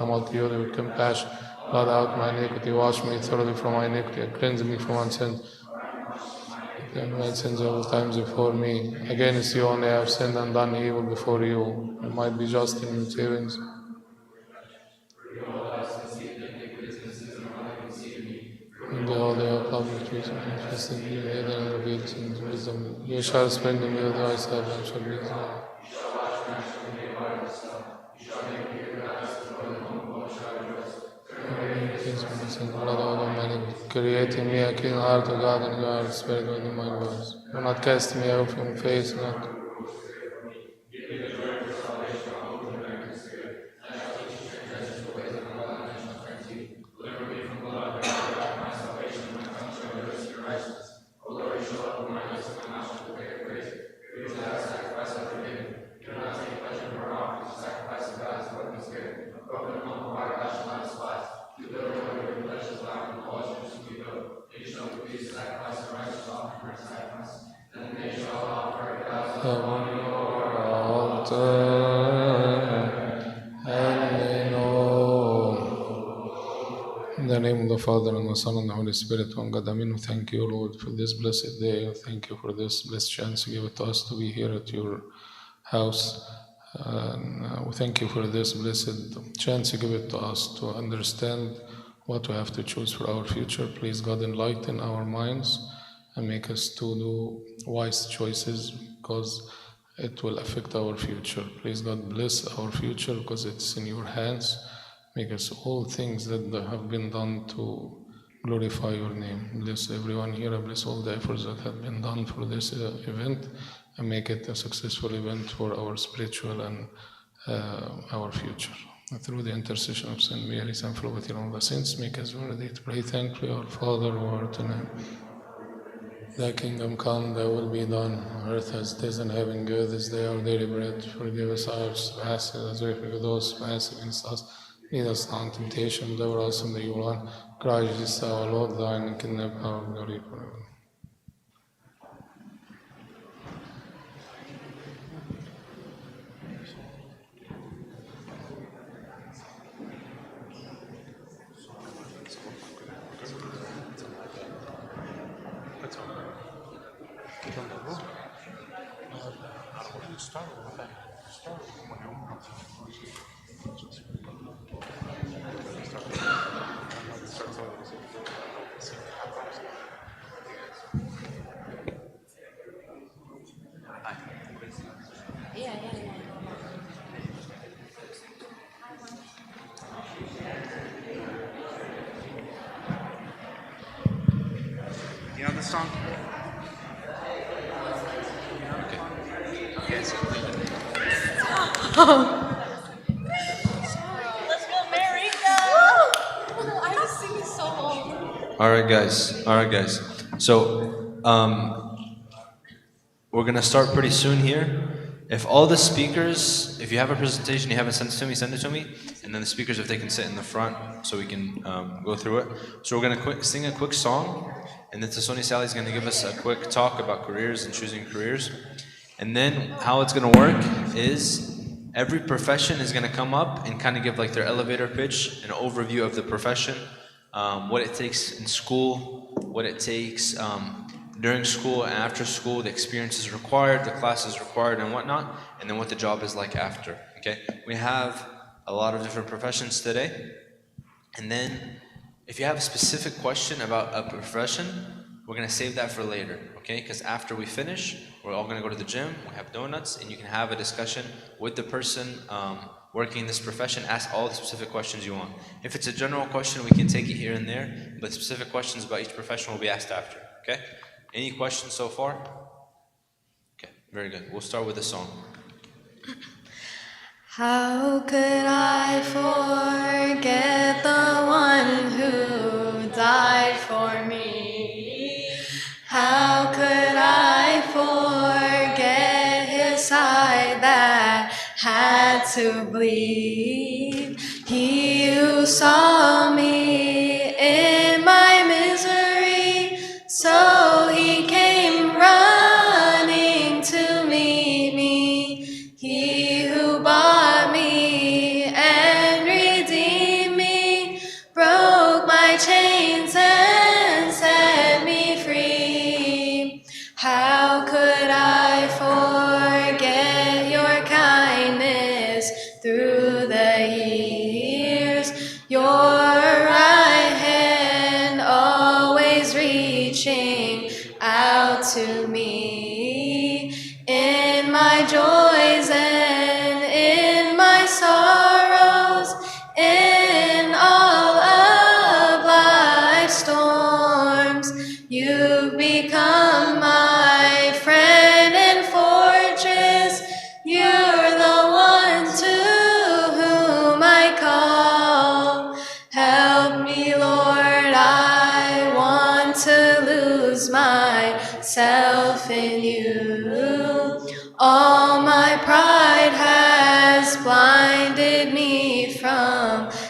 multi-unit with compassion. Blot out my iniquity, wash me thoroughly from my iniquity, and cleanse me from my sins. And my sins all times before me. Against you only I have sinned and done evil before you. You might be just in your savings. And behold, they are public truth and manifested in the hidden and revealed in wisdom. You shall spring the middle of thyself and shall be exalted. Create in me a clean heart, O God, and your heart spirit within my voice. Do not cast me out from your face, not. In the name of the Father, and the Son, and the Holy Spirit, one God, Amen. We thank you, Lord, for this blessed day. Thank you for this blessed chance you give it to us to be here at your house. We thank you for this blessed chance you give it to us to understand what we have to choose for our future. Please, God, enlighten our minds and make us to do wise choices, because it will affect our future. Please, God, bless our future, because it's in your hands. Make us all things that have been done to glorify your name. Bless everyone here, and bless all the efforts that have been done for this event, and make it a successful event for our spiritual and our future. Through the intercession of Saint Mary, Saint Philomena, and all the saints, make us worthy to pray thankfully, our Father, who art in heaven. Thy kingdom come, thy will be done, on earth as it is in heaven. Give this day our daily bread. Forgive us our trespasses, as we forgive those who pass against us. Lead us not into temptation, deliver us from the evil one. Christ Jesus our Lord, thine and kingdom, power, and glory forever. You know the song? Okay. Yes. Let's go, America! I was singing so long. All right, guys. So, we're gonna start pretty soon here. If all the speakers, if you have a presentation you haven't sent it to me, send it to me. And then the speakers, if they can sit in the front, so we can go through it. So we're gonna sing a quick song, and then Tasoni Sally is gonna give us a quick talk about careers and choosing careers. And then how it's gonna work is every profession is gonna come up and kind of give like their elevator pitch, an overview of the profession, what it takes in school, what it takes during school and after school, the experiences required, the classes required and whatnot, and then what the job is like after, okay? We have a lot of different professions today. And then if you have a specific question about a profession, we're gonna save that for later, okay? Because after we finish, we're all gonna go to the gym, we have donuts, and you can have a discussion with the person working in this profession, ask all the specific questions you want. If it's a general question, we can take it here and there, but specific questions about each profession will be asked after, okay? Any questions so far? Okay, very good. We'll start with a song. How could I forget the one who died for me? How could I forget his side that had to bleed? He who saw me in my misery, so he came running to meet me. He who bought me and redeemed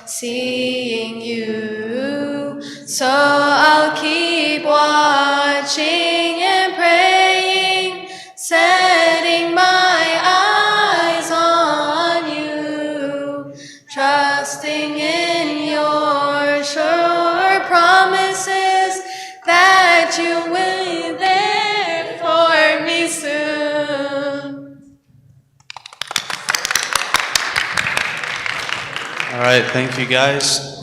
seeing you. So I'll keep watching and praying, setting my eyes on you, trusting in your sure promises that you will be there for me soon. All right, thank you guys.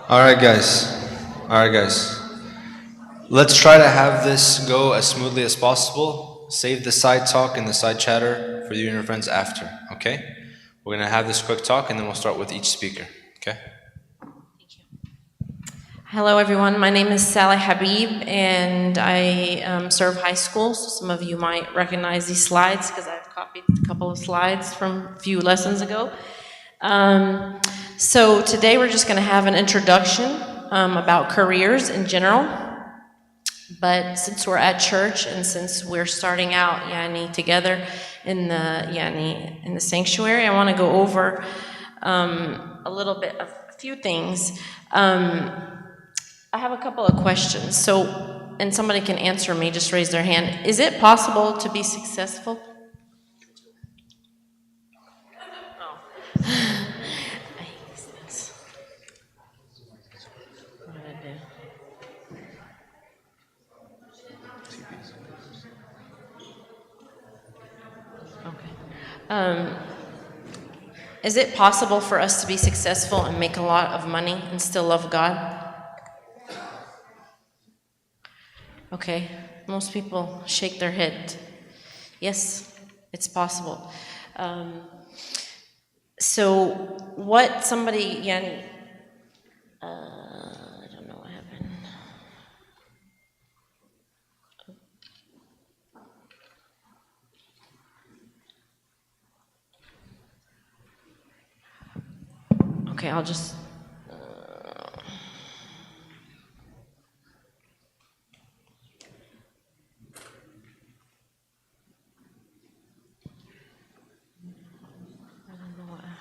All right, guys. All right, guys. Let's try to have this go as smoothly as possible. Save the side talk and the side chatter for you and your friends after, okay? We're gonna have this quick talk and then we'll start with each speaker, okay? Hello, everyone. My name is Sally Habib, and I serve high school. So some of you might recognize these slides because I've copied a couple of slides from a few lessons ago. So today we're just going to have an introduction about careers in general. But since we're at church and since we're starting out Yani together in the sanctuary, I want to go over a little bit of a few things. I have a couple of questions. So, and somebody can answer me, just raise their hand. Is it possible to be successful? Oh. I hate these things. What did I do? Okay. Is it possible for us to be successful and make a lot of money and still love God? Okay, most people shake their head. Yes, it's possible. So what somebody, I don't know what happened. Okay, I'll just. I don't know what happened.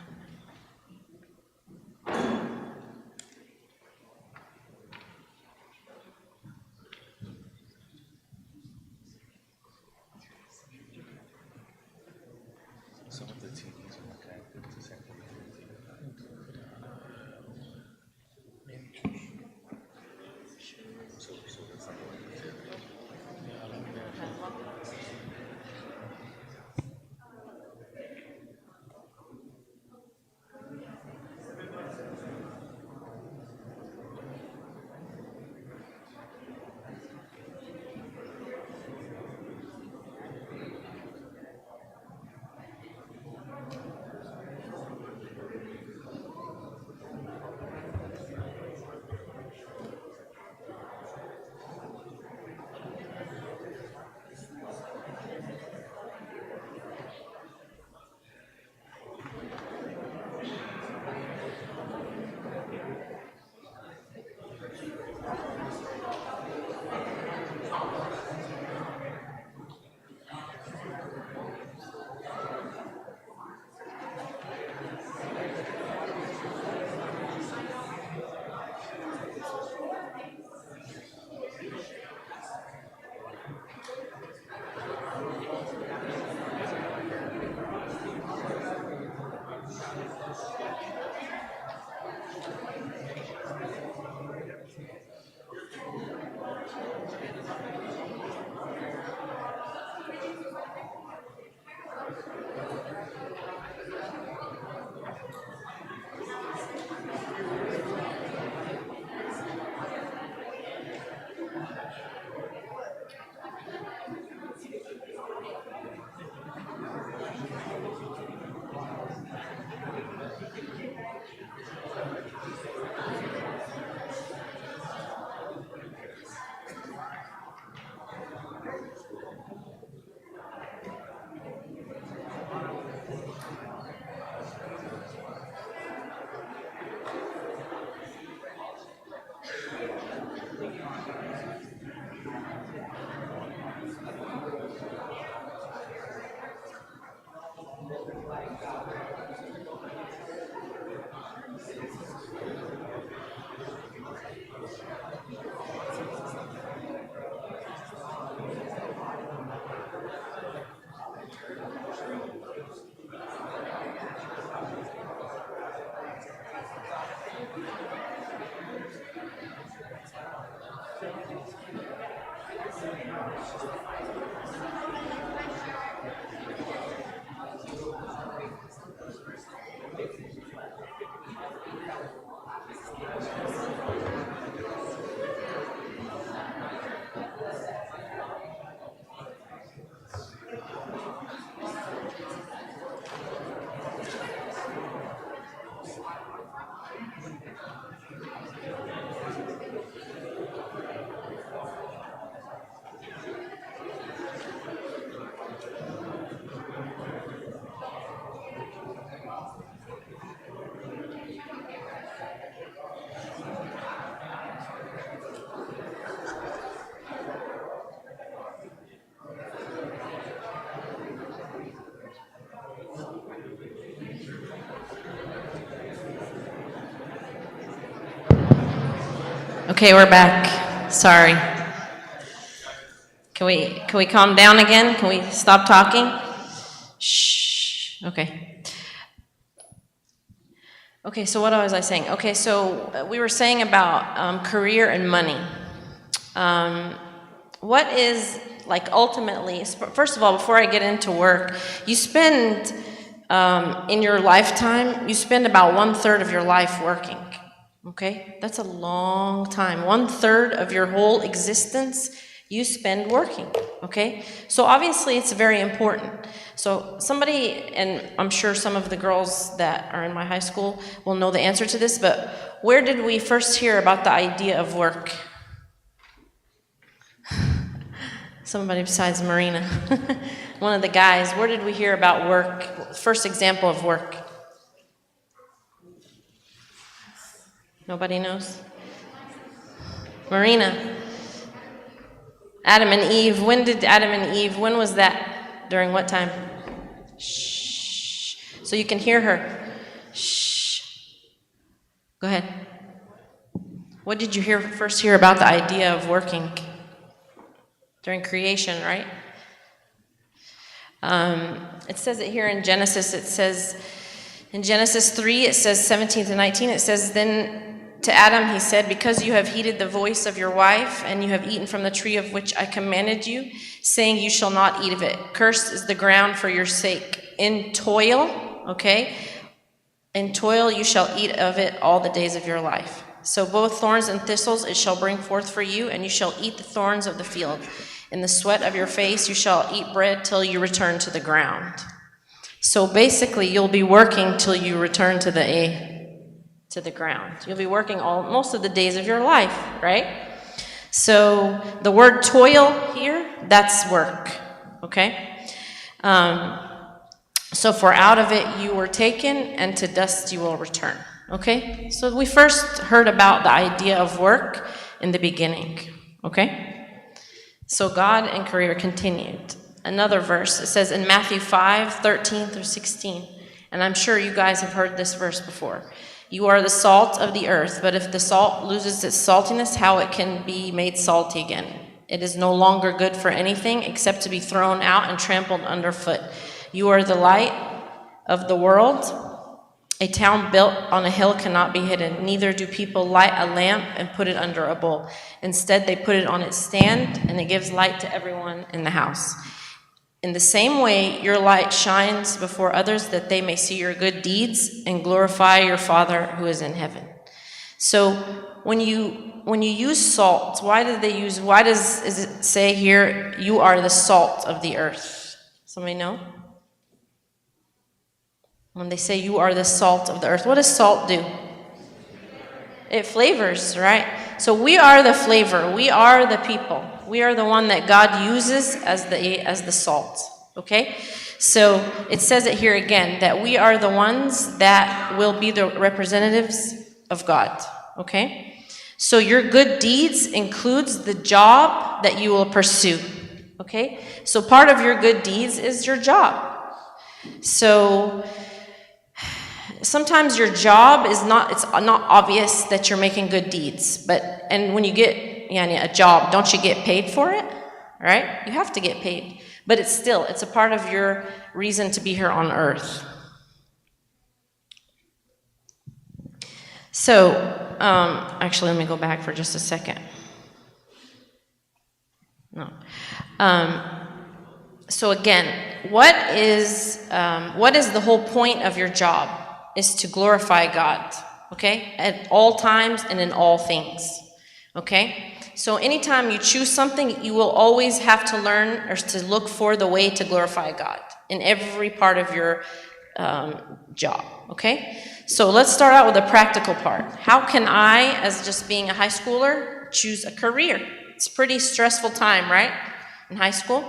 Okay, we're back. Sorry. Can we calm down again? Can we stop talking? Shh. Okay. Okay, so what was I saying? Okay, so we were saying about career and money. What is, like, ultimately, first of all, before I get into work, you spend, in your lifetime, you spend about 1/3 of your life working. Okay? That's a long time. 1/3 of your whole existence you spend working. Okay? So obviously it's very important. So somebody, and I'm sure some of the girls that are in my high school will know the answer to this, but where did we first hear about the idea of work? Somebody besides Marina. One of the guys, where did we hear about work? First example of work. Nobody knows? Marina. Adam and Eve. When did Adam and Eve, when was that? During what time? Shh. So you can hear her. Shh. Go ahead. What did you first hear about the idea of working? During creation, right? It says it here in Genesis. It says, in Genesis 3, it says 17 to 19, it says, then to Adam he said, because you have heeded the voice of your wife, and you have eaten from the tree of which I commanded you, saying you shall not eat of it. Cursed is the ground for your sake. In toil, okay? In toil you shall eat of it all the days of your life. So both thorns and thistles it shall bring forth for you, and you shall eat the thorns of the field. In the sweat of your face you shall eat bread till you return to the ground. So basically you'll be working till you return to the ground. You'll be working most of the days of your life, right? So the word toil here, that's work, okay? So for out of it you were taken, and to dust you will return, okay? So we first heard about the idea of work in the beginning, okay? So God and career continued. Another verse, it says in Matthew 5:13 through 16, and I'm sure you guys have heard this verse before. You are the salt of the earth, but if the salt loses its saltiness, how it can be made salty again? It is no longer good for anything except to be thrown out and trampled underfoot. You are the light of the world. A town built on a hill cannot be hidden. Neither do people light a lamp and put it under a bowl. Instead, they put it on its stand, and it gives light to everyone in the house. In the same way, your light shines before others, that they may see your good deeds and glorify your Father who is in heaven. So when you use salt, why does it say here, you are the salt of the earth? Somebody know? When they say you are the salt of the earth, what does salt do? It flavors, right? So we are the flavor. We are the people. We are the one that God uses as the salt, okay? So it says it here again, that we are the ones that will be the representatives of God, okay? So your good deeds includes the job that you will pursue, okay? So part of your good deeds is your job. So sometimes your job it's not obvious that you're making good deeds, and when you get a job, don't you get paid for it? Right? You have to get paid, but it's a part of your reason to be here on earth. So actually, let me go back for just a second. No. So again, what is the whole point of your job? Is to glorify God, okay? At all times and in all things, okay? So anytime you choose something, you will always have to learn or to look for the way to glorify God in every part of your job, okay? So let's start out with the practical part. How can I, as just being a high schooler, choose a career? It's a pretty stressful time, right? In high school.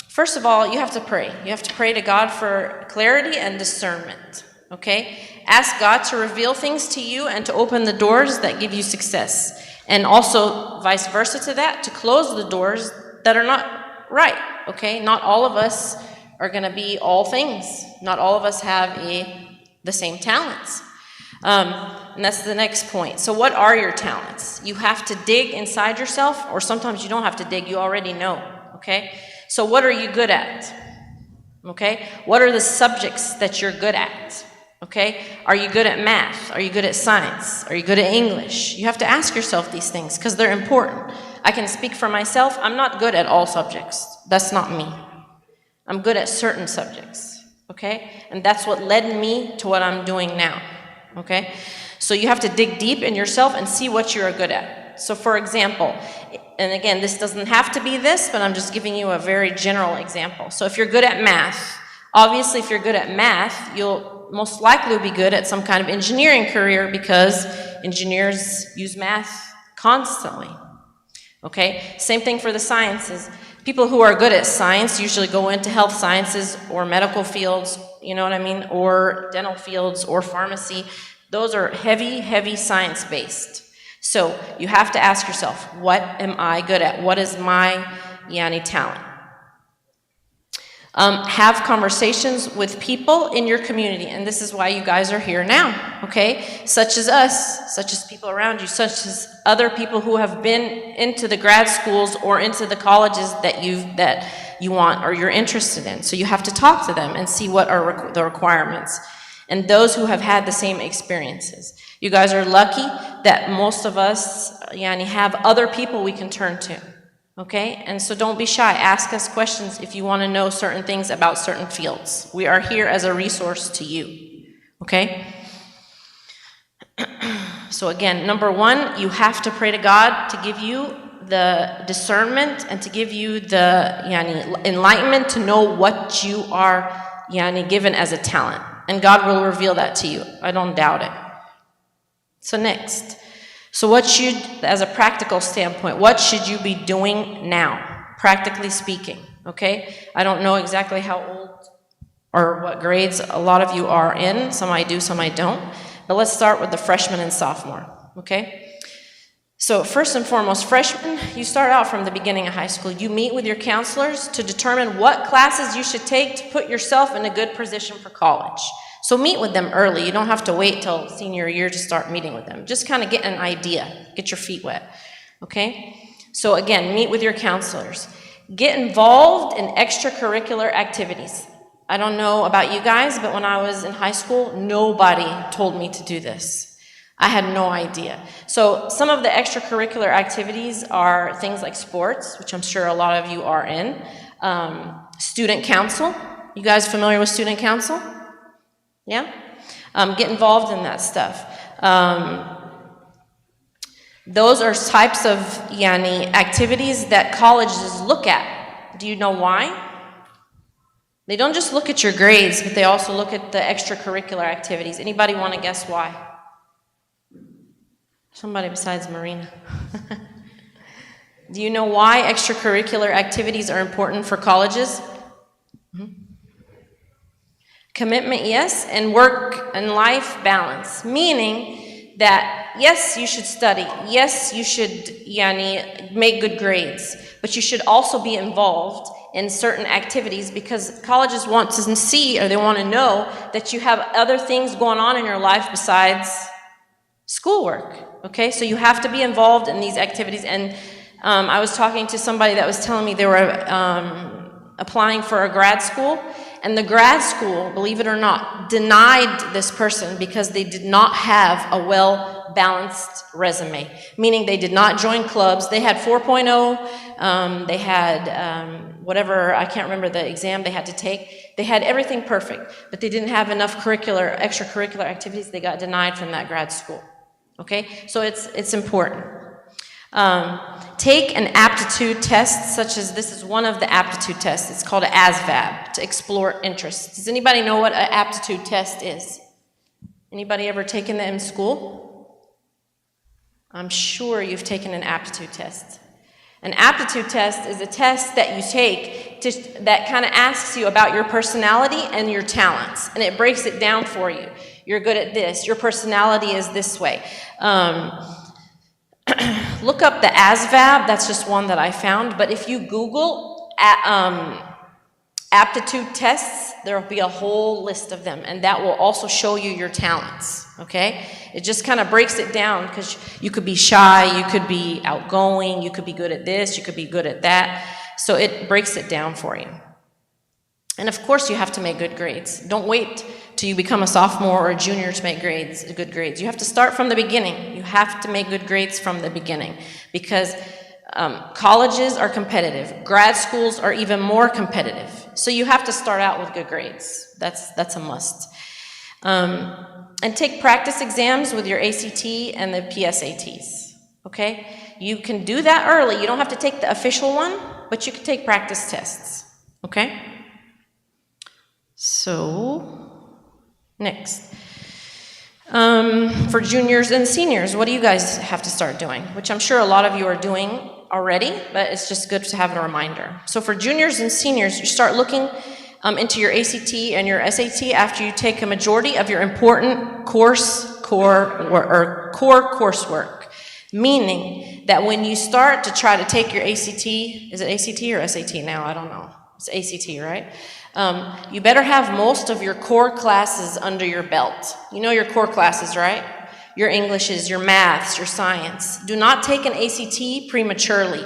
First of all, you have to pray. You have to pray to God for clarity and discernment, okay? Ask God to reveal things to you and to open the doors that give you success. And also, vice versa to that, to close the doors that are not right, okay? Not all of us are going to be all things. Not all of us have the same talents. And that's the next point. So what are your talents? You have to dig inside yourself, or sometimes you don't have to dig, you already know, okay? So what are you good at? Okay? What are the subjects that you're good at? Okay? Are you good at math? Are you good at science? Are you good at English? You have to ask yourself these things because they're important. I can speak for myself. I'm not good at all subjects. That's not me. I'm good at certain subjects. Okay? And that's what led me to what I'm doing now. Okay? So you have to dig deep in yourself and see what you're good at. So for example, and again, this doesn't have to be this, but I'm just giving you a very general example. So if you're good at math, obviously if you're good at math, you'll most likely be good at some kind of engineering career because engineers use math constantly. Okay? Same thing for the sciences. People who are good at science usually go into health sciences or medical fields, you know what I mean, or dental fields or pharmacy. Those are heavy science-based. So you have to ask yourself, what am I good at? What is my talent? Have conversations with people in your community, and this is why you guys are here now, okay? Such as us, such as people around you, such as other people who have been into the grad schools or into the colleges that you want or you're interested in. So you have to talk to them and see what are the requirements. And those who have had the same experiences. You guys are lucky that most of us have other people we can turn to, okay? And so don't be shy. Ask us questions if you want to know certain things about certain fields. We are here as a resource to you, okay? So again, number one, you have to pray to God to give you the discernment and to give you the enlightenment to know what you are given as a talent. And God will reveal that to you. I don't doubt it. So next. So what should, as a practical standpoint, what should you be doing now, practically speaking, okay? I don't know exactly how old or what grades a lot of you are in. Some I do, some I don't. But let's start with the freshman and sophomore, okay? So first and foremost, freshmen, you start out from the beginning of high school. You meet with your counselors to determine what classes you should take to put yourself in a good position for college. So meet with them early. You don't have to wait till senior year to start meeting with them. Just kind of get an idea, get your feet wet, okay? So again, meet with your counselors. Get involved in extracurricular activities. I don't know about you guys, but when I was in high school, nobody told me to do this. I had no idea. So some of the extracurricular activities are things like sports, which I'm sure a lot of you are in. Student council. You guys familiar with student council? Yeah? Get involved in that stuff. Those are types of activities that colleges look at. Do you know why? They don't just look at your grades, but they also look at the extracurricular activities. Anybody want to guess why? Somebody besides Marina. Do you know why extracurricular activities are important for colleges? Mm-hmm. Commitment, yes, and work and life balance. Meaning that, yes, you should study. Yes, you should make good grades. But you should also be involved in certain activities because colleges want to see or they want to know that you have other things going on in your life besides schoolwork. Okay, so you have to be involved in these activities. And I was talking to somebody that was telling me they were applying for a grad school, and the grad school, believe it or not, denied this person because they did not have a well-balanced resume, meaning they did not join clubs. They had 4.0, they had whatever, I can't remember the exam they had to take. They had everything perfect, but they didn't have enough extracurricular activities. They got denied from that grad school. Okay, so it's important. Take an aptitude test, such as this is one of the aptitude tests. It's called an ASVAB, to explore interests. Does anybody know what an aptitude test is? Anybody ever taken that in school? I'm sure you've taken an aptitude test. An aptitude test is a test that you take that kind of asks you about your personality and your talents, and it breaks it down for you. You're good at this. Your personality is this way. Look up the ASVAB. That's just one that I found. But if you Google Aptitude tests, there will be a whole list of them, and that will also show you your talents, okay? It just kind of breaks it down, because you could be shy, you could be outgoing, you could be good at this, you could be good at that. So it breaks it down for you. And of course, you have to make good grades. Don't wait till you become a sophomore or a junior to make good grades. You have to start from the beginning. You have to make good grades from the beginning, because colleges are competitive. Grad schools are even more competitive. So you have to start out with good grades. That's a must. And take practice exams with your ACT and the PSATs, okay? You can do that early. You don't have to take the official one, but you can take practice tests, okay? So, next. For juniors and seniors, what do you guys have to start doing? Which I'm sure a lot of you are doing already, but it's just good to have a reminder. So for juniors and seniors, you start looking into your ACT and your SAT after you take a majority of your important core coursework. Meaning that when you start to try to take your ACT, is it ACT or SAT now? I don't know. It's ACT, right? You better have most of your core classes under your belt. You know your core classes, right? Your Englishes, your maths, your science. Do not take an ACT prematurely.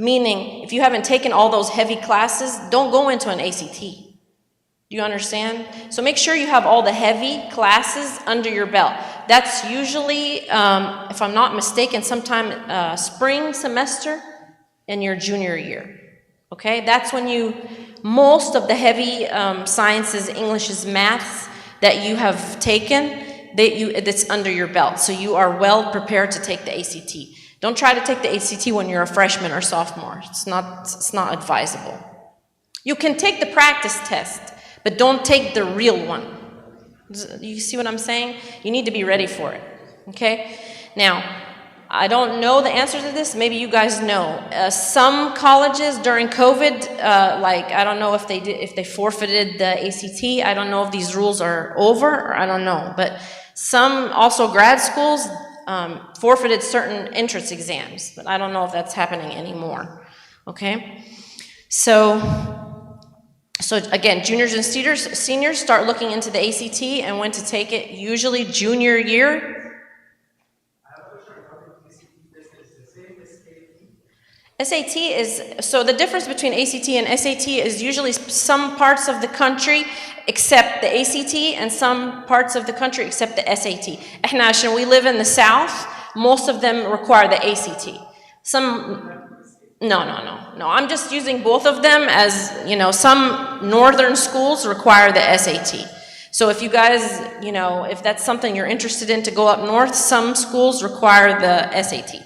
Meaning, if you haven't taken all those heavy classes, don't go into an ACT. Do you understand? So make sure you have all the heavy classes under your belt. That's usually, if I'm not mistaken, sometime spring semester in your junior year. Okay, that's when most of the heavy sciences, Englishes, maths that you have taken, that's under your belt. So you are well prepared to take the ACT. Don't try to take the ACT when you're a freshman or sophomore. It's not advisable. You can take the practice test, but don't take the real one. You see what I'm saying? You need to be ready for it. Okay? Now, I don't know the answer to this. Maybe you guys know. Some colleges during COVID, I don't know if they forfeited the ACT. I don't know if these rules are over, or I don't know. But some also grad schools forfeited certain entrance exams, but I don't know if that's happening anymore. Okay, so again, juniors and seniors start looking into the ACT and when to take it. Usually junior year. SAT is, so the difference between ACT and SAT is usually some parts of the country accept the ACT and some parts of the country accept the SAT. احنا عشان we live in the South, most of them require the ACT. No. I'm just using both of them as, some northern schools require the SAT. So if you guys, if that's something you're interested in to go up north, some schools require the SAT.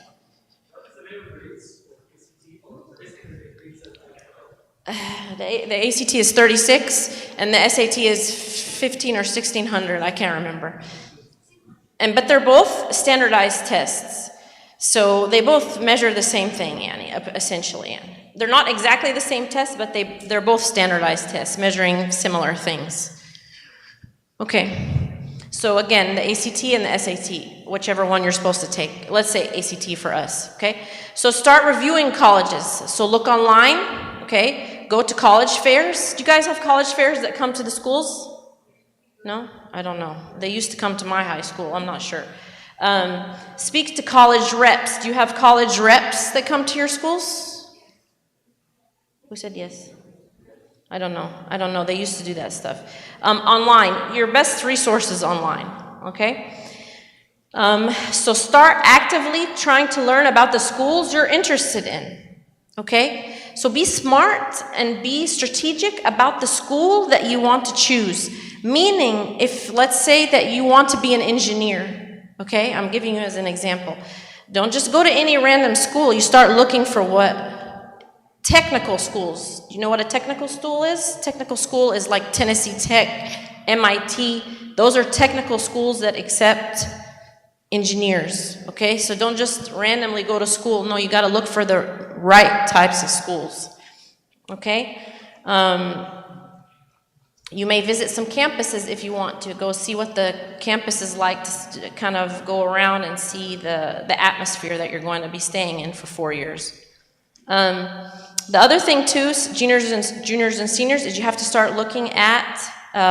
The ACT is 36, and the SAT is 15 or 1600. I can't remember. But they're both standardized tests, so they both measure the same thing, Yani, essentially. They're not exactly the same test, but they're both standardized tests measuring similar things. Okay. So again, the ACT and the SAT, whichever one you're supposed to take. Let's say ACT for us. Okay. So start reviewing colleges. So look online. Okay, go to college fairs. Do you guys have college fairs that come to the schools? No? I don't know. They used to come to my high school. I'm not sure. Speak to college reps. Do you have college reps that come to your schools? Who said yes? I don't know. They used to do that stuff. Online. Your best resource is online. Okay? So start actively trying to learn about the schools you're interested in. Okay? So be smart and be strategic about the school that you want to choose. Meaning, if let's say that you want to be an engineer, okay? I'm giving you as an example. Don't just go to any random school. You start looking for what? Technical schools. Do you know what a technical school is? Technical school is like Tennessee Tech, MIT. Those are technical schools that accept engineers, okay? So don't just randomly go to school. No, you got to look for the right types of schools, okay? You may visit some campuses if you want to. Go see what the campus is like, to kind of go around and see the atmosphere that you're going to be staying in for 4 years. The other thing too, juniors and seniors, is you have to start looking at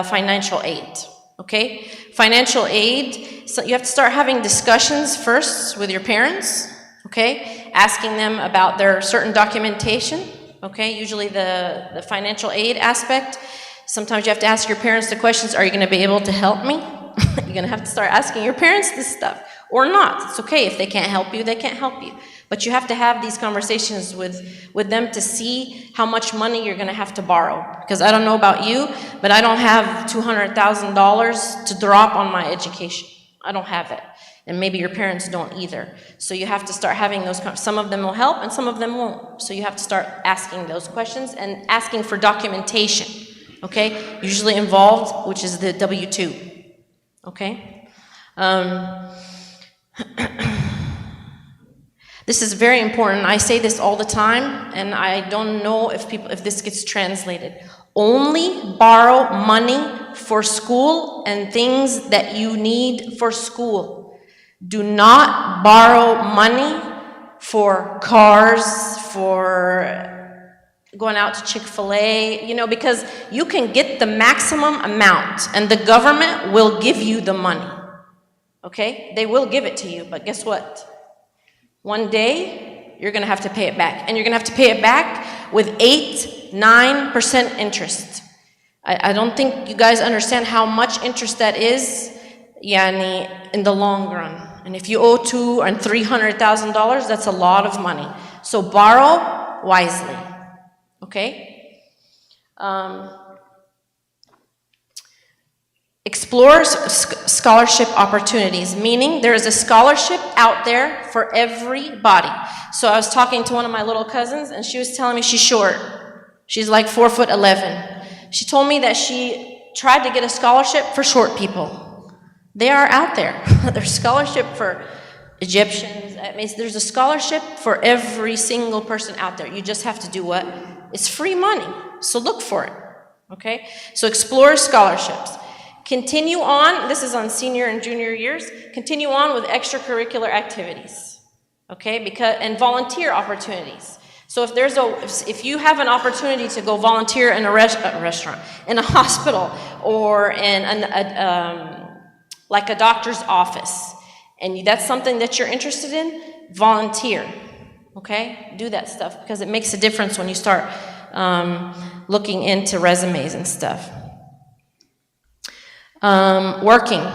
financial aid, okay? Financial aid, so you have to start having discussions first with your parents, okay? Asking them about their certain documentation, okay? Usually the financial aid aspect. Sometimes you have to ask your parents the questions, are you gonna be able to help me? You're gonna have to start asking your parents this stuff, or not. It's okay, if they can't help you, they can't help you. But you have to have these conversations with them to see how much money you're gonna have to borrow. Because I don't know about you, but I don't have $200,000 to drop on my education. I don't have it. And maybe your parents don't either. So you have to start having those, some of them will help and some of them won't. So you have to start asking those questions and asking for documentation, okay? Usually involved, which is the W-2, okay? This is very important. I say this all the time, and I don't know if this gets translated. Only borrow money for school and things that you need for school. Do not borrow money for cars, for going out to Chick-fil-A, because you can get the maximum amount, and the government will give you the money. Okay? They will give it to you, but guess what? One day, you're gonna have to pay it back. And you're gonna have to pay it back with 8-9% interest. I don't think you guys understand how much interest that is, in the long run. And if you owe $200,000 and $300,000, that's a lot of money. So borrow wisely, okay? Explore scholarship opportunities, meaning there is a scholarship out there for everybody. So I was talking to one of my little cousins, and she was telling me she's short. She's like 4'11". She told me that she tried to get a scholarship for short people. They are out there. There's scholarship for Egyptians. It means there's a scholarship for every single person out there. You just have to do what? It's free money, so look for it, okay? So explore scholarships. Continue on, this is on senior and junior years, continue on with extracurricular activities, okay? And volunteer opportunities. So if you have an opportunity to go volunteer in a restaurant, in a hospital, or in like a doctor's office, and that's something that you're interested in, volunteer, okay? Do that stuff, because it makes a difference when you start looking into resumes and stuff. Working.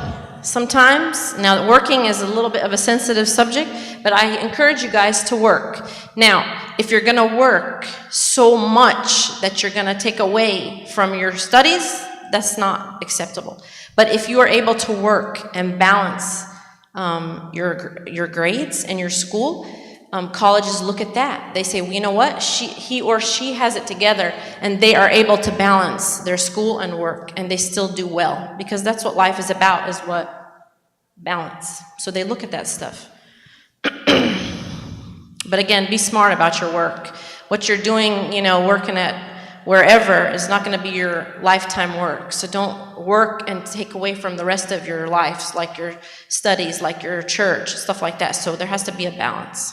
Sometimes, now working is a little bit of a sensitive subject, but I encourage you guys to work. Now, if you're gonna work so much that you're gonna take away from your studies, that's not acceptable. But if you are able to work and balance your grades and your school, colleges look at that. They say, well, you know what? He or she has it together, and they are able to balance their school and work, and they still do well, because that's what life is about, is what? Balance. So they look at that stuff. But again, be smart about your work. What you're doing, working at wherever is not going to be your lifetime work. So don't work and take away from the rest of your lives, like your studies, like your church, stuff like that. So there has to be a balance.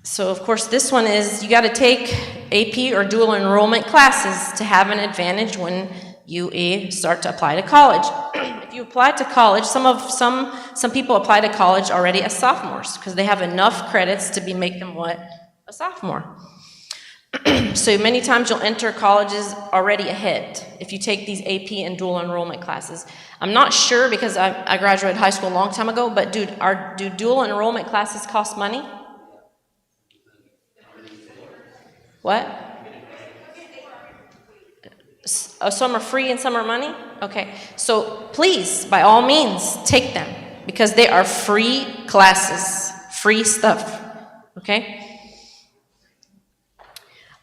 So of course this one is, you got to take AP or dual enrollment classes to have an advantage when you start to apply to college. If you apply to college, some people apply to college already as sophomores, because they have enough credits to make them what? A sophomore. So many times you'll enter colleges already ahead if you take these AP and dual enrollment classes. I'm not sure, because I graduated high school a long time ago, but do dual enrollment classes cost money? What? Some are free and some are money? Okay, so please, by all means, take them, because they are free classes, free stuff, okay?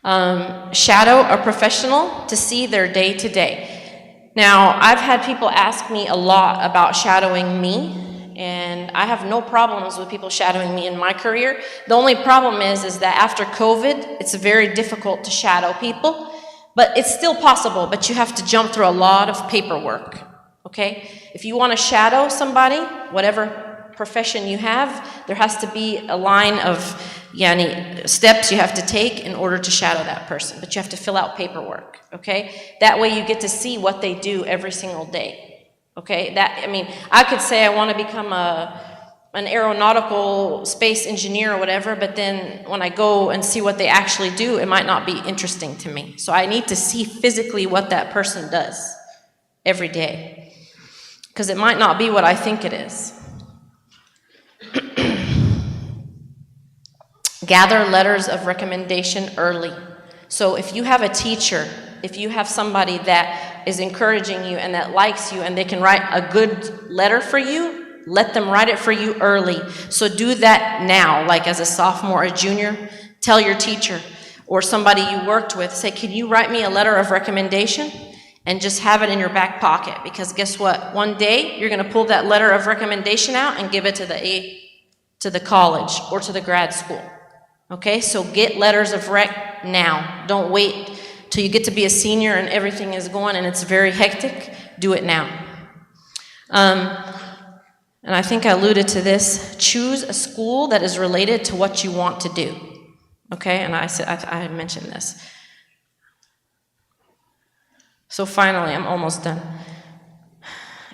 Shadow a professional to see their day-to-day. Now, I've had people ask me a lot about shadowing me, and I have no problems with people shadowing me in my career. The only problem is that after COVID, it's very difficult to shadow people, but it's still possible, but you have to jump through a lot of paperwork, okay? If you want to shadow somebody, whatever profession you have, there has to be a line of, steps you have to take in order to shadow that person. But you have to fill out paperwork, okay? That way you get to see what they do every single day, okay? I could say I want to become an aeronautical space engineer or whatever, but then when I go and see what they actually do, it might not be interesting to me. So I need to see physically what that person does every day, because it might not be what I think it is. Gather letters of recommendation early. So if you have a teacher, if you have somebody that is encouraging you and that likes you and they can write a good letter for you, let them write it for you early. So do that now, like as a sophomore or junior. Tell your teacher or somebody you worked with, say, can you write me a letter of recommendation? And just have it in your back pocket, because guess what? One day you're going to pull that letter of recommendation out and give it to the college or to the grad school. Okay, so get letters of rec now. Don't wait till you get to be a senior and everything is going and it's very hectic. Do it now. And I think I alluded to this. Choose a school that is related to what you want to do. Okay, and I mentioned this. So finally, I'm almost done.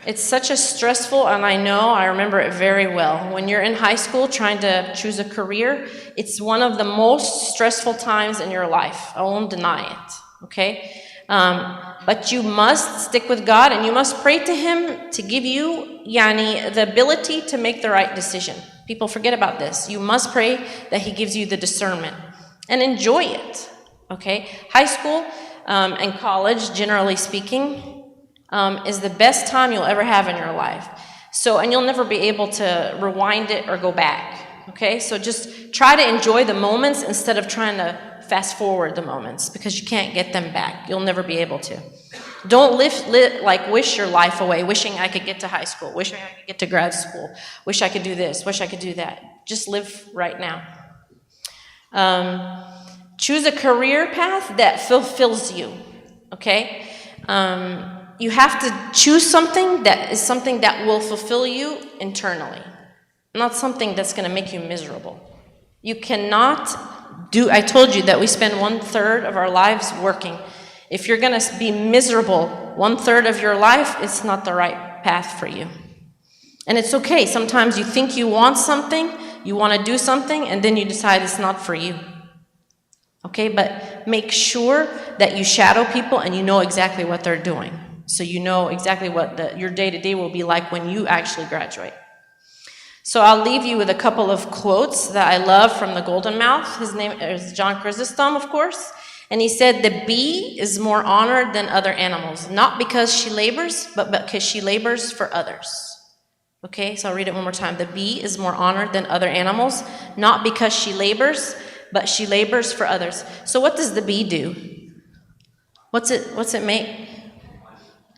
It's such a stressful, and I remember it very well. When you're in high school trying to choose a career, it's one of the most stressful times in your life. I won't deny it, okay? But you must stick with God, and you must pray to Him to give you the ability to make the right decision. People forget about this. You must pray that He gives you the discernment, and enjoy it, okay? High school and college, generally speaking, is the best time you'll ever have in your life. So, and you'll never be able to rewind it or go back, okay? So just try to enjoy the moments instead of trying to fast forward the moments, because you can't get them back. You'll never be able to. Don't wish your life away, wishing I could get to high school, wishing I could get to grad school, wish I could do this, wish I could do that. Just live right now. Choose a career path that fulfills you, okay? You have to choose something that will fulfill you internally, not something that's going to make you miserable. You cannot I told you that we spend 1/3 of our lives working. If you're going to be miserable 1/3 of your life, it's not the right path for you. And it's okay. Sometimes you think you want something, you want to do something, and then you decide it's not for you. Okay, but make sure that you shadow people and you know exactly what they're doing. So you know exactly what your day-to-day will be like when you actually graduate. So I'll leave you with a couple of quotes that I love from the Golden Mouth. His name is John Chrysostom, of course. And he said, the bee is more honored than other animals, not because she labors, but because she labors for others. Okay, so I'll read it one more time. The bee is more honored than other animals, not because she labors, but she labors for others. So what does the bee do? What's it make?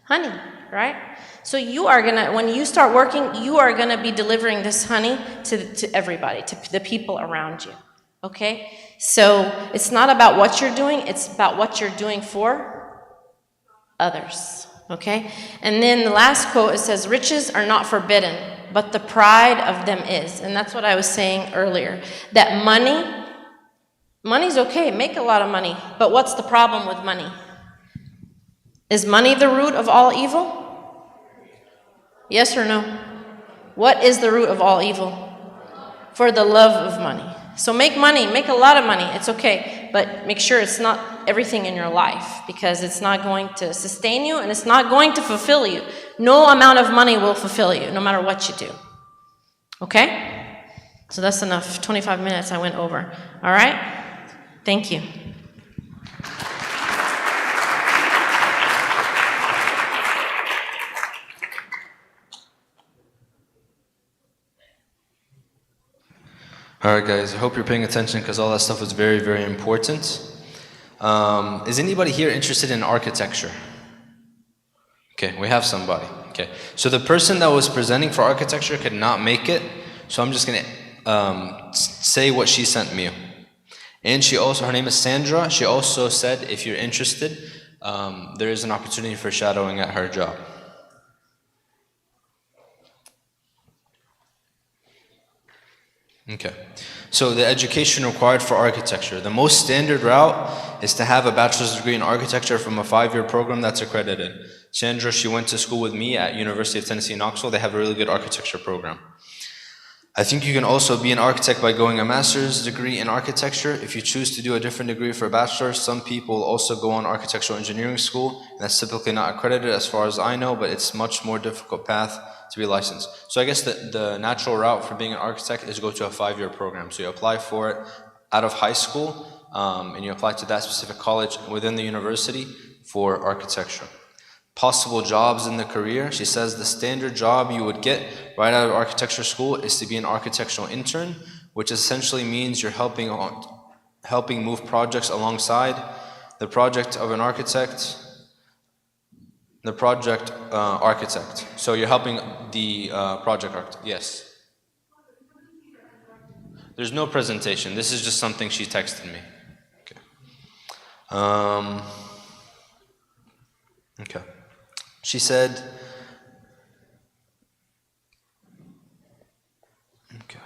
Honey, right? So you are gonna, when you start working, you are gonna be delivering this honey to everybody, to the people around you, okay? So it's not about what you're doing, it's about what you're doing for others, okay? And then the last quote, it says, riches are not forbidden, but the pride of them is. And that's what I was saying earlier, that money's okay, make a lot of money, but what's the problem with money? Is money the root of all evil? Yes or no? What is the root of all evil? For the love of money. So make money, make a lot of money, it's okay, but make sure it's not everything in your life, because it's not going to sustain you and it's not going to fulfill you. No amount of money will fulfill you, no matter what you do. Okay? So that's enough. 25 minutes I went over. All right? Thank you. All right, guys, I hope you're paying attention because all that stuff is very, very important. Is anybody here interested in architecture? Okay, we have somebody. Okay, so the person that was presenting for architecture could not make it, so I'm just going to say what she sent me. And her name is Sandra. She also said if you're interested, there is an opportunity for shadowing at her job. Okay, So the education required for architecture. The most standard route is to have a bachelor's degree in architecture from a 5-year program that's accredited. Chandra, she went to school with me at University of Tennessee, Knoxville. They have a really good architecture program. I think you can also be an architect by going a master's degree in architecture. If you choose to do a different degree for a bachelor's, some people also go on architectural engineering school, and that's typically not accredited as far as I know, but it's much more difficult path to be licensed. So I guess the natural route for being an architect is go to a 5-year program. So you apply for it out of high school, and you apply to that specific college within the university for architecture. Possible jobs in the career. She says the standard job you would get right out of architecture school is to be an architectural intern, which essentially means you're helping move projects alongside the project of an architect, the project architect. So you're helping the project architect, yes. There's no presentation. This is just something she texted me. Okay. Okay. She said, okay.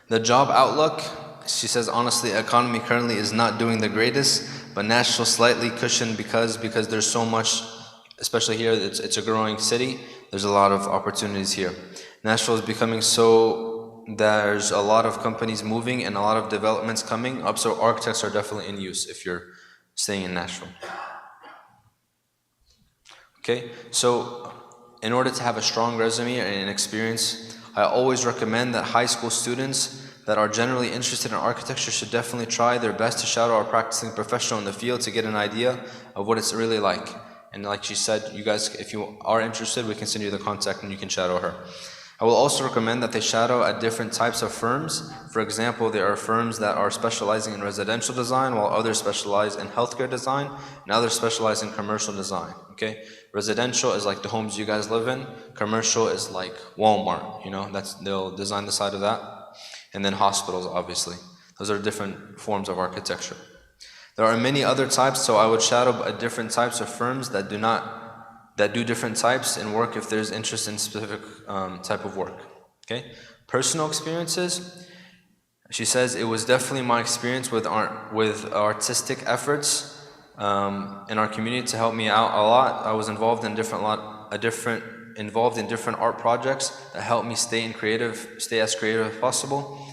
The job outlook, she says, honestly, economy currently is not doing the greatest, but Nashville slightly cushioned because there's so much, especially here, it's a growing city, there's a lot of opportunities here. Nashville is becoming so, there's a lot of companies moving and a lot of developments coming up, so architects are definitely in use if you're staying in Nashville. Okay, so in order to have a strong resume and an experience, I always recommend that high school students that are generally interested in architecture should definitely try their best to shadow a practicing professional in the field to get an idea of what it's really like. And like she said, you guys, if you are interested, we can send you the contact and you can shadow her. I will also recommend that they shadow at different types of firms. For example, there are firms that are specializing in residential design, while others specialize in healthcare design, and others specialize in commercial design, okay? Residential is like the homes you guys live in. Commercial is like Walmart, you know, they'll design the side of that. And then hospitals, obviously. Those are different forms of architecture. There are many other types, so I would shadow at different types of firms that do different types in work if there's interest in specific type of work, okay? Personal experiences, she says, it was definitely my experience with artistic efforts in our community to help me out a lot. I was involved in different art projects that helped me stay as creative as possible,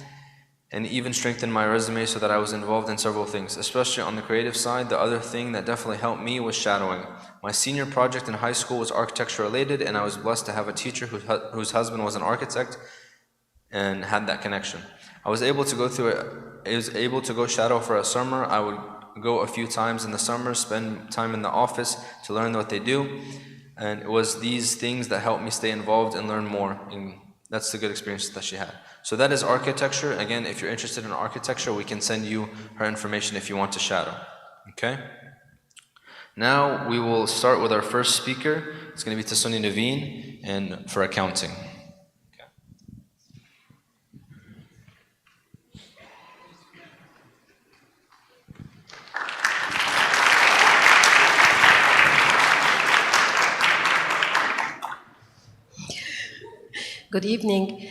and even strengthen my resume so that I was involved in several things, especially on the creative side. The other thing that definitely helped me was shadowing. My senior project in high school was architecture related, and I was blessed to have a teacher whose husband was an architect and had that connection. I was able to go shadow for a summer. I would go a few times in the summer, spend time in the office to learn what they do, and it was these things that helped me stay involved and learn more, and that's the good experience that she had. So that is architecture. Again, if you're interested in architecture, we can send you her information if you want to shadow, okay? Now we will start with our first speaker. It's going to be Tasuni Naveen, and for accounting. Good evening.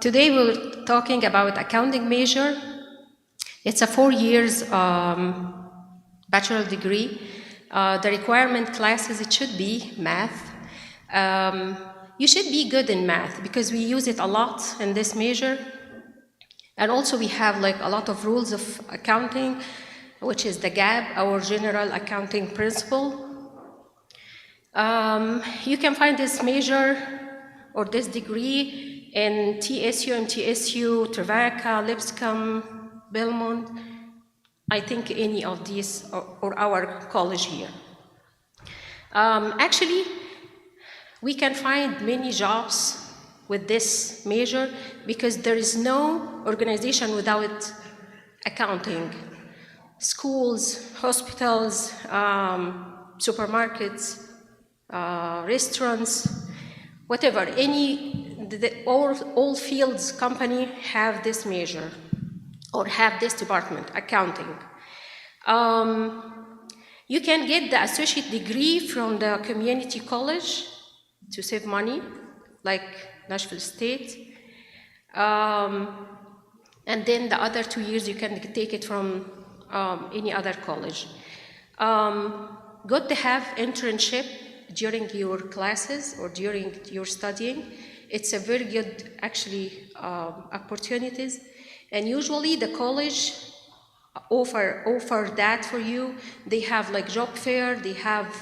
Today we're talking about accounting major. It's a 4 years bachelor degree. The requirement classes, it should be math. You should be good in math because we use it a lot in this major. And also we have like a lot of rules of accounting, which is the GAAP, our general accounting principle. You can find this major or this degree in TSU, MTSU, Trevecca, Lipscomb, Belmont, I think any of these, or our college here. Actually, we can find many jobs with this major because there is no organization without accounting. Schools, hospitals, supermarkets, restaurants, whatever, all fields company have this major or have this department, accounting. You can get the associate degree from the community college to save money, like Nashville State. and then the other 2 years you can take it from any other college. Good to have internship during your classes or during your studying. It's a very good, actually, opportunities. And usually the college offer that for you. They have like job fair, they have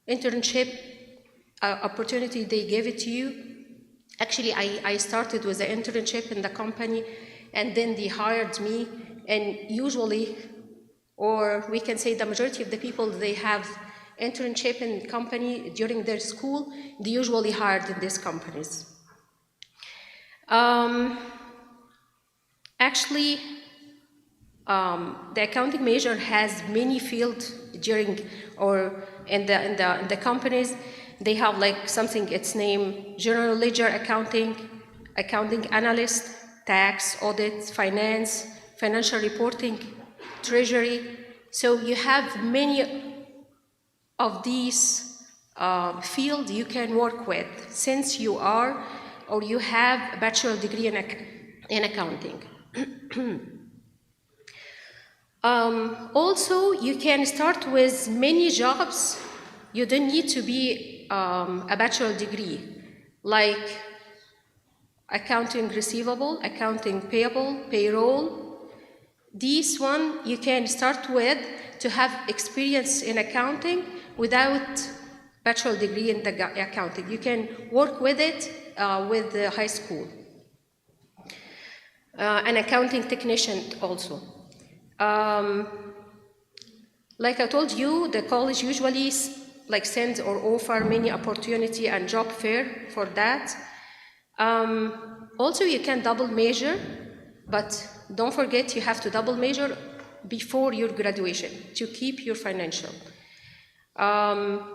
internship opportunity, they give it to you. Actually, I started with an internship in the company, and then they hired me, and usually, or we can say the majority of the people, they have internship in company during their school, they usually hired in these companies. Actually, the accounting major has many fields during, or in the companies. They have like something, it's named general ledger accounting, accounting analyst, tax, audit, finance, financial reporting, treasury. So you have many of these fields you can work with since you are or you have a bachelor degree in accounting. Also, you can start with many jobs. You don't need to be a bachelor degree, like accounting receivable, accounting payable, payroll. This one you can start with to have experience in accounting without bachelor degree in the accounting. You can work with it with the high school. An accounting technician also. Like I told you, the college usually like sends or offer many opportunity and job fair for that. Also, you can double major, but don't forget you have to double major before your graduation to keep your financial.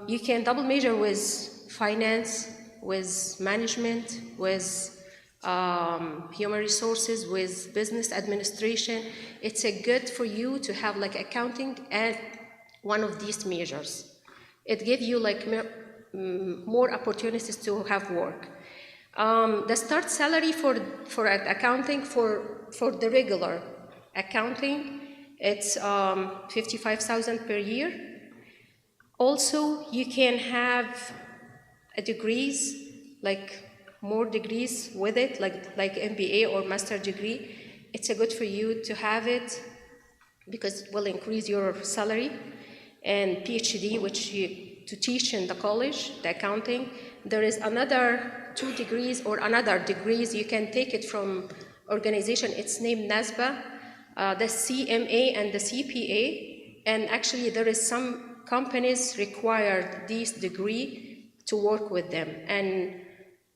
You can double major with finance, with management, with human resources, with business administration. It's a good for you to have like accounting and one of these majors. It gives you like more opportunities to have work. The start salary for accounting for the regular accounting, it's 55,000 per year. Also, you can have a degrees, like more degrees with it, like MBA or master degree. It's a good for you to have it because it will increase your salary. And PhD, which you to teach in the college, the accounting. There is another 2 degrees or another degrees you can take it from organization. It's named NASBA, the CMA and the CPA. And actually there is some companies require this degree to work with them. And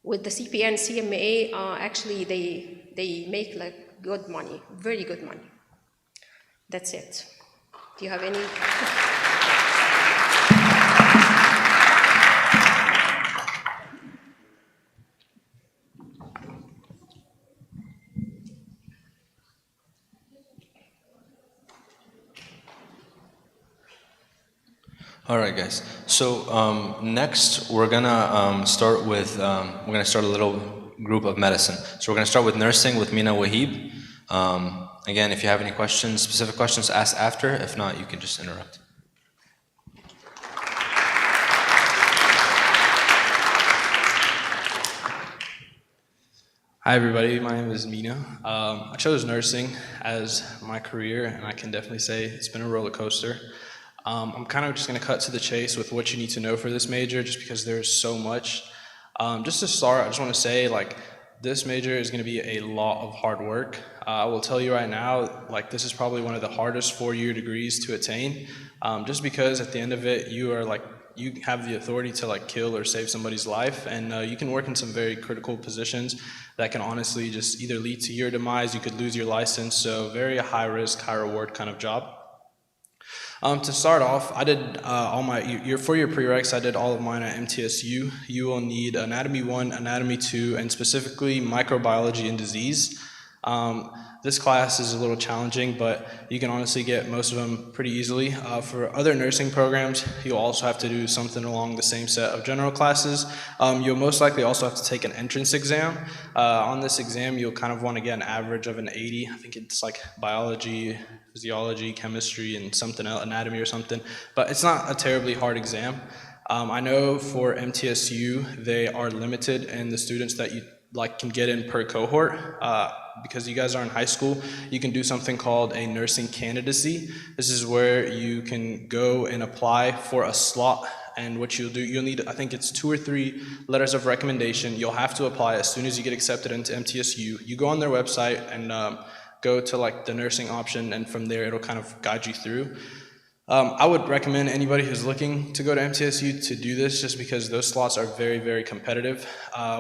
with the CPA and CMA, actually they make like good money, very good money. That's it. Do you have any? All right, guys. So next we're gonna start with a little group of medicine. So we're gonna start with nursing with Mina Wahib. Again, if you have any questions, specific questions, ask after. If not, you can just interrupt. Hi everybody, my name is Mina. I chose nursing as my career, and I can definitely say it's been a roller coaster. I'm kind of just going to cut to the chase with what you need to know for this major, just because there's so much. Just to start, I just want to say, like, this major is going to be a lot of hard work. I will tell you right now, like, this is probably one of the hardest 4-year degrees to attain, just because at the end of it, you have the authority to like kill or save somebody's life, and you can work in some very critical positions that can honestly just either lead to your demise, you could lose your license, so very high risk, high reward kind of job. To start off, I did for your prereqs, I did all of mine at MTSU. You will need Anatomy 1, Anatomy 2, and specifically Microbiology and Disease. This class is a little challenging, but you can honestly get most of them pretty easily. For other nursing programs, you'll also have to do something along the same set of general classes. You'll most likely also have to take an entrance exam. On this exam, you'll kind of want to get an average of an 80. I think it's like biology, physiology, chemistry, and something else, anatomy or something. But it's not a terribly hard exam. I know for MTSU, they are limited in the students that you can get in per cohort. Because you guys are in high school, you can do something called a nursing candidacy. This is where you can go and apply for a slot, and what you'll do, you'll need, I think it's 2 or 3 letters of recommendation. You'll have to apply as soon as you get accepted into MTSU. You go on their website and go to the nursing option, and from there it'll kind of guide you through. I would recommend anybody who's looking to go to MTSU to do this, just because those slots are very, very competitive.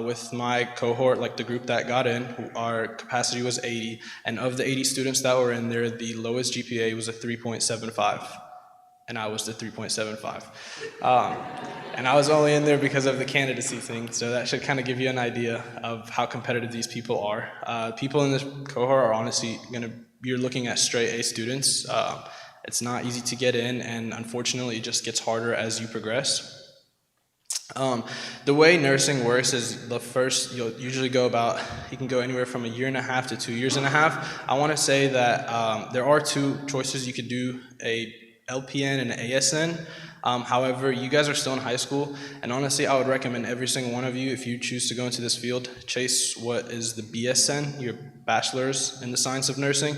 With my cohort, the group that got in, our capacity was 80, and of the 80 students that were in there, the lowest GPA was a 3.75, and I was the 3.75. And I was only in there because of the candidacy thing, so that should kind of give you an idea of how competitive these people are. People in this cohort are honestly you're looking at straight A students. It's not easy to get in, and unfortunately it just gets harder as you progress. The way nursing works is you'll usually you can go anywhere from 1.5 years to 2.5 years. I want to say that there are 2 choices. You could do a LPN and an ASN. However, you guys are still in high school, and honestly, I would recommend every single one of you, if you choose to go into this field, chase what is the BSN, your bachelor's in the science of nursing.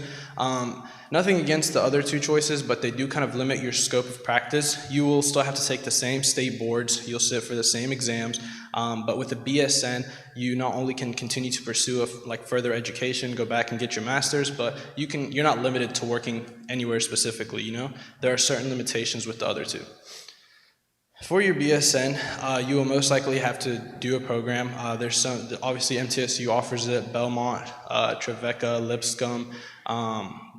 Nothing against the other 2 choices, but they do kind of limit your scope of practice. You will still have to take the same state boards, you'll sit for the same exams, but with the BSN, you not only can continue to pursue further education, go back and get your master's, but you're not limited to working anywhere specifically, There are certain limitations with the other 2. For your BSN, you will most likely have to do a program. Obviously MTSU offers it, Belmont, Trevecca, Lipscomb.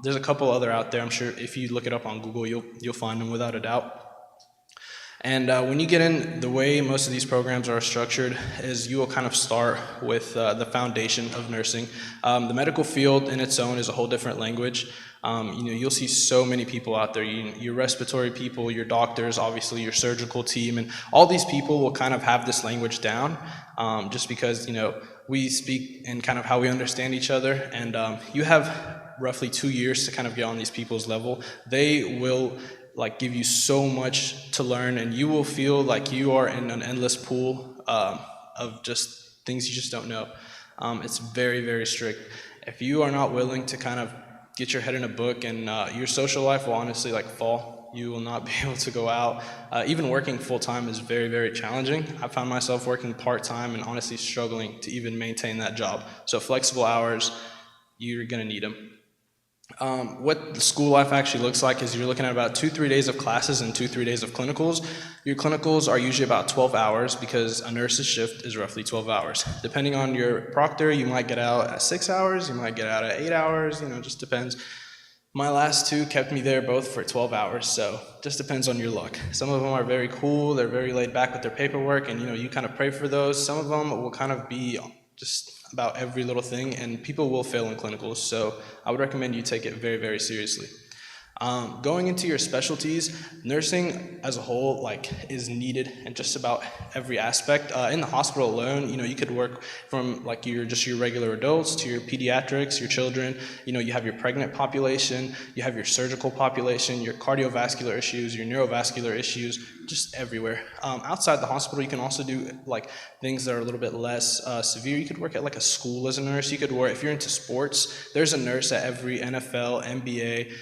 There's a couple other out there. I'm sure if you look it up on Google, you'll find them without a doubt. And when you get in, the way most of these programs are structured is you will kind of start with the foundation of nursing. The medical field in its own is a whole different language. You'll see so many people out there, your respiratory people, your doctors, obviously your surgical team, and all these people will kind of have this language down, just because, we speak in kind of how we understand each other, and you have roughly 2 years to kind of get on these people's level. They will give you so much to learn, and you will feel like you are in an endless pool of just things you just don't know. It's very, very strict. If you are not willing to kind of get your head in a book, and your social life will honestly fall. You will not be able to go out. Even working full-time is very, very challenging. I found myself working part-time and honestly struggling to even maintain that job. So flexible hours, you're gonna need them. What the school life actually looks like is you're looking at about 2-3 days of classes and 2-3 days of clinicals. Your clinicals are usually about 12 hours because a nurse's shift is roughly 12 hours. Depending on your proctor, you might get out at 6 hours, you might get out at 8 hours, it just depends. My last 2 kept me there both for 12 hours, so just depends on your luck. Some of them are very cool, they're very laid back with their paperwork, and you kind of pray for those. Some of them will kind of be just about every little thing, and people will fail in clinicals, so I would recommend you take it very, very seriously. Going into your specialties, nursing as a whole is needed in just about every aspect. In the hospital alone, you could work from your regular adults to your pediatrics, your children. You have your pregnant population, you have your surgical population, your cardiovascular issues, your neurovascular issues, just everywhere. Outside the hospital, you can also do things that are a little bit less severe. You could work at a school as a nurse. You could work, if you're into sports, there's a nurse at every NFL, NBA,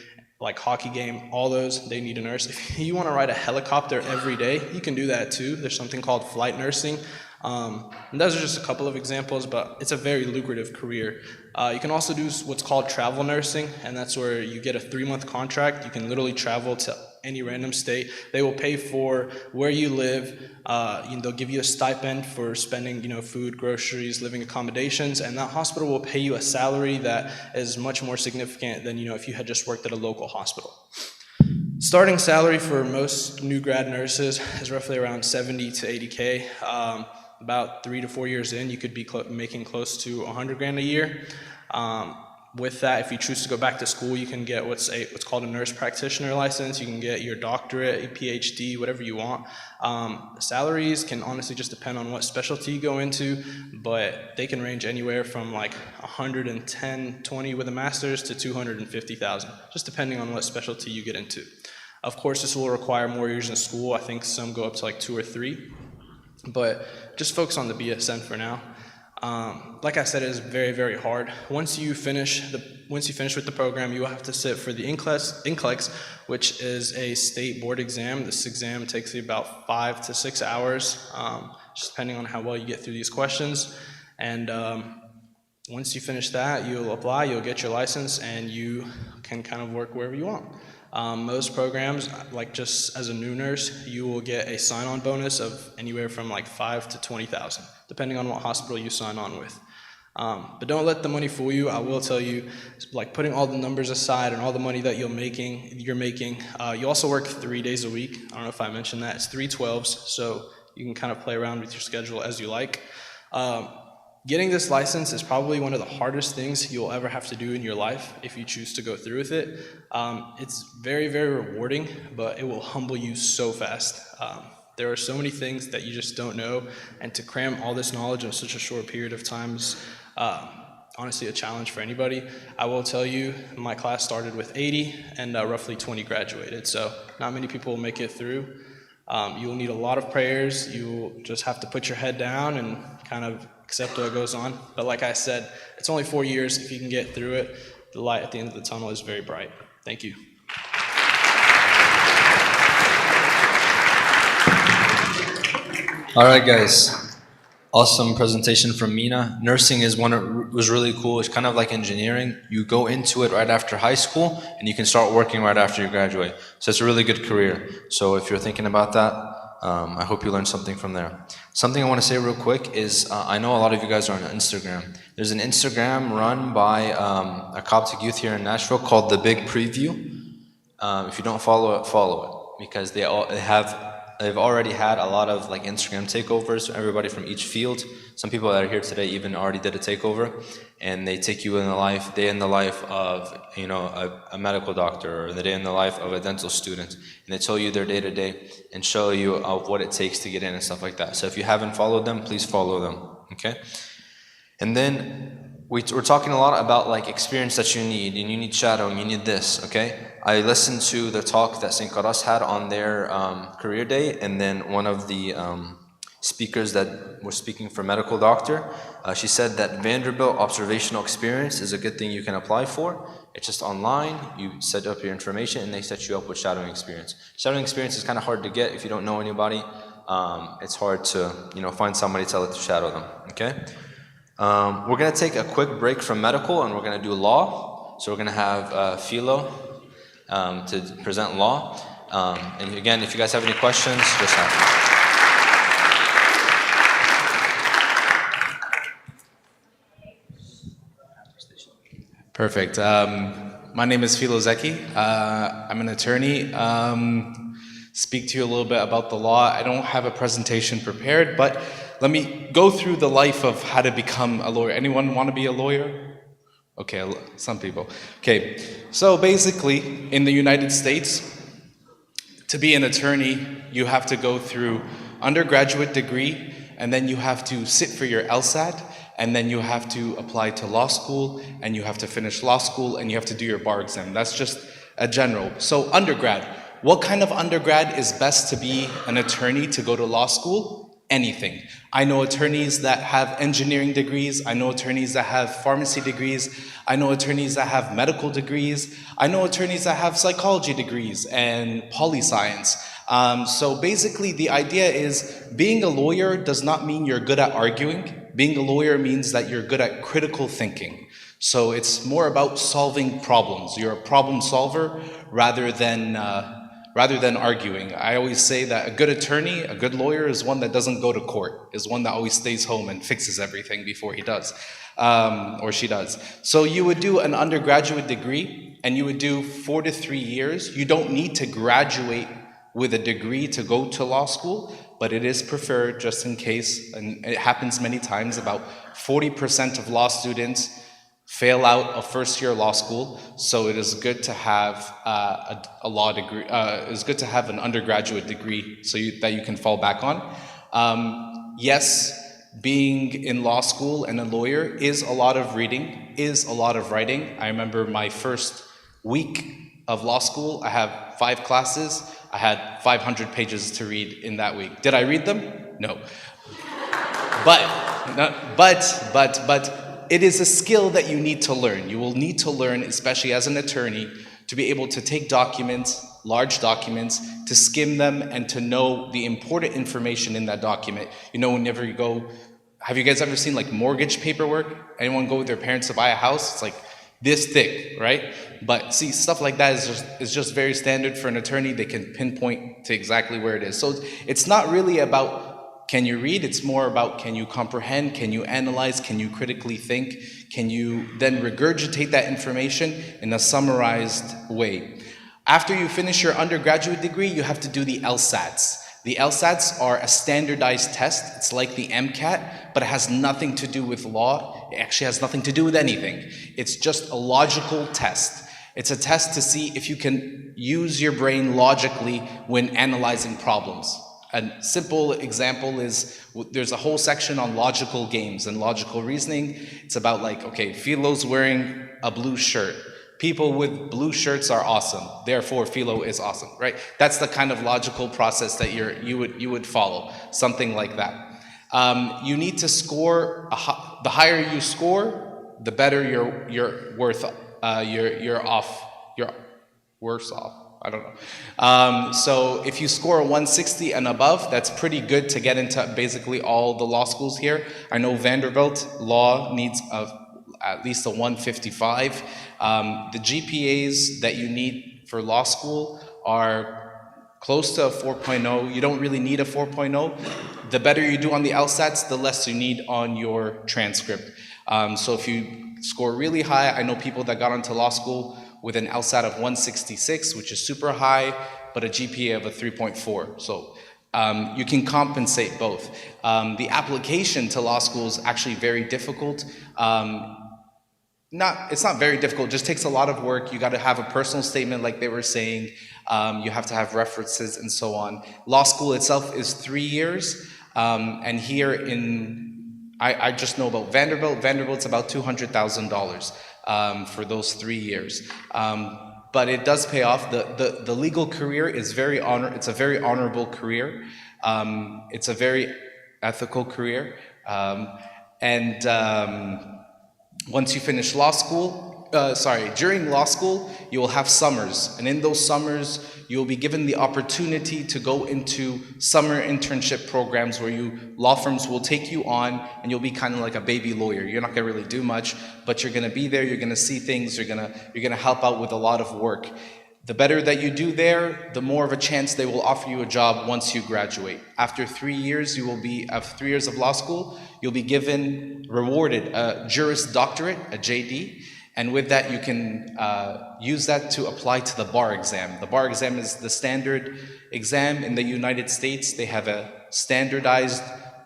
hockey game, all those, they need a nurse. If you want to ride a helicopter every day, you can do that too. There's something called flight nursing. And those are just a couple of examples, but it's a very lucrative career. You can also do what's called travel nursing, and that's where you get a 3-month contract. You can literally travel to any random state. They will pay for where you live. They'll give you a stipend for spending, food, groceries, living accommodations, and that hospital will pay you a salary that is much more significant than, if you had just worked at a local hospital. Starting salary for most new grad nurses is roughly around 70 to 80K. About 3 to 4 years in, you could be making close to $100,000 a year. With that, if you choose to go back to school, you can get what's called a nurse practitioner license. You can get your doctorate, a PhD, whatever you want. Salaries can honestly just depend on what specialty you go into, but they can range anywhere from like 110, 20 with a master's to 250,000, just depending on what specialty you get into. Of course, this will require more years in school. I think some go up to like 2 or 3, but just focus on the BSN for now. Like I said, it is very, very hard. Once you finish with the program, you will have to sit for the NCLEX, which is a state board exam. This exam takes you about 5 to 6 hours, just depending on how well you get through these questions. And once you finish that, you'll apply, you'll get your license, and you can kind of work wherever you want. Most programs, like just as a new nurse, you will get a sign-on bonus of anywhere from like 5 to 20,000, depending on what hospital you sign on with. But don't let the money fool you. I will tell you, like putting all the numbers aside and all the money that you're making, you also work 3 days a week. I don't know if I mentioned that. It's 3 12s, so you can kind of play around with your schedule as you like. Getting this license is probably one of the hardest things you'll ever have to do in your life if you choose to go through with it. It's very, very rewarding, but it will humble you so fast. There are so many things that you just don't know, and to cram all this knowledge in such a short period of time is honestly a challenge for anybody. I will tell you, my class started with 80 and roughly 20 graduated, so not many people will make it through. You will need a lot of prayers. You'll just have to put your head down and kind of accept what goes on. But like I said, it's only 4 years. If you can get through it, the light at the end of the tunnel is very bright. Thank you. All right, guys. Awesome presentation from Mina. Nursing was really cool. It's kind of like engineering. You go into it right after high school, and you can start working right after you graduate. So it's a really good career. So if you're thinking about that, I hope you learned something from there. Something I want to say real quick is I know a lot of you guys are on Instagram. There's an Instagram run by a Coptic youth here in Nashville called The Big Preview. If you don't follow it, because they've already had a lot of like Instagram takeovers, everybody from each field. Some people that are here today even already did a takeover, and they take you in the day in the life of, you know, a medical doctor, or the day in the life of a dental student, and they tell you their day to day and show you what it takes to get in and stuff like that. So if you haven't followed them, please follow them, okay? And then we're talking a lot about like experience that you need, and you need shadowing, you need this, okay? I listened to the talk that St. Qaras had on their career day, and then one of the speakers that was speaking for medical doctor, she said that Vanderbilt observational experience is a good thing you can apply for. It's just online, you set up your information, and they set you up with shadowing experience. Shadowing experience is kind of hard to get if you don't know anybody. It's hard to, you know, find somebody to shadow them, okay? We're going to take a quick break from medical, and we're going to do law. So we're going to have Philo to present law. And again, if you guys have any questions, just ask. Perfect. My name is Philo Zeki. I'm an attorney. Speak to you a little bit about the law. I don't have a presentation prepared, but let me go through the life of how to become a lawyer. Anyone want to be a lawyer? Okay, some people. Okay, so basically, in the United States, to be an attorney, you have to go through undergraduate degree, and then you have to sit for your LSAT, and then you have to apply to law school, and you have to finish law school, and you have to do your bar exam. That's just a general. So undergrad, what kind of undergrad is best to be an attorney to go to law school? Anything. I know attorneys that have engineering degrees. I know attorneys that have pharmacy degrees. I know attorneys that have medical degrees. I know attorneys that have psychology degrees and poli-science. So basically the idea is being a lawyer does not mean you're good at arguing. Being a lawyer means that you're good at critical thinking. So it's more about solving problems. You're a problem solver rather than arguing. I always say that a good attorney, a good lawyer, is one that doesn't go to court, is one that always stays home and fixes everything before he does, or she does. So you would do an undergraduate degree, and you would do 4 to 3 years. You don't need to graduate with a degree to go to law school, but it is preferred just in case, and it happens many times. About 40% of law students fail out of first year law school, so it is good to have a law degree. It's good to have an undergraduate degree that you can fall back on. Yes, being in law school and a lawyer is a lot of reading, is a lot of writing. I remember my first week of law school, I have 5 classes. I had 500 pages to read in that week. Did I read them? No. But it is a skill that you need to learn. You will need to learn, especially as an attorney, to be able to take documents, large documents, to skim them and to know the important information in that document. You know, whenever you go, have you guys ever seen like mortgage paperwork? Anyone go with their parents to buy a house? It's like this thick, right? But see, stuff like that is just very standard for an attorney. They can pinpoint to exactly where it is. So it's not really about can you read, it's more about can you comprehend, can you analyze, can you critically think, can you then regurgitate that information in a summarized way. After you finish your undergraduate degree, you have to do the LSATs. The LSATs are a standardized test. It's like the MCAT, but it has nothing to do with law. It actually has nothing to do with anything. It's just a logical test. It's a test to see if you can use your brain logically when analyzing problems. A simple example is there's a whole section on logical games and logical reasoning. It's about like, okay, Philo's wearing a blue shirt. People with blue shirts are awesome. Therefore, Philo is awesome, right? That's the kind of logical process that you would follow, something like that. You need to score. The higher you score, the better you're worth. You're worse off. I don't know. So if you score a 160 and above, that's pretty good to get into basically all the law schools here. I know Vanderbilt law needs at least a 155. The GPAs that you need for law school are close to a 4.0. You don't really need a 4.0. The better you do on the LSATs, the less you need on your transcript. So if you score really high, I know people that got into law school with an LSAT of 166, which is super high, but a GPA of a 3.4. So you can compensate both. The application to law school is actually very difficult. It's not very difficult, it just takes a lot of work. You got to have a personal statement like they were saying. You have to have references and so on. Law school itself is 3 years. And here I just know about Vanderbilt. Vanderbilt's about $200,000 for those 3 years. But it does pay off. The legal career is it's a very honorable career. It's a very ethical career. Once you finish law school, during law school, you will have summers. And in those summers, you will be given the opportunity to go into summer internship programs where law firms will take you on and you'll be kind of like a baby lawyer. You're not gonna really do much, but you're gonna be there, you're gonna see things, you're gonna help out with a lot of work. The better that you do there, the more of a chance they will offer you a job once you graduate. After 3 years, of 3 years of law school, you'll be rewarded a Juris Doctorate, a JD, and with that you can use that to apply to the bar exam. The bar exam is the standard exam in the United States. They have a standardized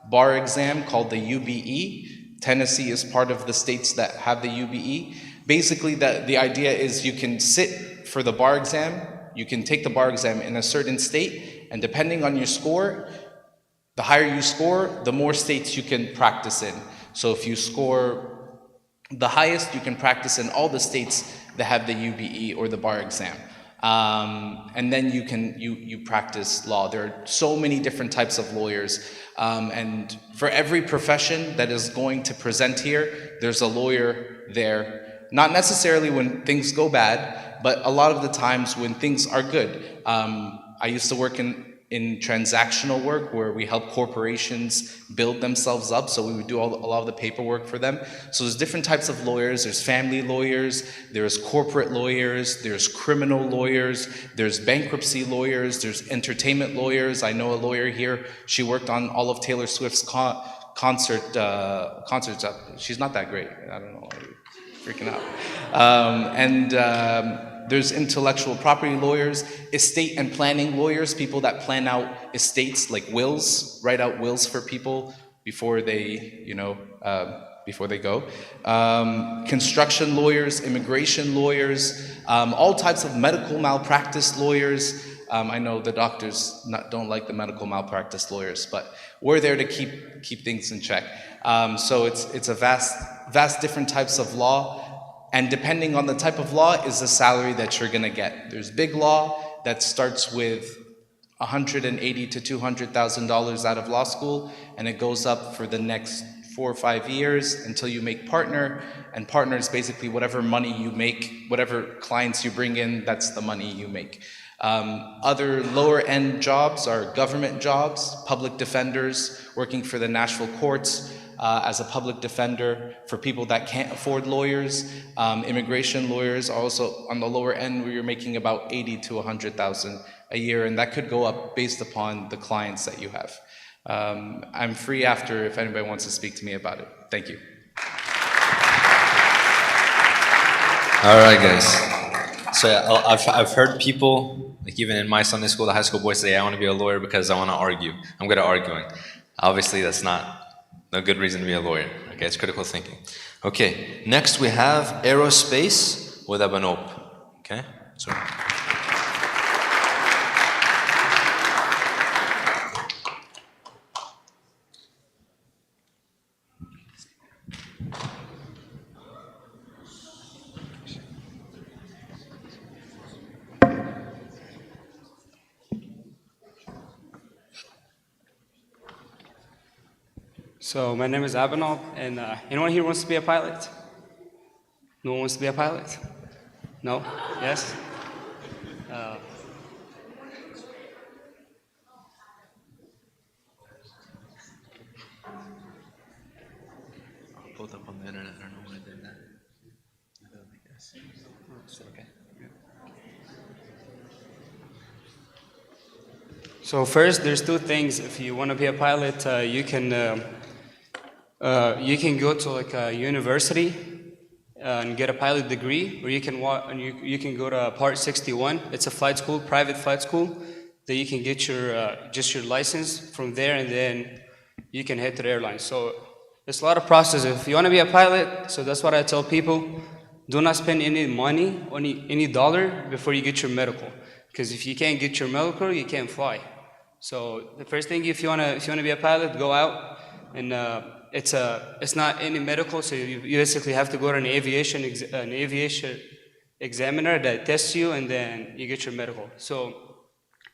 bar exam called the UBE. Tennessee is part of the states that have the UBE. Basically, the idea is you can sit for the bar exam, you can take the bar exam in a certain state, and depending on your score, the higher you score, the more states you can practice in. So if you score the highest, you can practice in all the states that have the UBE or the bar exam. And then you practice law. There are so many different types of lawyers. And for every profession that is going to present here, there's a lawyer there. Not necessarily when things go bad, but a lot of the times when things are good. I used to work in transactional work where we help corporations build themselves up, so we would do a lot of the paperwork for them. So there's different types of lawyers. There's family lawyers, there's corporate lawyers, there's criminal lawyers, there's bankruptcy lawyers, there's entertainment lawyers. I know a lawyer here, she worked on all of Taylor Swift's concerts. She's not that great, I don't know. Freaking out. There's intellectual property lawyers, estate and planning lawyers, people that plan out estates like wills, write out wills for people before they, before they go. Construction lawyers, immigration lawyers, all types of medical malpractice lawyers. I know the doctors don't like the medical malpractice lawyers, but we're there to keep things in check. So it's a vast different types of law, and depending on the type of law is the salary that you're gonna get. There's big law that starts with $180,000 to $200,000 out of law school, and it goes up for the next 4 or 5 years until you make partner, and partner is basically whatever money you make, whatever clients you bring in, that's the money you make. Other lower end jobs are government jobs, public defenders, working for the national courts as a public defender for people that can't afford lawyers. Immigration lawyers are also on the lower end where you're making about $80,000 to $100,000 a year, and that could go up based upon the clients that you have. I'm free after if anybody wants to speak to me about it. Thank you. All right, guys. So I've heard people, like even in my Sunday school, the high school boys say, I want to be a lawyer because I want to argue. I'm good at arguing. Obviously, that's not a good reason to be a lawyer. Okay, it's critical thinking. Okay, next we have aerospace with Abanop. Okay, so. So my name is Abanov, and anyone here wants to be a pilot? No one wants to be a pilot? No? Yes? Both up on the internet. I don't know why I did that. Okay. So first, there's two things. If you want to be a pilot, you can go to like a university and get a pilot degree, or you can you can go to Part 61. It's a flight school, private flight school, that you can get your just your license from there, and then you can head to the airline. So it's a lot of process. If you want to be a pilot, so that's what I tell people: do not spend any money, any dollar before you get your medical, because if you can't get your medical, you can't fly. So the first thing, if you wanna be a pilot, go out, and it's not any medical, so you basically have to go to an aviation examiner that tests you, and then you get your medical. So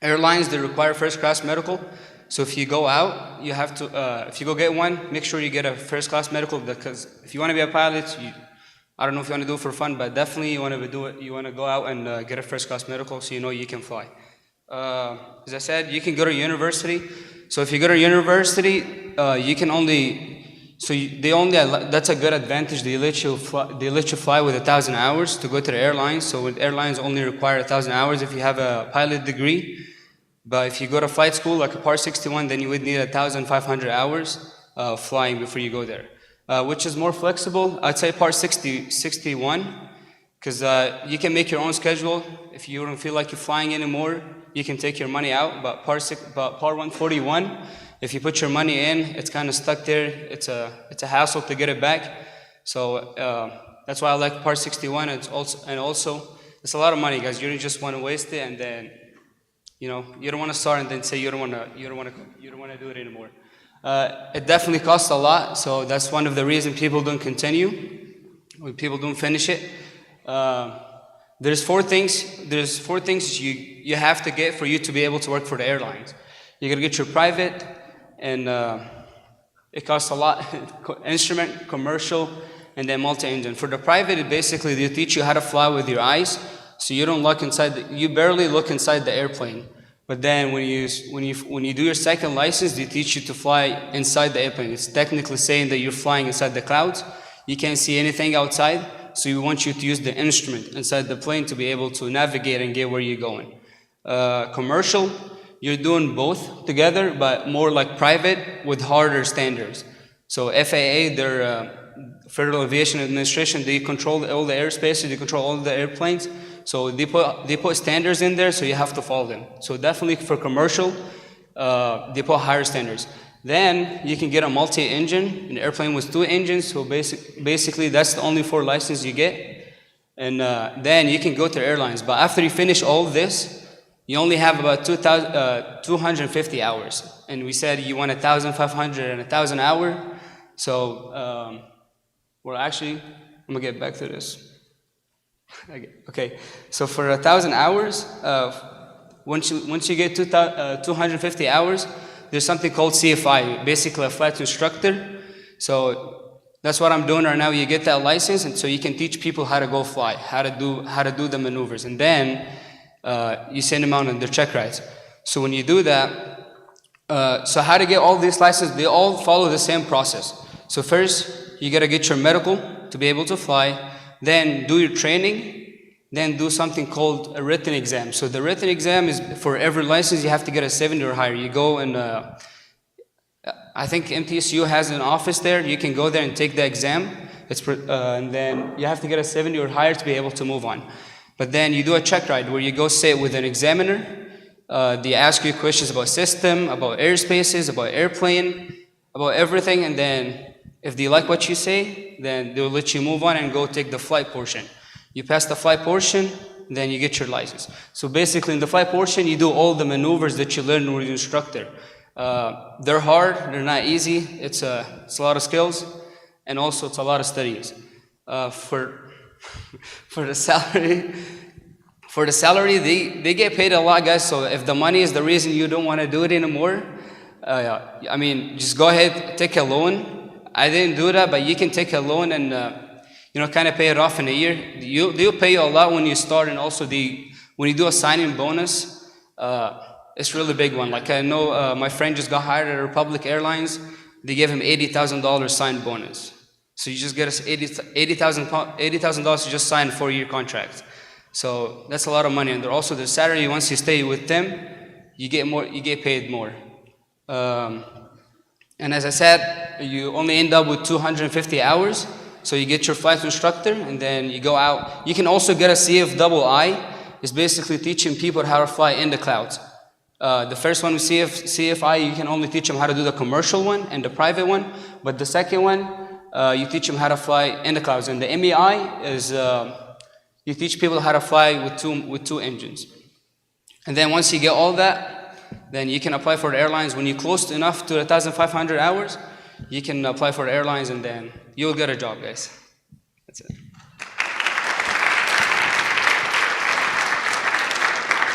airlines, they require first class medical. So if you go out, you have to if you go get one, make sure you get a first class medical, because if you want to be a pilot, I don't know if you want to do it for fun, but definitely you want to do it. You want to go out and get a first class medical, so you know you can fly. As I said, you can go to university. So if you go to university, you can only, that's a good advantage. They let you fly with 1,000 hours to go to the airlines. So with airlines only require 1,000 hours if you have a pilot degree. But if you go to flight school, like a Part 61, then you would need 1,500 hours flying before you go there. Which is more flexible. I'd say Part 61, because you can make your own schedule. If you don't feel like you're flying anymore, you can take your money out. But Part 141, if you put your money in, it's kind of stuck there. It's a hassle to get it back. So that's why I like Part 61. And also it's a lot of money, guys. You don't just want to waste it, and then you don't want to start and then say you don't want to do it anymore. It definitely costs a lot, so that's one of the reasons people don't continue, when people don't finish it. There's four things you have to get for you to be able to work for the airlines. You gotta get your private, and it costs a lot. Instrument, commercial, and then multi-engine. For the private, it basically they teach you how to fly with your eyes, so you don't look inside. You barely look inside the airplane. But then when you do your second license, they teach you to fly inside the airplane. It's technically saying that you're flying inside the clouds. You can't see anything outside, so we want you to use the instrument inside the plane to be able to navigate and get where you're going. Commercial, you're doing both together, but more like private with harder standards. So FAA, their Federal Aviation Administration, they control all the airspace, they control all the airplanes. So they put standards in there, so you have to follow them. So definitely for commercial, they put higher standards. Then you can get a multi-engine, an airplane with 2 engines. So basically, that's the only 4 license you get. And then you can go to airlines. But after you finish all this, you only have about 250 hours. And we said you want 1,500 and 1,000 hours. So we're actually, I'm gonna get back to this. Okay, so for 1,000 hours, once you get 250 hours, there's something called CFI, basically a flight instructor. So that's what I'm doing right now. You get that license, and so you can teach people how to go fly, how to do the maneuvers, and then you send them out on their check rides. So when you do that, so how to get all these licenses? They all follow the same process. So first, you gotta get your medical to be able to fly. Then do your training, then do something called a written exam. So the written exam is for every license, you have to get a 70 or higher. You go and I think MTSU has an office there. You can go there and take the exam. And then you have to get a 70 or higher to be able to move on. But then you do a check ride where you go sit with an examiner. They ask you questions about system, about airspaces, about airplane, about everything, and then if they like what you say, then they'll let you move on and go take the flight portion. You pass the flight portion, then you get your license. So basically in the flight portion, you do all the maneuvers that you learn with the instructor. They're hard, they're not easy, it's a lot of skills, and also it's a lot of studies. For the salary, they get paid a lot, guys, so if the money is the reason you don't want to do it anymore, I mean, just go ahead, take a loan. I didn't do that, but you can take a loan and kind of pay it off in a year. They'll pay you a lot when you start, and also when you do a signing bonus, it's a really big one. Like I know my friend just got hired at Republic Airlines. They gave him $80,000 sign bonus. So you just get us $80,000 to just sign a 4-year contract. So that's a lot of money. And also the salary, once you stay with them, you get more. You get paid more. And as I said, you only end up with 250 hours. So you get your flight instructor, and then you go out. You can also get a CFII. It's basically teaching people how to fly in the clouds. The first one, CFI, you can only teach them how to do the commercial one and the private one. But the second one, you teach them how to fly in the clouds. And the MEI is you teach people how to fly with two engines. And then once you get all that, then you can apply for the airlines. When you're close enough to 1,500 hours, you can apply for the airlines, and then you'll get a job, guys. That's it.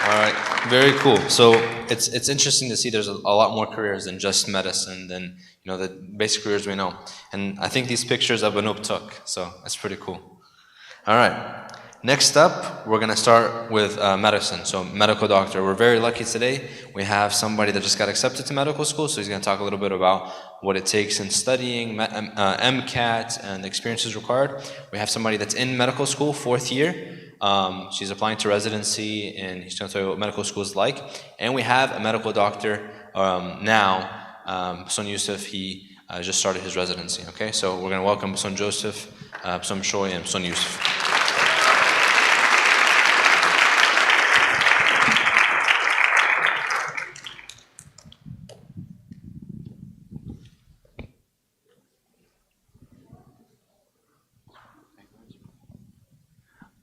All right, very cool. So it's interesting to see there's a lot more careers than just medicine, than the basic careers we know. And I think these pictures Anup took, so that's pretty cool. All right. Next up, we're going to start with medicine, so medical doctor. We're very lucky today. We have somebody that just got accepted to medical school, so he's going to talk a little bit about what it takes in studying, MCAT, and the experiences required. We have somebody that's in medical school, 4th year. She's applying to residency, and he's going to tell you what medical school is like. And we have a medical doctor now, Son Yusuf. He just started his residency, okay? So we're going to welcome Son Joseph, Son Shoy, and Son Yusuf.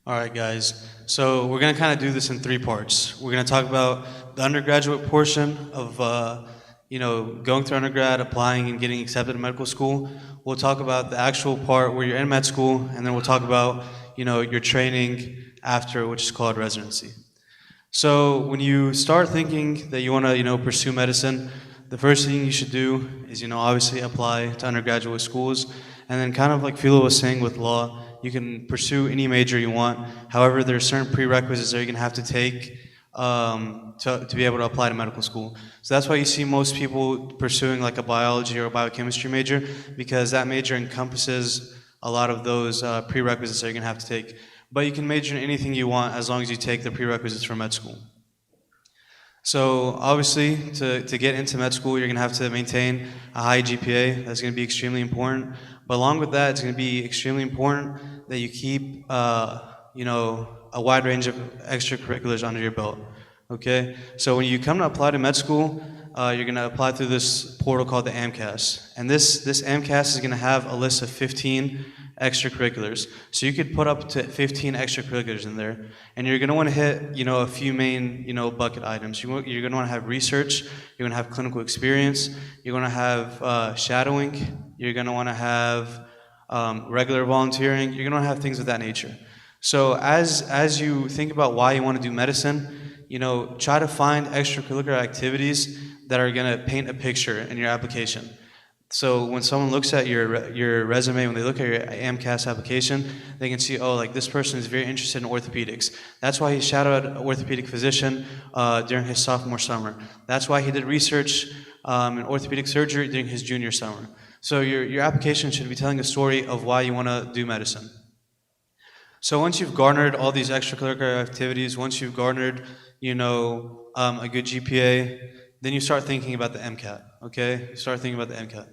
All right, guys. So we're going to kind of do this in 3 parts. We're going to talk about the undergraduate portion of, going through undergrad, applying, and getting accepted to medical school. We'll talk about the actual part where you're in med school, and then we'll talk about, your training after, which is called residency. So when you start thinking that you want to, pursue medicine, the first thing you should do is, obviously apply to undergraduate schools, and then kind of like Philo was saying with law, you can pursue any major you want. However, there are certain prerequisites that you're going to have to take to be able to apply to medical school. So that's why you see most people pursuing like a biology or a biochemistry major, because that major encompasses a lot of those prerequisites that you're going to have to take. But you can major in anything you want as long as you take the prerequisites for med school. So obviously, to get into med school, you're going to have to maintain a high GPA. That's going to be extremely important. But along with that, it's going to be extremely important that you keep, a wide range of extracurriculars under your belt. Okay? So when you come to apply to med school, you're going to apply through this portal called the AMCAS. And this AMCAS is going to have a list of 15 extracurriculars. So you could put up to 15 extracurriculars in there. And you're going to want to hit, a few main, bucket items. You're going to want to have research. You're going to have clinical experience. You're going to have shadowing. You're going to want to have regular volunteering. You're going to want to have things of that nature. So as you think about why you want to do medicine, try to find extracurricular activities that are going to paint a picture in your application. So when someone looks at your resume, when they look at your AMCAS application, they can see, oh, like this person is very interested in orthopedics. That's why he shadowed an orthopedic physician during his sophomore summer. That's why he did research in orthopedic surgery during his junior summer. So your application should be telling a story of why you want to do medicine. So once you've garnered all these extracurricular activities, once you've garnered, a good GPA, then you start thinking about the MCAT, okay? You start thinking about the MCAT.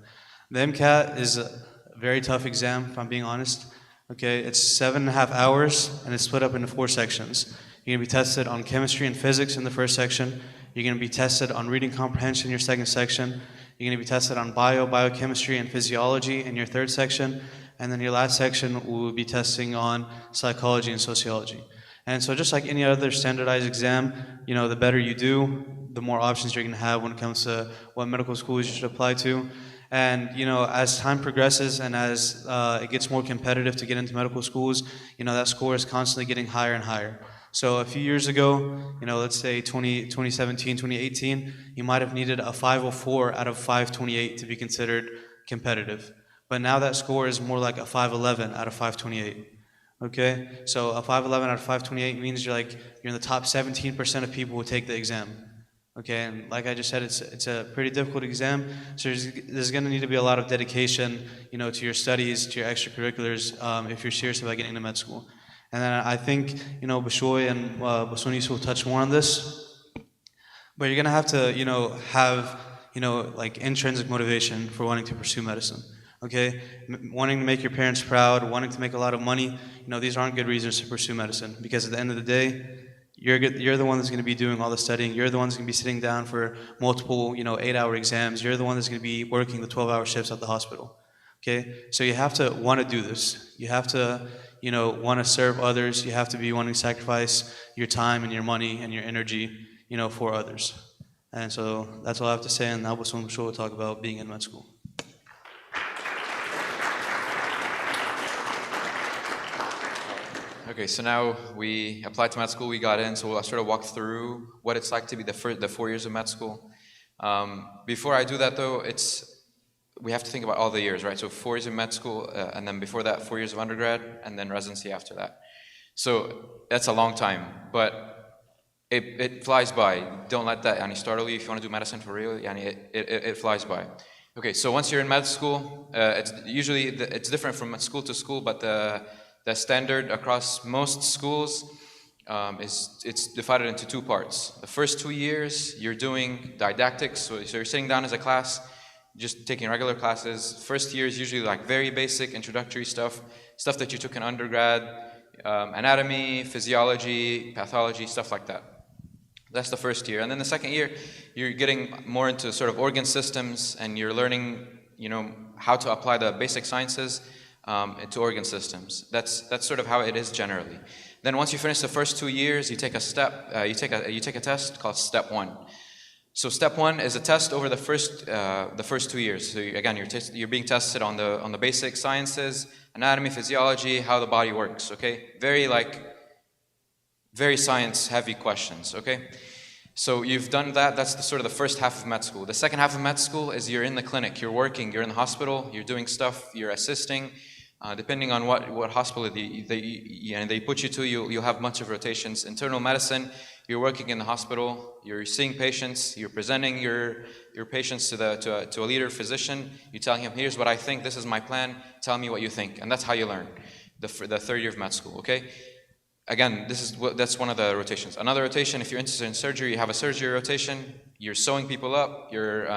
The MCAT is a very tough exam, if I'm being honest, okay? It's 7.5 hours, and it's split up into 4 sections. You're gonna be tested on chemistry and physics in the first section. You're gonna be tested on reading comprehension in your second section. You're gonna be tested on biochemistry, and physiology in your third section. And then your last section will be testing on psychology and sociology. And so just like any other standardized exam, the better you do, the more options you're going to have when it comes to what medical schools you should apply to. And, as time progresses and as it gets more competitive to get into medical schools, that score is constantly getting higher and higher. So a few years ago, let's say 2017, 2018, you might have needed a 504 out of 528 to be considered competitive. But now that score is more like a 511 out of 528. Okay, so a 511 out of 528 means you're in the top 17% of people who take the exam. Okay, and like I just said, it's a pretty difficult exam, so there's going to need to be a lot of dedication, to your studies, to your extracurriculars, if you're serious about getting into med school. And then I think, Bashoy and Bosunis will touch more on this, but you're going to have to, have, intrinsic motivation for wanting to pursue medicine. Okay, wanting to make your parents proud, wanting to make a lot of money, these aren't good reasons to pursue medicine, because at the end of the day, you're the one that's going to be doing all the studying. You're the one that's going to be sitting down for multiple, 8-hour exams. You're the one that's going to be working the 12-hour shifts at the hospital. Okay, so you have to want to do this. You have to, want to serve others. You have to be wanting to sacrifice your time and your money and your energy, for others. And so that's all I have to say, and now we'll talk about being in med school. Okay, so now we applied to med school, we got in, so we'll sort of walk through what it's like to be the 4 years of med school. Before I do that though, we have to think about all the years, right? So 4 years of med school, and then before that, 4 years of undergrad, and then residency after that. So that's a long time, but it flies by. Don't let that startle you if you want to do medicine for real. It flies by. Okay, so once you're in med school, it's different from school to school, but the standard across most schools it's divided into 2 parts. The first 2 years, you're doing didactics, so you're sitting down as a class, just taking regular classes. First year is usually very basic introductory stuff that you took in undergrad, anatomy, physiology, pathology, stuff like that. That's the first year. And then the second year, you're getting more into sort of organ systems, and you're learning, how to apply the basic sciences to organ systems. That's sort of how it is generally. Then once you finish the first 2 years, you take a you take a test called Step 1. So Step 1 is a test over the first 2 years. So again, you're being tested on the basic sciences, anatomy, physiology, how the body works. Okay, very science heavy questions. Okay. So you've done that. That's sort of the first half of med school. The second half of med school is you're in the clinic, you're working, you're in the hospital, you're doing stuff, you're assisting. Depending on what hospital they put you to, you'll have much of rotations. Internal medicine, you're working in the hospital, you're seeing patients, you're presenting your patients to a leader physician. You're telling him, here's what I think, this is my plan, tell me what you think. And that's how you learn the third year of med school, okay? Again, that's one of the rotations. Another rotation, if you're interested in surgery, you have a surgery rotation. You're sewing people up. You're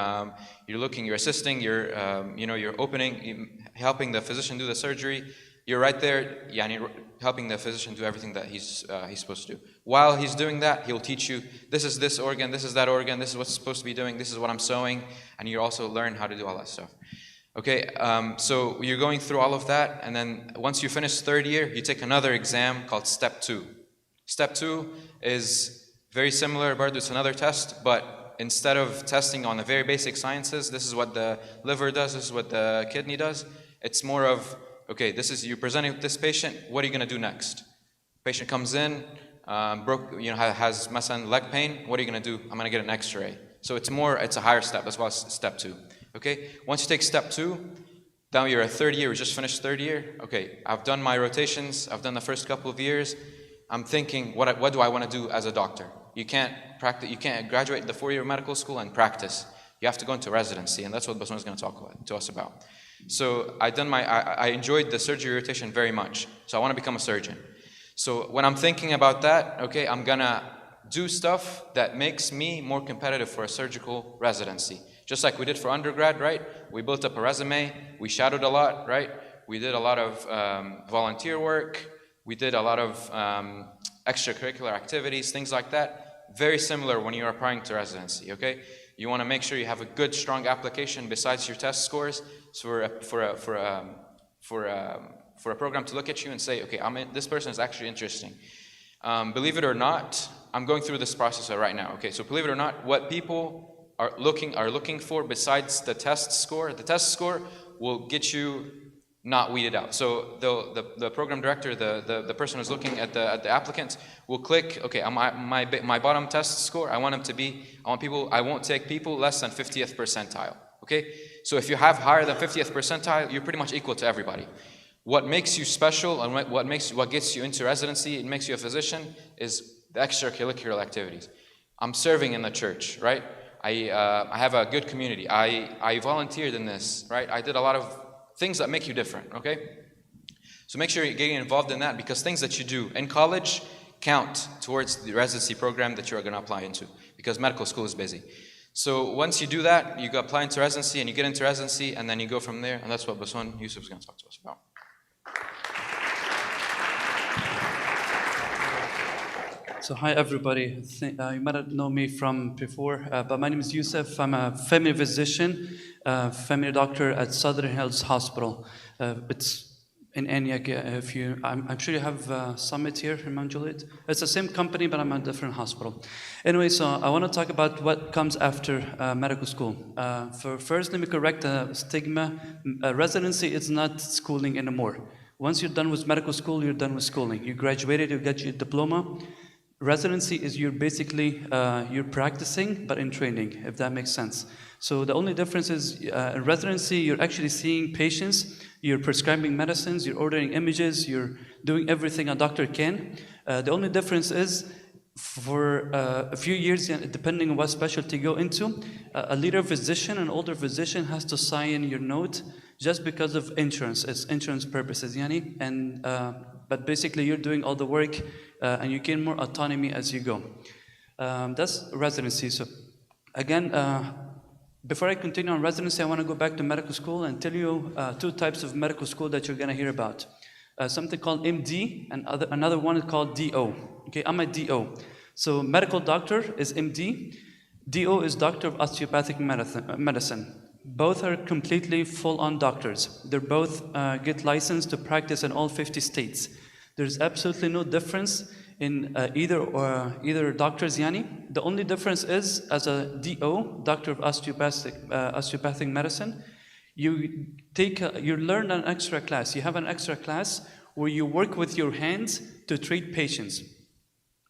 looking. You're assisting. You're opening, helping the physician do the surgery. You're right there, yani, helping the physician do everything that he's supposed to do. While he's doing that, he'll teach you, this is this organ, this is that organ, this is what's supposed to be doing, this is what I'm sewing, and you also learn how to do all that stuff. Okay, so you're going through all of that, and then once you finish third year, you take another exam called Step 2. Step 2 is very similar, but it's another test, but instead of testing on the very basic sciences, this is what the liver does, this is what the kidney does, it's more of, okay, this is you presenting with this patient, what are you going to do next? Patient comes in, has masalan leg pain, what are you going to do? I'm going to get an x-ray. So it's a higher step, that's why it's Step 2. Okay, once you take Step 2, now you're a third year, we just finished third year. Okay, I've done my rotations, I've done the first couple of years. I'm thinking, what do I want to do as a doctor? You can't practice, you can't graduate the 4-year medical school and practice. You have to go into residency, and that's what Baswan is going to talk to us about. So I enjoyed the surgery rotation very much. So I want to become a surgeon. So when I'm thinking about that, okay, I'm gonna do stuff that makes me more competitive for a surgical residency. Just like we did for undergrad, right? We built up a resume, we shadowed a lot, right? We did a lot of volunteer work, we did a lot of extracurricular activities, things like that. Very similar when you're applying to residency, okay? You want to make sure you have a good, strong application besides your test scores. So for a program to look at you and say, okay, this person is actually interesting. Believe it or not, I'm going through this process right now. Okay, so believe it or not, what people are looking for besides the test score will get you not weeded out. So the program director, the person who's looking at the applicants will click, okay, my bottom test score, I won't take people less than 50th percentile. Okay, so if you have higher than 50th percentile, you're pretty much equal to everybody. What makes you special and what gets you into residency, it makes you a physician, is the extracurricular activities. I'm serving in the church, right? I have a good community. I volunteered in this, right? I did a lot of things that make you different, okay? So make sure you're getting involved in that, because things that you do in college count towards the residency program that you're going to apply into, because medical school is busy. So once you do that, you apply into residency and you get into residency, and then you go from there, and that's what Baswan Yusuf is going to talk to us about. So hi everybody, you might not know me from before, but my name is Yusuf. I'm a family physician, family doctor at Southern Hills Hospital. It's in Eniak. I'm sure you have Summit here in Mount Juliet. It's the same company, but I'm at a different hospital. Anyway, so I want to talk about what comes after medical school. First, let me correct the stigma. Residency is not schooling anymore. Once you're done with medical school, you're done with schooling. You graduated, you get your diploma. Residency is you're practicing, but in training, if that makes sense. So the only difference is in residency, you're actually seeing patients, you're prescribing medicines, you're ordering images, you're doing everything a doctor can. The only difference is for a few years, depending on what specialty you go into, a leader physician, an older physician has to sign your note just because of insurance. It's insurance purposes, but basically you're doing all the work and you gain more autonomy as you go. That's residency. So again, before I continue on residency, I want to go back to medical school and tell you two types of medical school that you're going to hear about. Something called MD and another one is called DO. Okay, I'm a DO. So medical doctor is MD. DO is doctor of osteopathic medicine. Both are completely full-on doctors. They're both get licensed to practice in all 50 states. There's absolutely no difference in either doctors, The only difference is, as a DO, doctor of osteopathic medicine, you learn an extra class. You have an extra class where you work with your hands to treat patients.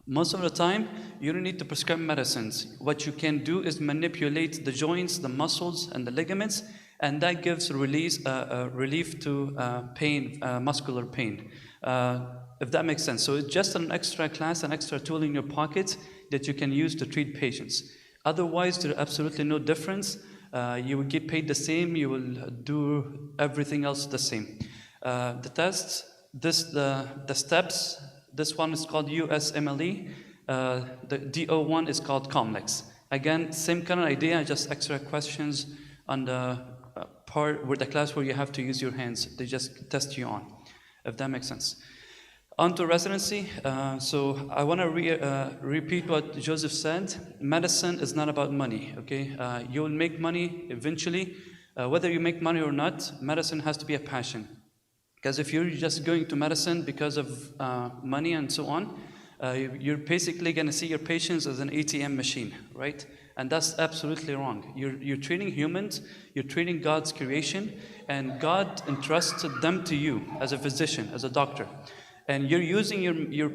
Most of the time, you don't need to prescribe medicines. What you can do is manipulate the joints, the muscles, and the ligaments, and that gives relief to pain, muscular pain, if that makes sense. So it's just an extra class, an extra tool in your pocket that you can use to treat patients. Otherwise, there's absolutely no difference. You will get paid the same. You will do everything else the same. The tests, the steps. This one is called USMLE. The DO one is called COMLEX. Again, same kind of idea, just extra questions on the part where the class where you have to use your hands. They just test you on. if that makes sense. On to residency. So I want to repeat what Joseph said. Medicine is not about money, okay? You will make money eventually. Whether you make money or not, medicine has to be a passion. Because if you're just going to medicine because of money and so on, you're basically going to see your patients as an ATM machine, right? And that's absolutely wrong. You're treating humans, you're treating God's creation, and God entrusted them to you as a physician, as a doctor. And you're using your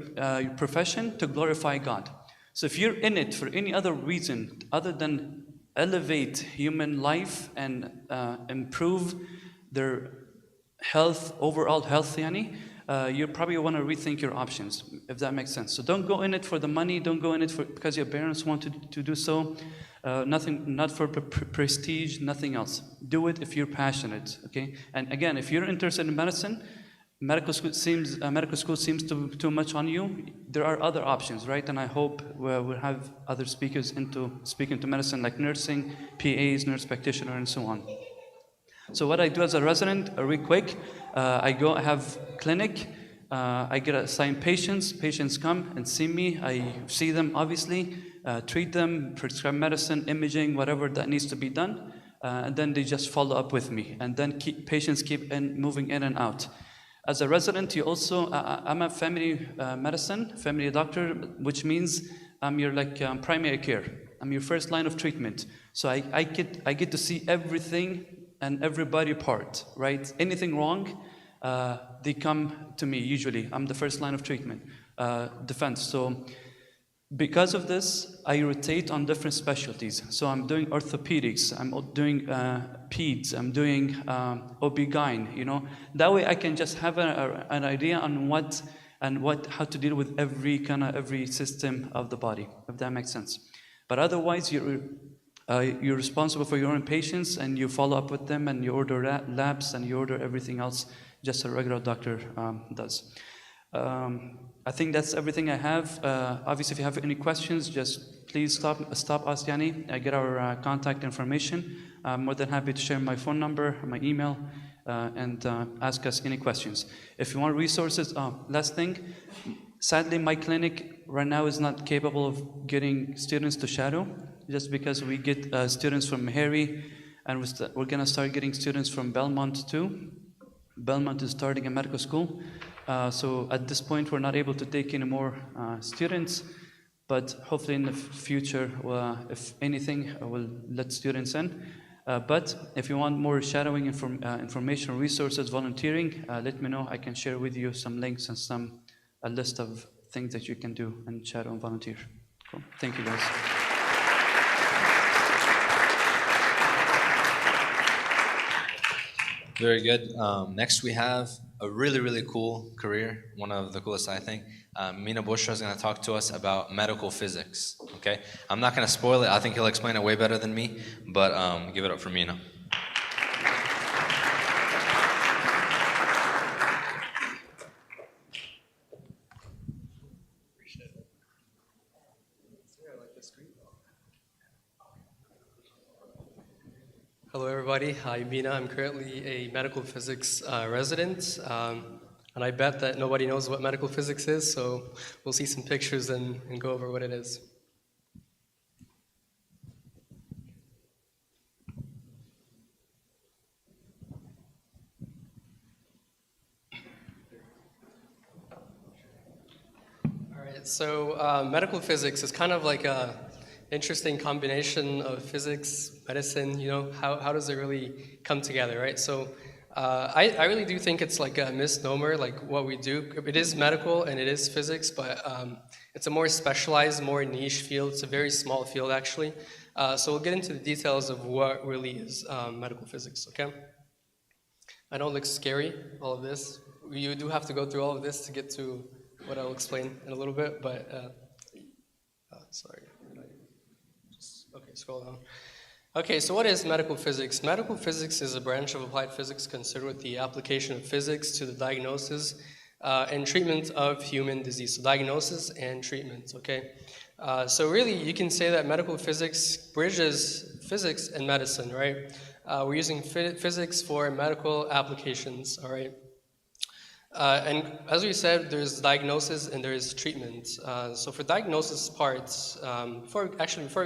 profession to glorify God. So if you're in it for any other reason other than elevate human life and improve their health, overall health, you probably want to rethink your options, if that makes sense. So don't go in it for the money, don't go in it because your parents want to do so. Not for prestige, nothing else. Do it if you're passionate, okay? And again, if you're interested in medicine, medical school seems too much on you. There are other options, right? And I hope we'll have other speakers speaking to medicine, like nursing, PAs, nurse practitioner, and so on. So what I do as a resident, real quick, I have clinic, I get assigned patients. Patients come and see me. I see them, obviously, treat them, prescribe medicine, imaging, whatever that needs to be done, and then they just follow up with me. And then patients keep moving in and out. As a resident, you also, I'm a family medicine, family doctor, which means I'm your primary care. I'm your first line of treatment. So I get to see everything and everybody part, right? Anything wrong, they come to me usually. I'm the first line of treatment, defense. So because of this, I rotate on different specialties. So I'm doing orthopedics, I'm doing peds, I'm doing OB-GYN, That way I can just have an idea on how to deal with every system of the body, if that makes sense. But otherwise, you're responsible for your own patients, and you follow up with them, and you order labs, and you order everything else, just a regular doctor does. I think that's everything I have. Obviously, if you have any questions, just please stop us, I get our contact information. I'm more than happy to share my phone number, my email, and ask us any questions. If you want resources, last thing, sadly, my clinic right now is not capable of getting students to shadow, just because we get students from Harry, and we're going to start getting students from Belmont too. Belmont is starting a medical school. So at this point, we're not able to take any more students, but hopefully in the future, if anything, we'll let students in. But if you want more shadowing information, resources, volunteering, let me know. I can share with you some links and a list of things that you can do and shadow and volunteer. Cool. Thank you, guys. Very good. Next, we have a really, really cool career, one of the coolest, I think. Mina Bushra is going to talk to us about medical physics. Okay, I'm not going to spoil it. I think he'll explain it way better than me, but give it up for Mina. Hello, everybody. I'm Mina. I'm currently a medical physics resident, and I bet that nobody knows what medical physics is, so we'll see some pictures and go over what it is. All right, so medical physics is kind of like a interesting combination of physics, medicine, how does it really come together, right? So I really do think it's like a misnomer, like what we do. It is medical and it is physics, but it's a more specialized, more niche field. It's a very small field, actually. So we'll get into the details of what really is medical physics, okay? I know it looks scary, all of this. You do have to go through all of this to get to what I'll explain in a little bit, but sorry. Okay, scroll down. Okay, so what is medical physics? Medical physics is a branch of applied physics concerned with the application of physics to the diagnosis and treatment of human disease. So diagnosis and treatment, okay? So really, you can say that medical physics bridges physics and medicine, right? We're using physics for medical applications, all right? And as we said, there's diagnosis and there's treatment. So for diagnosis parts, before we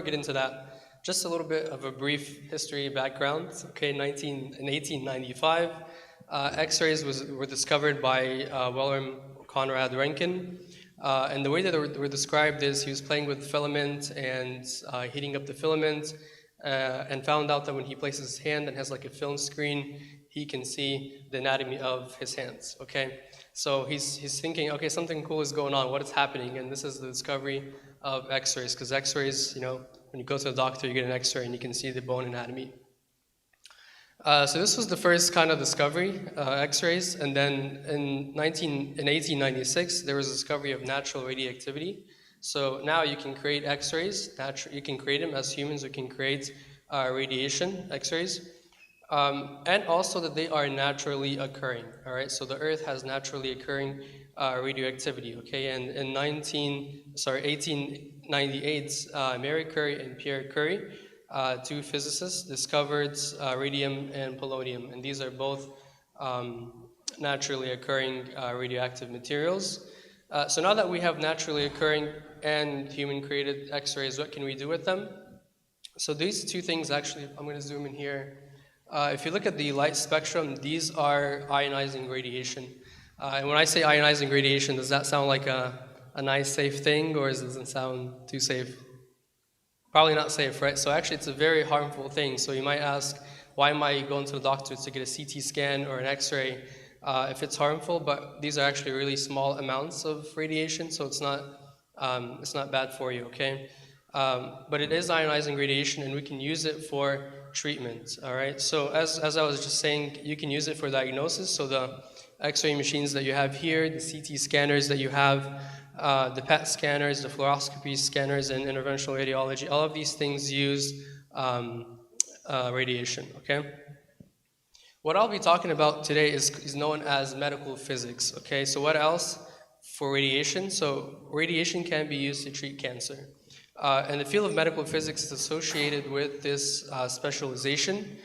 get into that, just a little bit of a brief history background. Okay, in 1895, X-rays were discovered by Wilhelm Conrad Röntgen. And the way that they were described is he was playing with filament and heating up the filament, and found out that when he places his hand and has like a film screen, he can see the anatomy of his hands, okay? So he's thinking, okay, something cool is going on, what is happening? And this is the discovery of X-rays, because X-rays, you know, when you go to the doctor, you get an X-ray and you can see the bone anatomy. So this was the first kind of discovery, X-rays, and then in 1896, there was a discovery of natural radioactivity. So now you can create X-rays, you can create them as humans, you can create radiation, X-rays, and also that they are naturally occurring, all right? So the Earth has naturally occurring radioactivity, okay? And in 1898, Marie Curie and Pierre Curie, two physicists, discovered radium and polonium, and these are both naturally occurring radioactive materials. So now that we have naturally occurring and human-created X-rays, what can we do with them? So these two things, actually, I'm going to zoom in here. If you look at the light spectrum, these are ionizing radiation. And when I say ionizing radiation, does that sound like a nice, safe thing, or does it sound too safe? Probably not safe, right? So actually, it's a very harmful thing. So you might ask, why am I going to the doctor to get a CT scan or an X-ray if it's harmful? But these are actually really small amounts of radiation, so it's not bad for you, okay? But it is ionizing radiation, and we can use it for treatment, all right? So as I was just saying, you can use it for diagnosis. So the X-ray machines that you have here, the CT scanners that you have, the PET scanners, the fluoroscopy scanners, and interventional radiology, all of these things use radiation, okay? What I'll be talking about today is known as medical physics, okay? So what else for radiation? So radiation can be used to treat cancer. And the field of medical physics is associated with this specialization.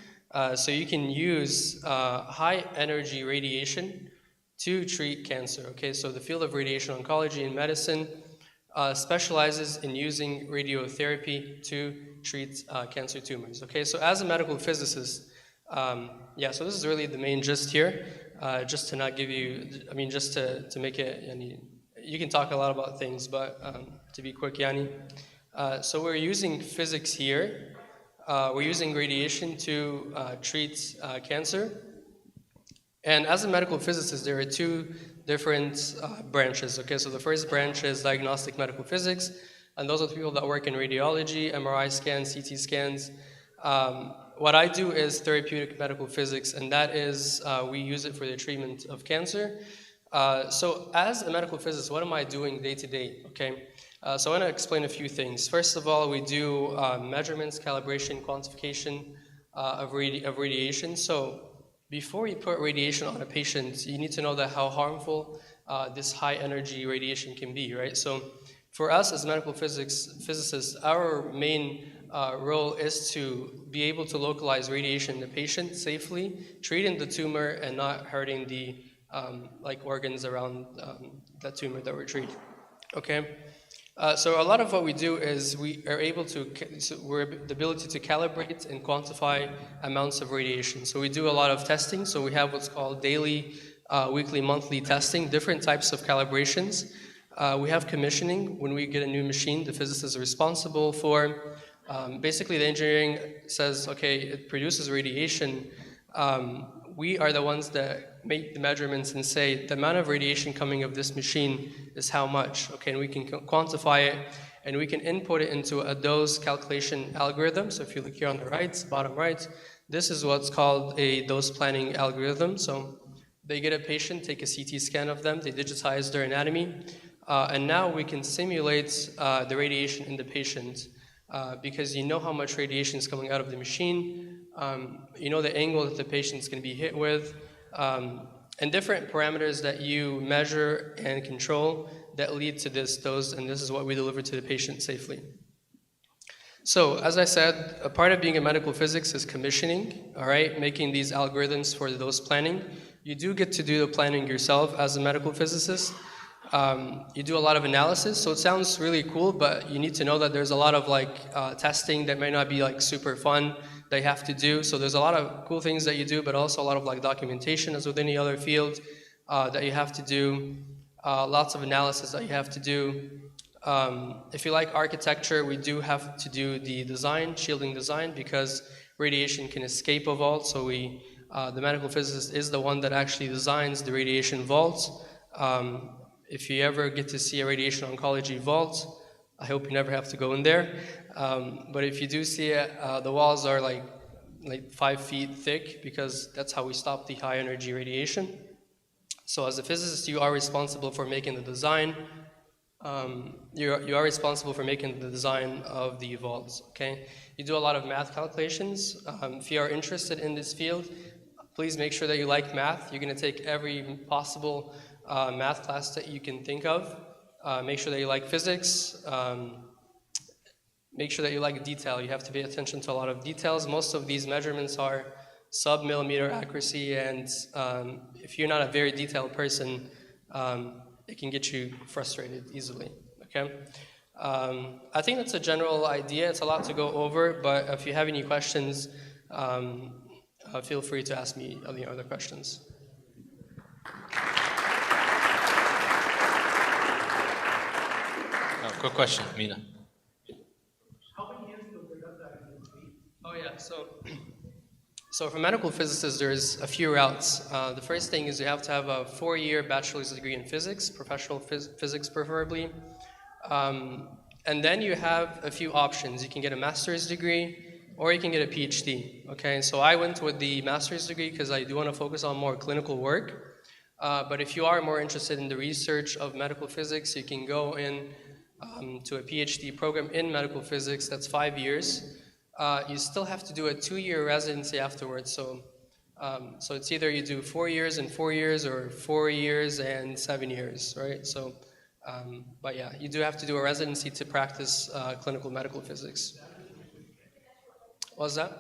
So you can use high energy radiation to treat cancer, okay? So the field of radiation oncology and medicine specializes in using radiotherapy to treat cancer tumors, okay? So as a medical physicist, so this is really the main gist here, just to not give you, just to make it, you can talk a lot about things, but to be quick, so we're using physics here. We're using radiation to treat cancer. And as a medical physicist, there are two different branches, okay? So the first branch is diagnostic medical physics, and those are the people that work in radiology, MRI scans, CT scans. What I do is therapeutic medical physics, and that is, we use it for the treatment of cancer. So as a medical physicist, what am I doing day to day, okay? So I want to explain a few things. First of all, we do measurements, calibration, quantification of radiation. So before you put radiation on a patient, you need to know that how harmful this high energy radiation can be, right? So for us as medical physicists, our main role is to be able to localize radiation in the patient safely, treating the tumor and not hurting the organs around that tumor that we're treating, okay? So a lot of what we do is we are able to, we're the ability to calibrate and quantify amounts of radiation. So we do a lot of testing. So we have what's called daily, weekly, monthly testing, different types of calibrations. We have commissioning. When we get a new machine, the physicist is responsible for, basically the engineering says, okay, it produces radiation. We are the ones that make the measurements and say the amount of radiation coming of this machine is how much, okay, and we can quantify it, and we can input it into a dose calculation algorithm. So if you look here on the right, bottom right, this is what's called a dose planning algorithm. So they get a patient, take a CT scan of them, they digitize their anatomy, and now we can simulate the radiation in the patient because you know how much radiation is coming out of the machine, you know the angle that the patient's going to be hit with, and different parameters that you measure and control that lead to this dose, and this is what we deliver to the patient safely. So, as I said, a part of being a medical physics is commissioning, all right, making these algorithms for the dose planning. You do get to do the planning yourself as a medical physicist. You do a lot of analysis, so it sounds really cool, but you need to know that there's a lot of testing that may not be super fun that you have to do. So there's a lot of cool things that you do, but also a lot of documentation as with any other field that you have to do. Lots of analysis that you have to do. If you like architecture, we do have to do the design, shielding design, because radiation can escape a vault. So the medical physicist is the one that actually designs the radiation vaults. If you ever get to see a radiation oncology vault, I hope you never have to go in there. But if you do see it, the walls are like 5 feet thick, because that's how we stop the high energy radiation. So as a physicist, you are responsible for making the design. You are responsible for making the design of the vaults, okay? You do a lot of math calculations. If you are interested in this field, please make sure that you like math. You're gonna take every possible math class that you can think of. Make sure that you like physics. Make sure that you like detail. You have to pay attention to a lot of details. Most of these measurements are sub-millimeter accuracy, and if you're not a very detailed person, it can get you frustrated easily, okay? I think that's a general idea. It's a lot to go over, but if you have any questions, feel free to ask me any other questions. Quick question, Mina. Oh yeah, so for medical physicists, there's a few routes. The first thing is you have to have a 4-year bachelor's degree in physics, professional physics preferably. And then you have a few options. You can get a master's degree, or you can get a PhD, okay? So I went with the master's degree because I do want to focus on more clinical work. But if you are more interested in the research of medical physics, you can go in to a PhD program in medical physics. That's 5 years. You still have to do a 2-year residency afterwards. So it's either you do 4 years and 4 years, or 4 years and 7 years, right? So, but yeah, you do have to do a residency to practice clinical medical physics. What was that?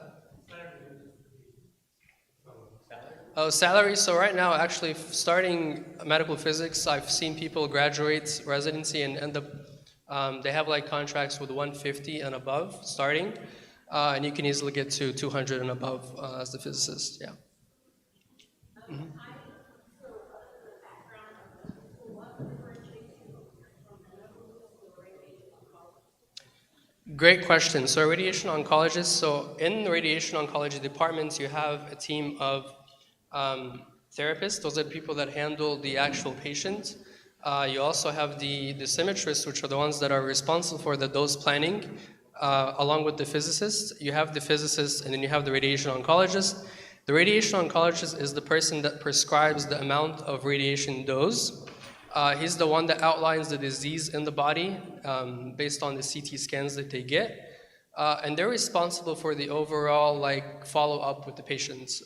Oh, salary. So right now, actually, starting medical physics, I've seen people graduate residency and end up, they have contracts with 150 and above starting. And you can easily get to 200 and above as the physicist, yeah. Mm-hmm. Great question. So radiation oncologists, so in the radiation oncology departments, you have a team of therapists. Those are the people that handle the actual patient. You also have the symmetrists, which are the ones that are responsible for the dose planning. Along with the physicist, you have the physicist, and then you have the radiation oncologist. The radiation oncologist is the person that prescribes the amount of radiation dose. He's the one that outlines the disease in the body based on the CT scans that they get. And they're responsible for the overall follow-up with the patients.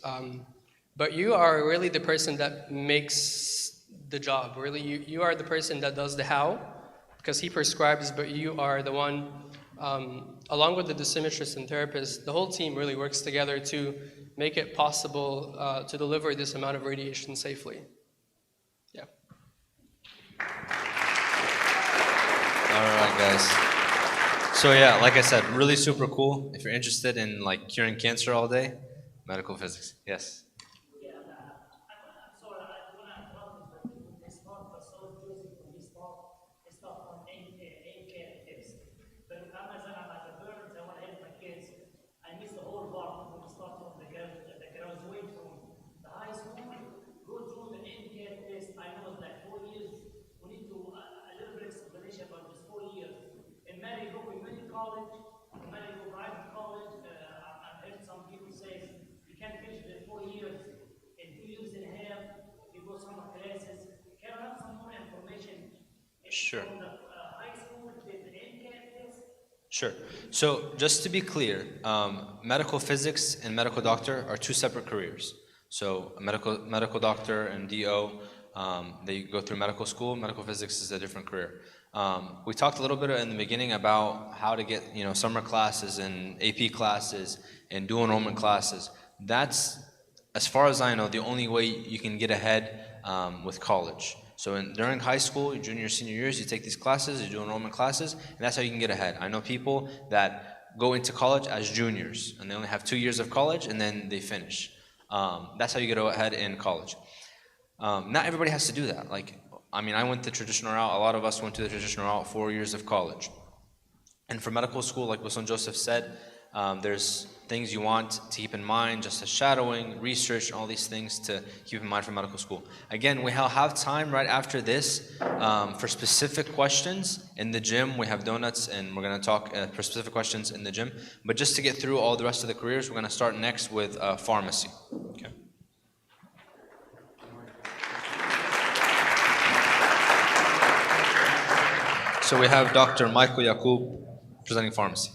But you are really the person that makes the job. Really, you are the person that does the how, because he prescribes, but you are the one. Along with the dosimetrists and therapists, the whole team really works together to make it possible to deliver this amount of radiation safely. Yeah. All right, guys. So yeah, like I said, really super cool. If you're interested in curing cancer all day, medical physics. Yes. Sure. Sure. So just to be clear, medical physics and medical doctor are 2 separate careers. So a medical doctor and DO, they go through medical school. Medical physics is a different career. We talked a little bit in the beginning about how to get summer classes and AP classes and dual enrollment classes. That's as far as I know, the only way you can get ahead with college. So during high school, your junior, senior years, you take these classes, you do enrollment classes, and that's how you can get ahead. I know people that go into college as juniors, and they only have 2 years of college, and then they finish. That's how you get ahead in college. Not everybody has to do that. Like, I mean, I went the traditional route. A lot of us went to the traditional route, 4 years of college. And for medical school, like Wilson Joseph said, there's things you want to keep in mind, just as shadowing, research, and all these things to keep in mind for medical school. Again, we have time right after this for specific questions in the gym. We have donuts, and we're going to talk for specific questions in the gym. But just to get through all the rest of the careers, we're going to start next with pharmacy. Okay. So we have Dr. Michael Yaqub presenting pharmacy.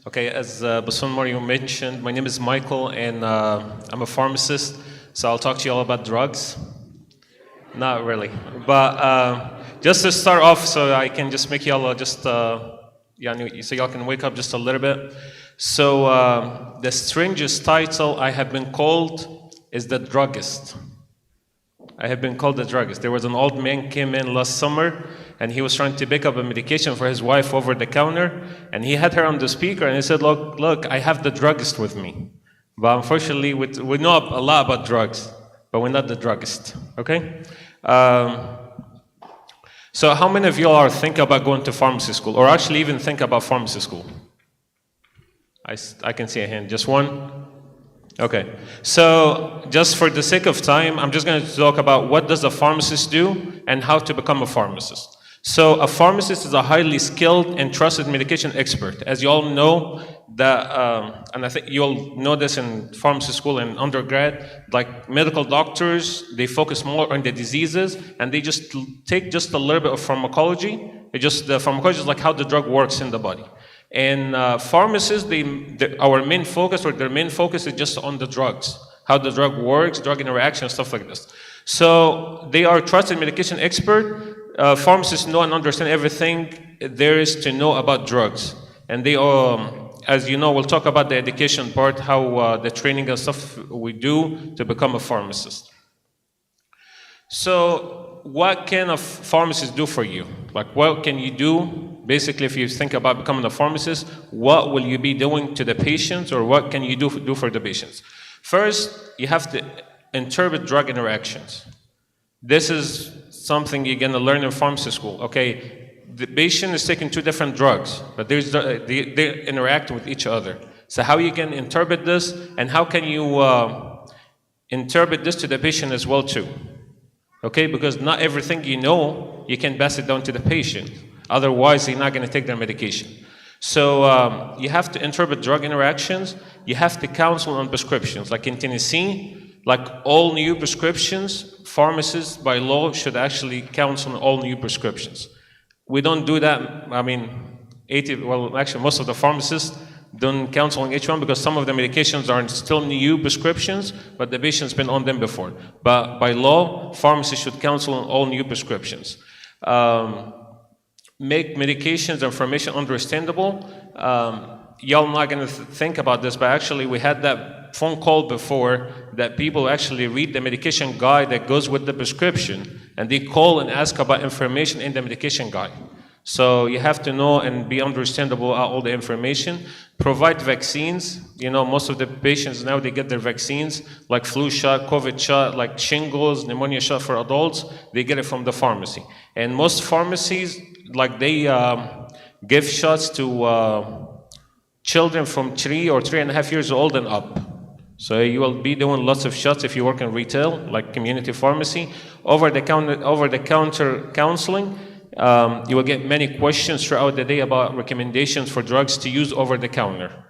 Okay, as Basun Mario mentioned, my name is Michael, and I'm a pharmacist, so I'll talk to you all about drugs. Not really, but just to start off, so I can just make y'all so y'all can wake up just a little bit. So the strangest title I have been called is the druggist. I have been called the druggist. There was an old man came in last summer, and he was trying to pick up a medication for his wife over the counter, and he had her on the speaker, and he said, look, I have the druggist with me. But unfortunately, we know a lot about drugs, but we're not the druggist, okay? So how many of you are thinking about going to pharmacy school, or actually even think about pharmacy school? I can see a hand, just one? Okay, so just for the sake of time, I'm just going to talk about what does a pharmacist do and how to become a pharmacist. So a pharmacist is a highly skilled and trusted medication expert. As you all know, and I think you all know this in pharmacy school and undergrad, like medical doctors, they focus more on the diseases, and they just take just a little bit of pharmacology. The pharmacology is like how the drug works in the body. And pharmacists, their main focus is just on the drugs, how the drug works, drug interaction, stuff like this. So they are trusted medication expert. Pharmacists know and understand everything there is to know about drugs. And they, as you know, we'll talk about the education part, how the training and stuff we do to become a pharmacist. So what can a pharmacist do for you? Like, what can you do? Basically, if you think about becoming a pharmacist, what will you be doing to the patients, or what can you do for the patients? First, you have to interpret drug interactions. This is something you're going to learn in pharmacy school. Okay, the patient is taking two different drugs, but they interact with each other. So how you can interpret this, and how can you interpret this to the patient as well too? Okay, because not everything you know, you can pass it down to the patient. Otherwise, you're not going to take their medication. So you have to interpret drug interactions. You have to counsel on prescriptions. Like in Tennessee, like all new prescriptions, pharmacists by law should actually counsel on all new prescriptions. We don't do that. I mean, actually most of the pharmacists don't counsel on each one because some of the medications are still new prescriptions, but the patient's been on them before. But by law, pharmacists should counsel on all new prescriptions. Make medications information understandable. Y'all not going to think about this, but actually we had that phone call before that people actually read the medication guide that goes with the prescription, and they call and ask about information in the medication guide. So you have to know and be understandable about all the information. Provide vaccines. You know, most of the patients now, they get their vaccines, like flu shot, COVID shot, like shingles, pneumonia shot for adults. They get it from the pharmacy. And most pharmacies, like they give shots to children from 3 or 3.5 years old and up. So you will be doing lots of shots if you work in retail, like community pharmacy. Over-the-counter counseling. You will get many questions throughout the day about recommendations for drugs to use over the counter.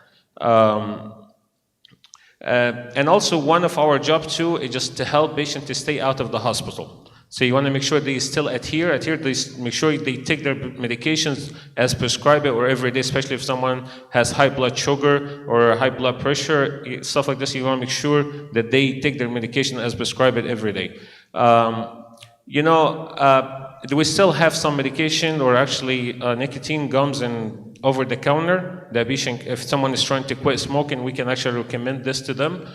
And also one of our jobs too is just to help patients to stay out of the hospital. So you want to make sure they still adhere, they make sure they take their medications as prescribed or every day, especially if someone has high blood sugar or high blood pressure, stuff like this. You want to make sure that they take their medication as prescribed every day. we still have some medication or actually nicotine gums and over the counter. The patient, if someone is trying to quit smoking, we can actually recommend this to them.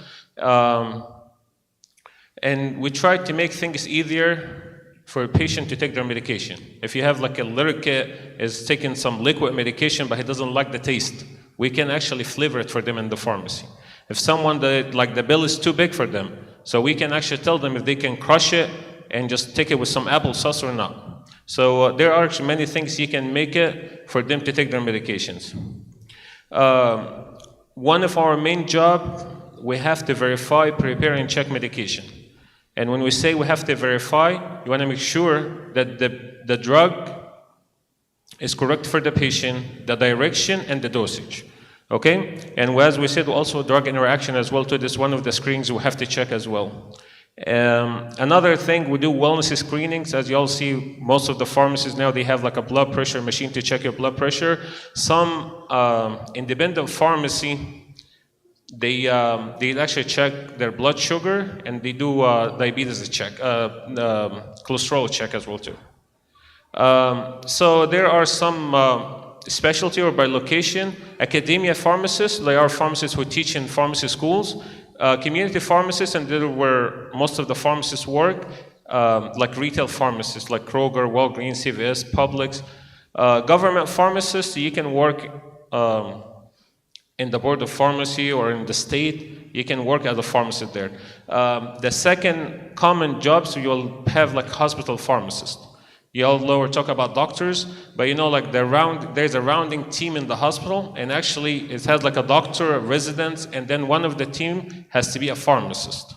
And we try to make things easier for a patient to take their medication. If you have like a little kid is taking some liquid medication but he doesn't like the taste, we can actually flavor it for them in the pharmacy. If someone like the bill is too big for them, so we can actually tell them if they can crush it and just take it with some applesauce or not. So there are actually many things you can make it for them to take their medications. One of our main job, we have to verify, prepare, and check medication. And when we say we have to verify, you want to make sure that the drug is correct for the patient, the direction, and the dosage. Okay? And as we said, also drug interaction as well too. This is one of the screenings we have to check as well. Another thing, we do wellness screenings. As you all see, most of the pharmacies now, they have like a blood pressure machine to check your blood pressure. Some independent pharmacy, they actually check their blood sugar, and they do diabetes check, cholesterol check as well too. So there are some specialty or by location. Academia pharmacists, they are pharmacists who teach in pharmacy schools. Community pharmacists, and there where most of the pharmacists work, like retail pharmacists like Kroger, Walgreens, CVS, Publix. Government pharmacists, you can work in the board of pharmacy or in the state, you can work as a pharmacist there. The second common jobs, you'll have like hospital pharmacists. You all know or talk about doctors, but like there's a rounding team in the hospital, and actually it has like a doctor, a resident, and then one of the team has to be a pharmacist.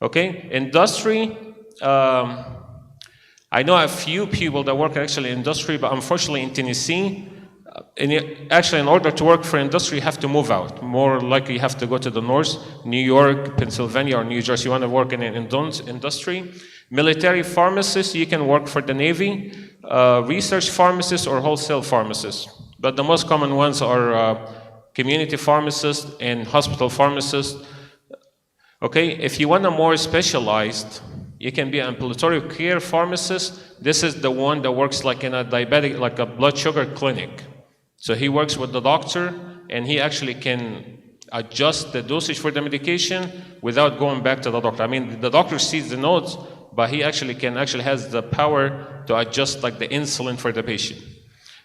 Okay? Industry, I know a few people that work actually in industry, but unfortunately in Tennessee, actually in order to work for industry, you have to move out. More likely you have to go to the north, New York, Pennsylvania, or New Jersey. You want to work in an industry. Military pharmacists, you can work for the Navy. Research pharmacists or wholesale pharmacists. But the most common ones are community pharmacists and hospital pharmacists. Okay, if you want a more specialized, you can be an ambulatory care pharmacist. This is the one that works like in a diabetic, like a blood sugar clinic. So he works with the doctor, and he actually can adjust the dosage for the medication without going back to the doctor. I mean, the doctor sees the notes, but he actually has the power to adjust like the insulin for the patient.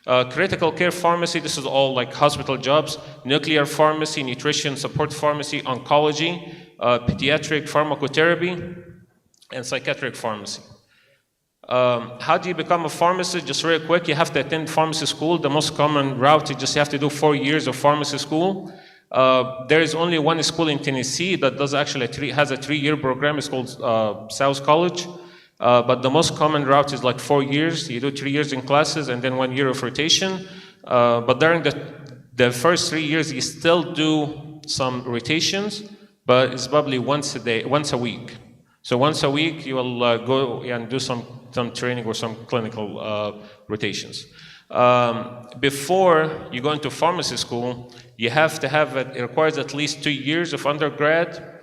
Critical care pharmacy, this is all like hospital jobs. Nuclear pharmacy, nutrition support pharmacy, oncology, pediatric pharmacotherapy, and psychiatric pharmacy. How do you become a pharmacist? Just very quick, you have to attend pharmacy school. The most common route is you have to do 4 years of pharmacy school. There is only one school in Tennessee that does actually has a 3-year program. It's called South College. But the most common route is like 4 years. You do 3 years in classes and then 1 year of rotation. But during the first 3 years, you still do some rotations, but it's probably once a week. So once a week, you will go and do some training or some clinical rotations. Before you go into pharmacy school, you have to have it requires at least 2 years of undergrad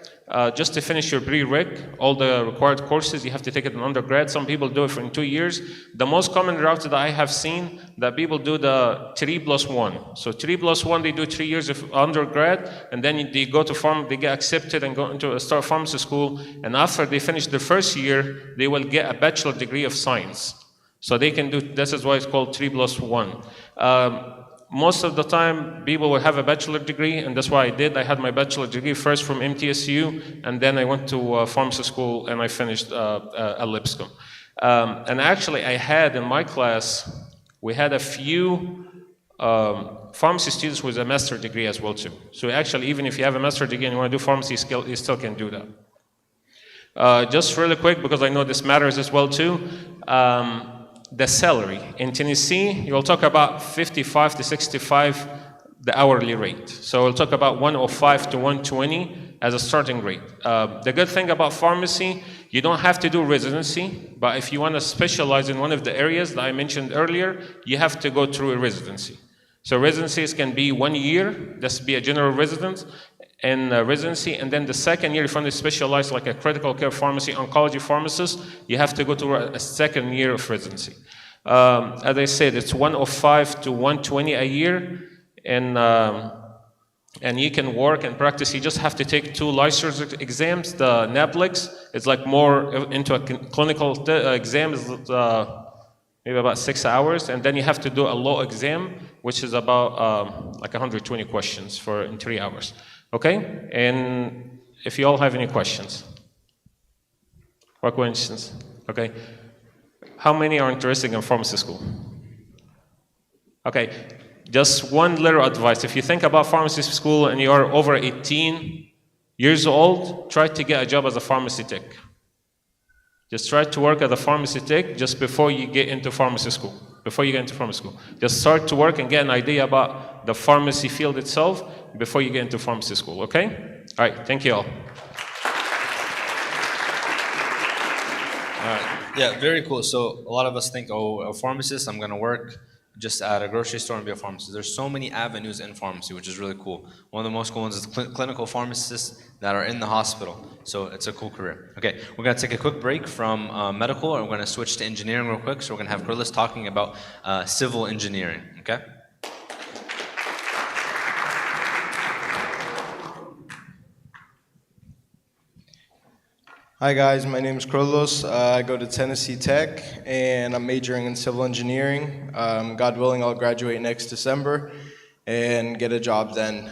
just to finish your pre-req. All the required courses, you have to take it in undergrad. Some people do it in 2 years. The most common route that I have seen that people do the 3+1. So 3+1, they do 3 years of undergrad, and then they go to they get accepted and go into start pharmacy school. And after they finish the first year, they will get a bachelor degree of science. So they can do, this is why it's called 3+1. Most of the time, people will have a bachelor degree, and that's why I did. I had my bachelor degree first from MTSU, and then I went to pharmacy school, and I finished at Lipscomb. And actually, I had in my class, we had a few pharmacy students with a master's degree as well too. So actually, even if you have a master's degree and you want to do pharmacy skill, you still can do that. Just really quick, because I know this matters as well too. The salary in Tennessee, you'll talk about 55 to 65, the hourly rate. So we'll talk about 105 to 120 as a starting rate. The good thing about pharmacy, you don't have to do residency, but if you want to specialize in one of the areas that I mentioned earlier, you have to go through a residency. So residencies can be 1 year, just be a general resident, in residency, and then the second year, if you want to specialize like a critical care pharmacy, oncology pharmacist, you have to go to a second year of residency. As I said, it's 105 to 120 a year, and you can work and practice. You just have to take 2 licensure exams. The NAPLEX is like more into a clinical exam, is maybe about 6 hours, and then you have to do a law exam, which is about like 120 questions in 3 hours. Okay? And if you all have any questions. What questions? Okay. How many are interested in pharmacy school? Okay. Just one little advice. If you think about pharmacy school and you are over 18 years old, try to get a job as a pharmacy tech. Just try to work as a pharmacy tech just before you get into pharmacy school. Just start to work and get an idea about the pharmacy field itself before you get into pharmacy school, okay? All right, thank you all. All right. Yeah, very cool. So a lot of us think, oh, a pharmacist, I'm going to work just at a grocery store and be a pharmacist. There's so many avenues in pharmacy, which is really cool. One of the most cool ones is clinical pharmacists that are in the hospital. So it's a cool career. Okay, we're going to take a quick break from medical, and we're going to switch to engineering real quick. So we're going to have Carlos talking about civil engineering, okay? Hi guys, my name is Carlos. I go to Tennessee Tech and I'm majoring in civil engineering. God willing, I'll graduate next December and get a job then.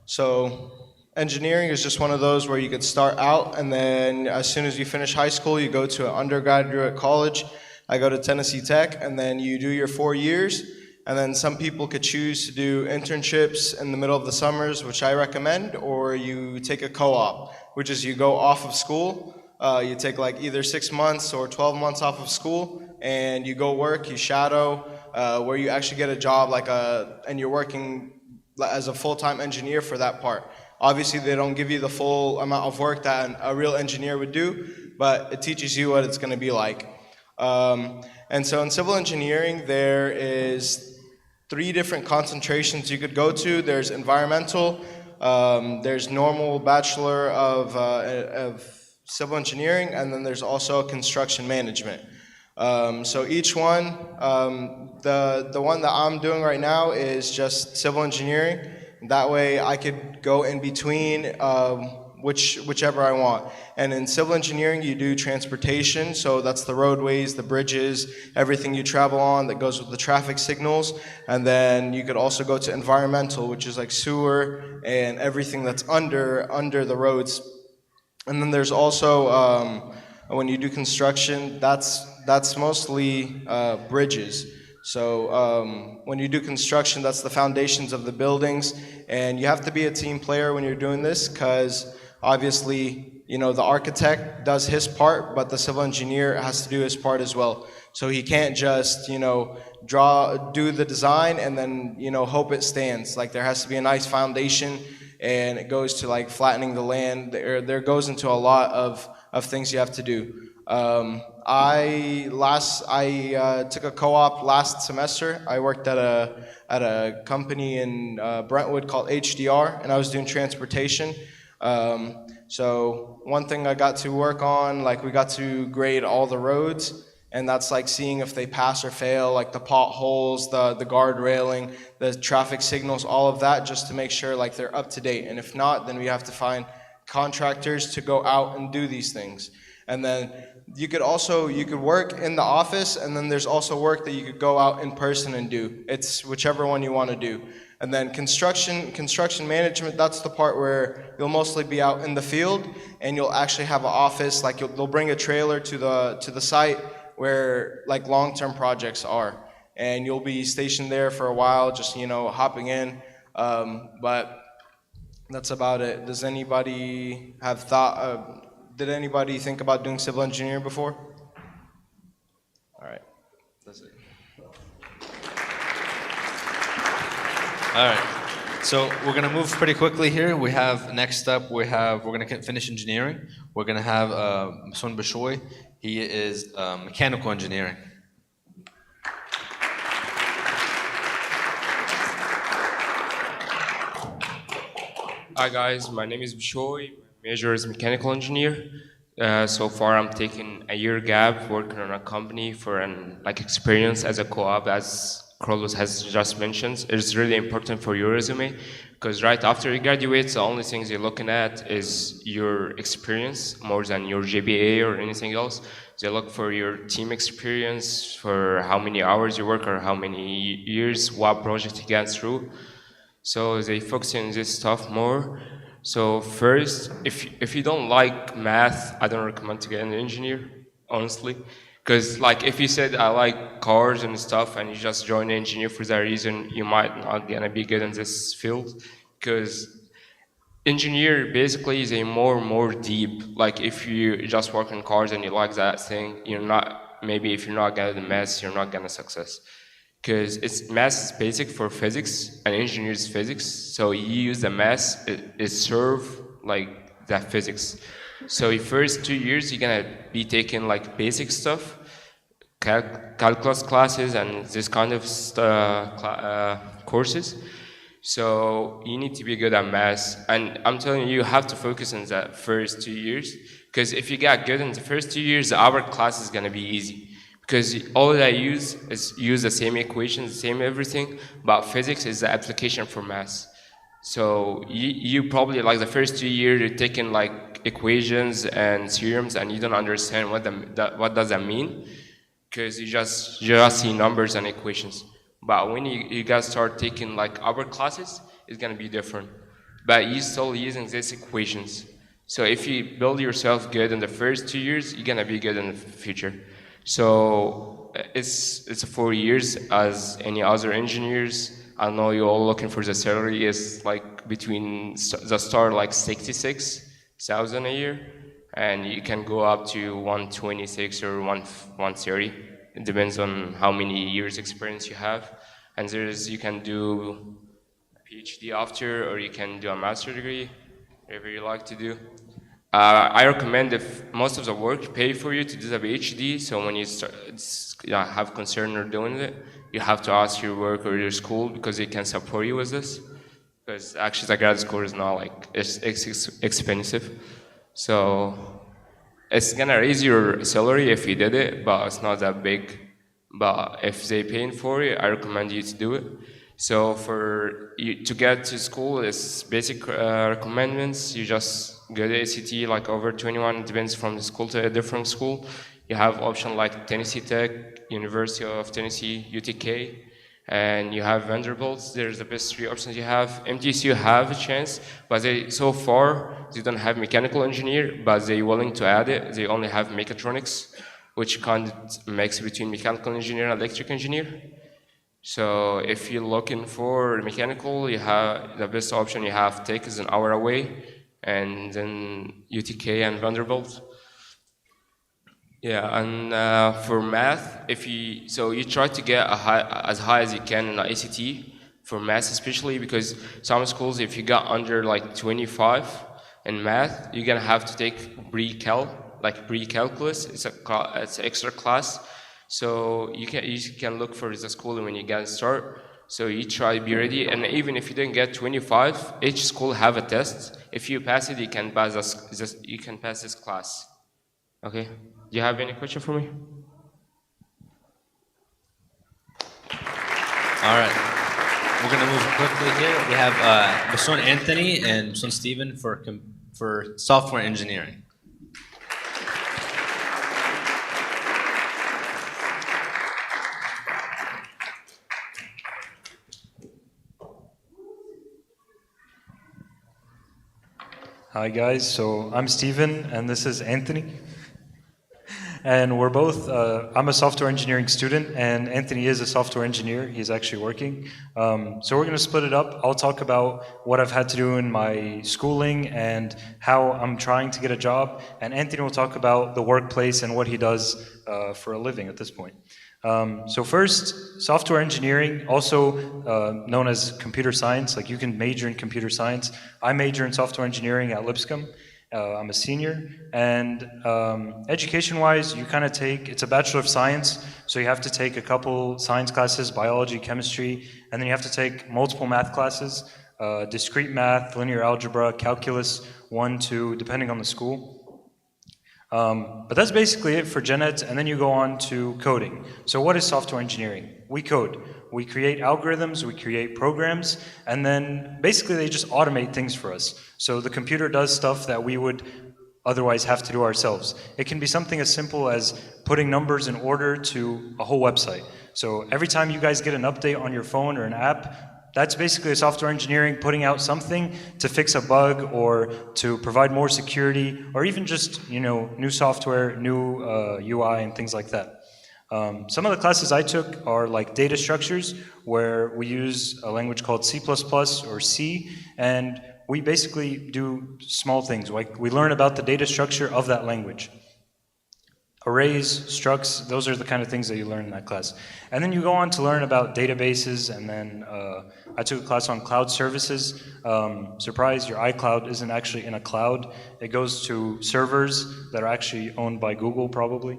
So engineering is just one of those where you could start out and then as soon as you finish high school, you go to an undergraduate college. I go to Tennessee Tech and then you do your 4 years. And then some people could choose to do internships in the middle of the summers, which I recommend, or you take a co-op, which is you go off of school. You take like either 6 months or 12 months off of school, and you go work, you shadow, where you actually get a job and you're working as a full-time engineer for that part. Obviously, they don't give you the full amount of work that a real engineer would do, but it teaches you what it's going to be like. And so in civil engineering, there is 3 different concentrations you could go to. There's environmental, there's normal bachelor of civil engineering, and then there's also construction management. So each one, the one that I'm doing right now is just civil engineering. That way I could go in between whichever I want. And in civil engineering, you do transportation, so that's the roadways, the bridges, everything you travel on that goes with the traffic signals. And then you could also go to environmental, which is like sewer and everything that's under the roads. And then there's also, when you do construction, that's mostly bridges. So when you do construction, that's the foundations of the buildings. And you have to be a team player when you're doing this, because obviously, you know, the architect does his part, but the civil engineer has to do his part as well. So he can't just, you know, do the design and then, you know, hope it stands. Like there has to be a nice foundation, and it goes to like flattening the land. There goes into a lot of things you have to do. I took a co-op last semester. I worked at a company in Brentwood called HDR, and I was doing transportation. So one thing I got to work on, like we got to grade all the roads, and that's like seeing if they pass or fail, like the potholes, the guard railing, the traffic signals, all of that, just to make sure like they're up to date. And if not, then we have to find contractors to go out and do these things. And then you could work in the office, and then there's also work that you could go out in person and do. It's whichever one you want to do. And then construction management, that's the part where you'll mostly be out in the field, and you'll actually have an office, like they'll bring a trailer to the site where like long-term projects are. And you'll be stationed there for a while, just, you know, hopping in. But that's about it. Does anybody have did anybody think about doing civil engineering before? All right, that's it. All right, so we're gonna move pretty quickly here. We have next up, we're gonna finish engineering. We're gonna have Son Bishoy. He is mechanical engineering. Hi guys, my name is Bishoy. My major is mechanical engineer. So far, I'm taking a year gap working on a company for an experience as a co-op, as Carlos has just mentioned. It's really important for your resume because right after you graduate, the only things you're looking at is your experience more than your GPA or anything else. They look for your team experience, for how many hours you work or how many years, what project you get through. So they focus on this stuff more. So first, if you don't like math, I don't recommend to get an engineer, honestly. Because if you said I like cars and stuff and you just join an engineer for that reason, you might not gonna be good in this field. Because engineer basically is a more deep. Like if you just work on cars and you like that thing, maybe if you're not good at math, you're not gonna success. Because math is basic for physics and engineers physics, so you use the math, it serve that physics. So your first 2 years you're gonna be taking basic stuff, calculus classes and this kind of courses. So you need to be good at math, and I'm telling you, you have to focus on that first 2 years, because if you get good in the first 2 years, our class is gonna be easy. Because all I use the same equations, the same everything, but physics is the application for math. So you probably the first 2 years you're taking equations and theorems and you don't understand what does that mean, because you just see numbers and equations. But when you guys start taking our classes, it's gonna be different. But you're still using these equations. So if you build yourself good in the first 2 years, you're gonna be good in the future. So it's 4 years as any other engineers. I know you're all looking for the salary is between the start 66,000 a year, and you can go up to 126 or 130. It depends on how many years experience you have. And you can do a PhD after, or you can do a master's degree, whatever you like to do. I recommend if most of the work pay for you to do the PhD, so when you have concern or doing it, you have to ask your work or your school because they can support you with this. Because actually the grad school is not it's expensive. So it's gonna raise your salary if you did it, but it's not that big. But if they paying for it, I recommend you to do it. So for you to get to school, it's basic recommendments. You just go to ACT over 21, depends from the school to a different school. You have options like Tennessee Tech, University of Tennessee, UTK, and you have Vanderbilt. There's the best 3 options you have. MTSU have a chance, but so far they don't have mechanical engineer, but they're willing to add it. They only have mechatronics, which kind of mix between mechanical engineer and electric engineer. So if you're looking for mechanical, you have the best option you have. Tech is an hour away, and then UTK and Vanderbilt. Yeah, and for math, you try to get as high as you can in the ACT for math, especially because some schools, if you got under 25 in math, you're gonna have to take pre-calculus. It's an extra class. So you can look for the school when you get start. So you try to be ready, and even if you didn't get 25, each school have a test. If you pass it, you can pass this class. Okay. Do you have any question for me? All right. We're gonna move quickly here. We have Basun Anthony and Basun Stephen for software engineering. Hi guys, so I'm Steven and this is Anthony. And we're both, I'm a software engineering student and Anthony is a software engineer. He's actually working. So we're gonna split it up. I'll talk about what I've had to do in my schooling and how I'm trying to get a job. And Anthony will talk about the workplace and what he does for a living at this point. So first, software engineering, also known as computer science. Like you can major in computer science. I major in software engineering at Lipscomb. I'm a senior, and education-wise, you kind of it's a Bachelor of Science, so you have to take a couple science classes, biology, chemistry, and then you have to take multiple math classes. discrete math, linear algebra, calculus 1, 2, depending on the school. But that's basically it for gen eds, and then you go on to coding. So what is software engineering? We code. We create algorithms, we create programs, and then basically they just automate things for us. So the computer does stuff that we would otherwise have to do ourselves. It can be something as simple as putting numbers in order to a whole website. So every time you guys get an update on your phone or an app, that's basically a software engineering putting out something to fix a bug or to provide more security or even just, new software, new UI and things like that. Some of the classes I took are like data structures, where we use a language called C++ or C, and we basically do small things. Like we learn about the data structure of that language. Arrays, structs, those are the kind of things that you learn in that class. And then you go on to learn about databases, and then I took a class on cloud services. Surprise, your iCloud isn't actually in a cloud. It goes to servers that are actually owned by Google, probably.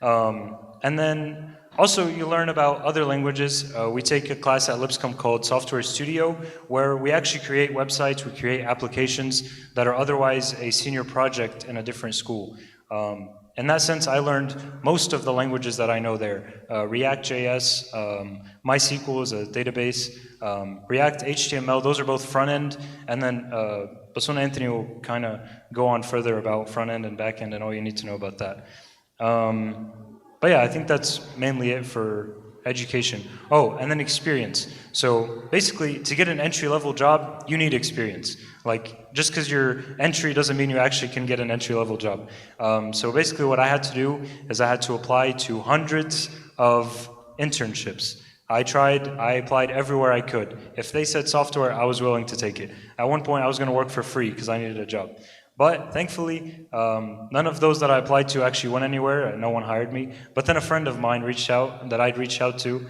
And then also you learn about other languages. We take a class at Lipscomb called Software Studio, where we actually create websites, we create applications that are otherwise a senior project in a different school. In that sense, I learned most of the languages that I know there. React.js, MySQL is a database, React HTML, those are both front end, and then Basuna Anthony will kind of go on further about front end and back end and all you need to know about that. But yeah, I think that's mainly it for education. Oh, and then experience. So basically, to get an entry-level job, you need experience. Like, just because you're entry doesn't mean you actually can get an entry-level job. So basically what I had to do is I had to apply to hundreds of internships. I applied everywhere I could. If they said software, I was willing to take it. At one point, I was going to work for free because I needed a job. But thankfully, none of those that I applied to actually went anywhere. No one hired me. But then a friend of mine that I'd reached out to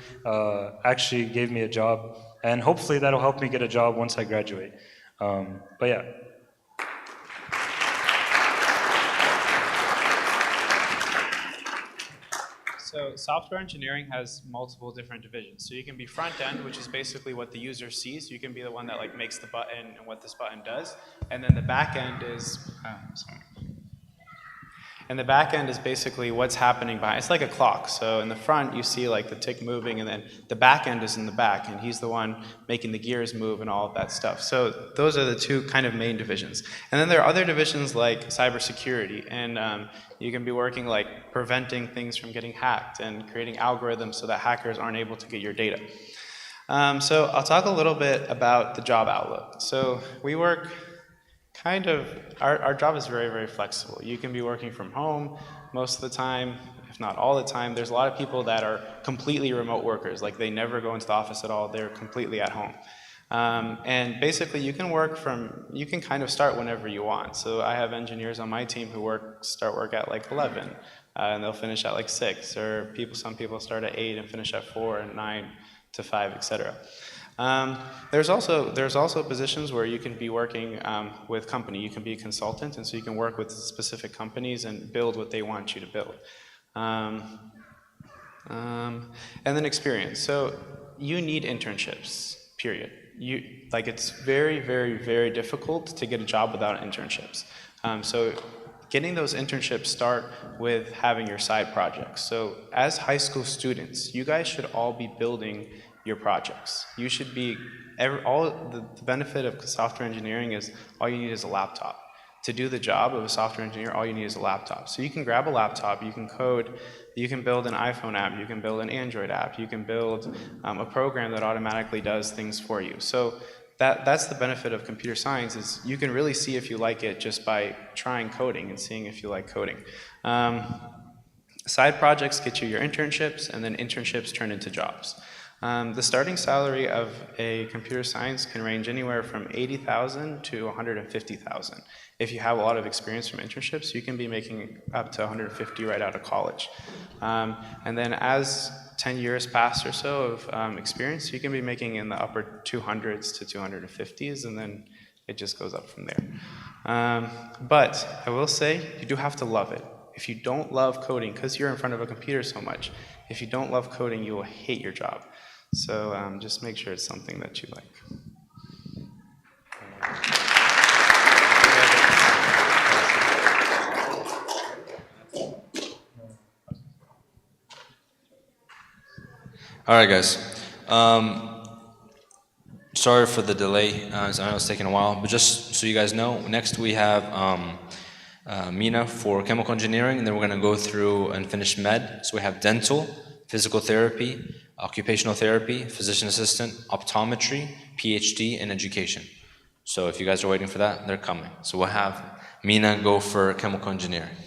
actually gave me a job. And hopefully that'll help me get a job once I graduate. But yeah. So software engineering has multiple different divisions. So you can be front end, which is basically what the user sees. You can be the one that like makes the button and what this button does. And then the back end is, And the back end is basically what's happening behind. It's like a clock. So in the front, you see like the tick moving, and then the back end is in the back, and he's the one making the gears move and all of that stuff. So those are the two kind of main divisions. And then there are other divisions like cybersecurity, and you can be working like preventing things from getting hacked and creating algorithms so that hackers aren't able to get your data. So I'll talk a little bit about the job outlook. So we work kind of, our job is very, very flexible. You can be working from home most of the time, if not all the time. There's a lot of people that are completely remote workers, like they never go into the office at all, they're completely at home. And basically you can kind of start whenever you want. So I have engineers on my team who start work at like 11, and they'll finish at like 6, or some people start at 8 and finish at 4 and 9 to 5, etc. There's also positions where you can be working with company. You can be a consultant, and so you can work with specific companies and build what they want you to build. And then experience. So you need internships, period. It's very, very, very difficult to get a job without internships. So getting those internships start with having your side projects. So as high school students, you guys should all be building your projects. You should be, the benefit of software engineering is all you need is a laptop. To do the job of a software engineer, all you need is a laptop. So you can grab a laptop, you can code, you can build an iPhone app, you can build an Android app, you can build a program that automatically does things for you. So that's the benefit of computer science, is you can really see if you like it just by trying coding and seeing if you like coding. Side projects get you your internships, and then internships turn into jobs. The starting salary of a computer science can range anywhere from $80,000 to $150,000. If you have a lot of experience from internships, you can be making up to $150,000 right out of college. And then as 10 years pass or so of experience, you can be making in the upper 200s to 250s, and then it just goes up from there. But I will say, you do have to love it. If you don't love coding, because you're in front of a computer so much, if you don't love coding, you will hate your job. So just make sure it's something that you like. All right, guys. Sorry for the delay. I know it's taking a while, but just so you guys know, next we have Mina for chemical engineering, and then we're going to go through and finish med. So we have dental, physical therapy, occupational therapy, physician assistant, optometry, PhD, and education. So if you guys are waiting for that, they're coming. So we'll have Mina go for chemical engineering.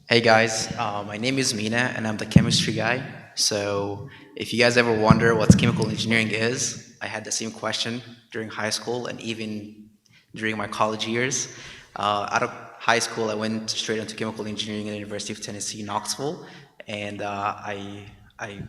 Hey guys, my name is Mina and I'm the chemistry guy. So if you guys ever wonder what chemical engineering is, I had the same question during high school and even during my college years. Out of high school, I went straight into chemical engineering at the University of Tennessee, Knoxville, and I'm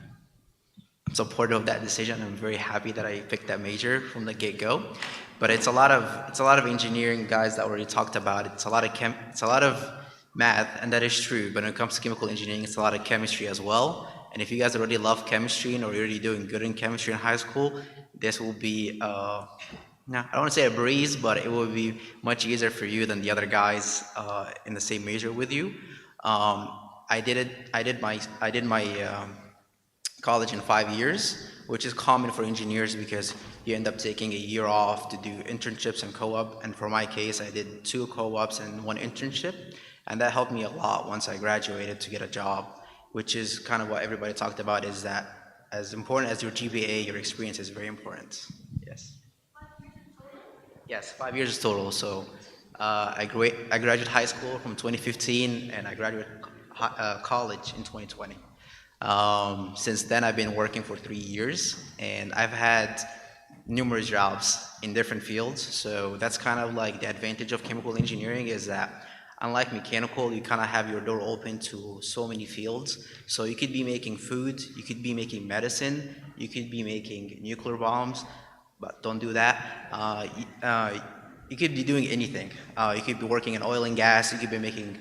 supportive of that decision. I'm very happy that I picked that major from the get-go. But it's a lot of engineering guys that already talked about. It's a lot of math, and that is true, but when it comes to chemical engineering, it's a lot of chemistry as well. And if you guys already love chemistry and are already doing good in chemistry in high school, this will be, I don't want to say a breeze, but it will be much easier for you than the other guys in the same major with you. I did my college in 5 years, which is common for engineers because you end up taking a year off to do internships and co-op. And for my case, I did 2 co-ops and 1 internship. And that helped me a lot once I graduated to get a job, which is kind of what everybody talked about, is that as important as your GPA, your experience is very important. Yes. Yes, 5 years total. So I graduated high school from 2015 and I graduated college in 2020. Since then, I've been working for 3 years and I've had numerous jobs in different fields. So that's kind of like the advantage of chemical engineering, is that unlike mechanical, you kind of have your door open to so many fields. So you could be making food, you could be making medicine, you could be making nuclear bombs, but don't do that. You could be doing anything. You could be working in oil and gas, you could be making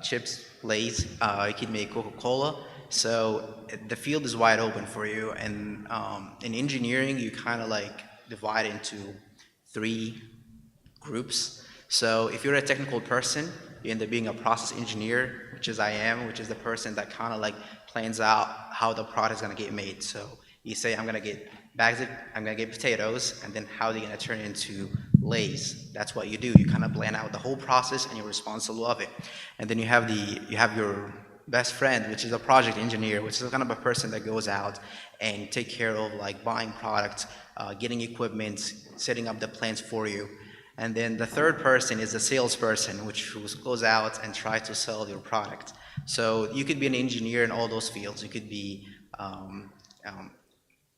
chips, Lay's, you could make Coca-Cola. So the field is wide open for you. And in engineering, you kind of like divide into 3 groups. So if you're a technical person, you end up being a process engineer, which is I am, which is the person that kind of like plans out how the product is going to get made. So you say, I'm going to get bags I'm going to get potatoes, and then how are they going to turn into Lay's? That's what you do. You kind of plan out the whole process and you're responsible of it. And then you have your best friend, which is a project engineer, which is kind of a person that goes out and take care of like buying products, getting equipment, setting up the plans for you. And then the third person is the salesperson, which goes out and tries to sell your product. So you could be an engineer in all those fields. You could be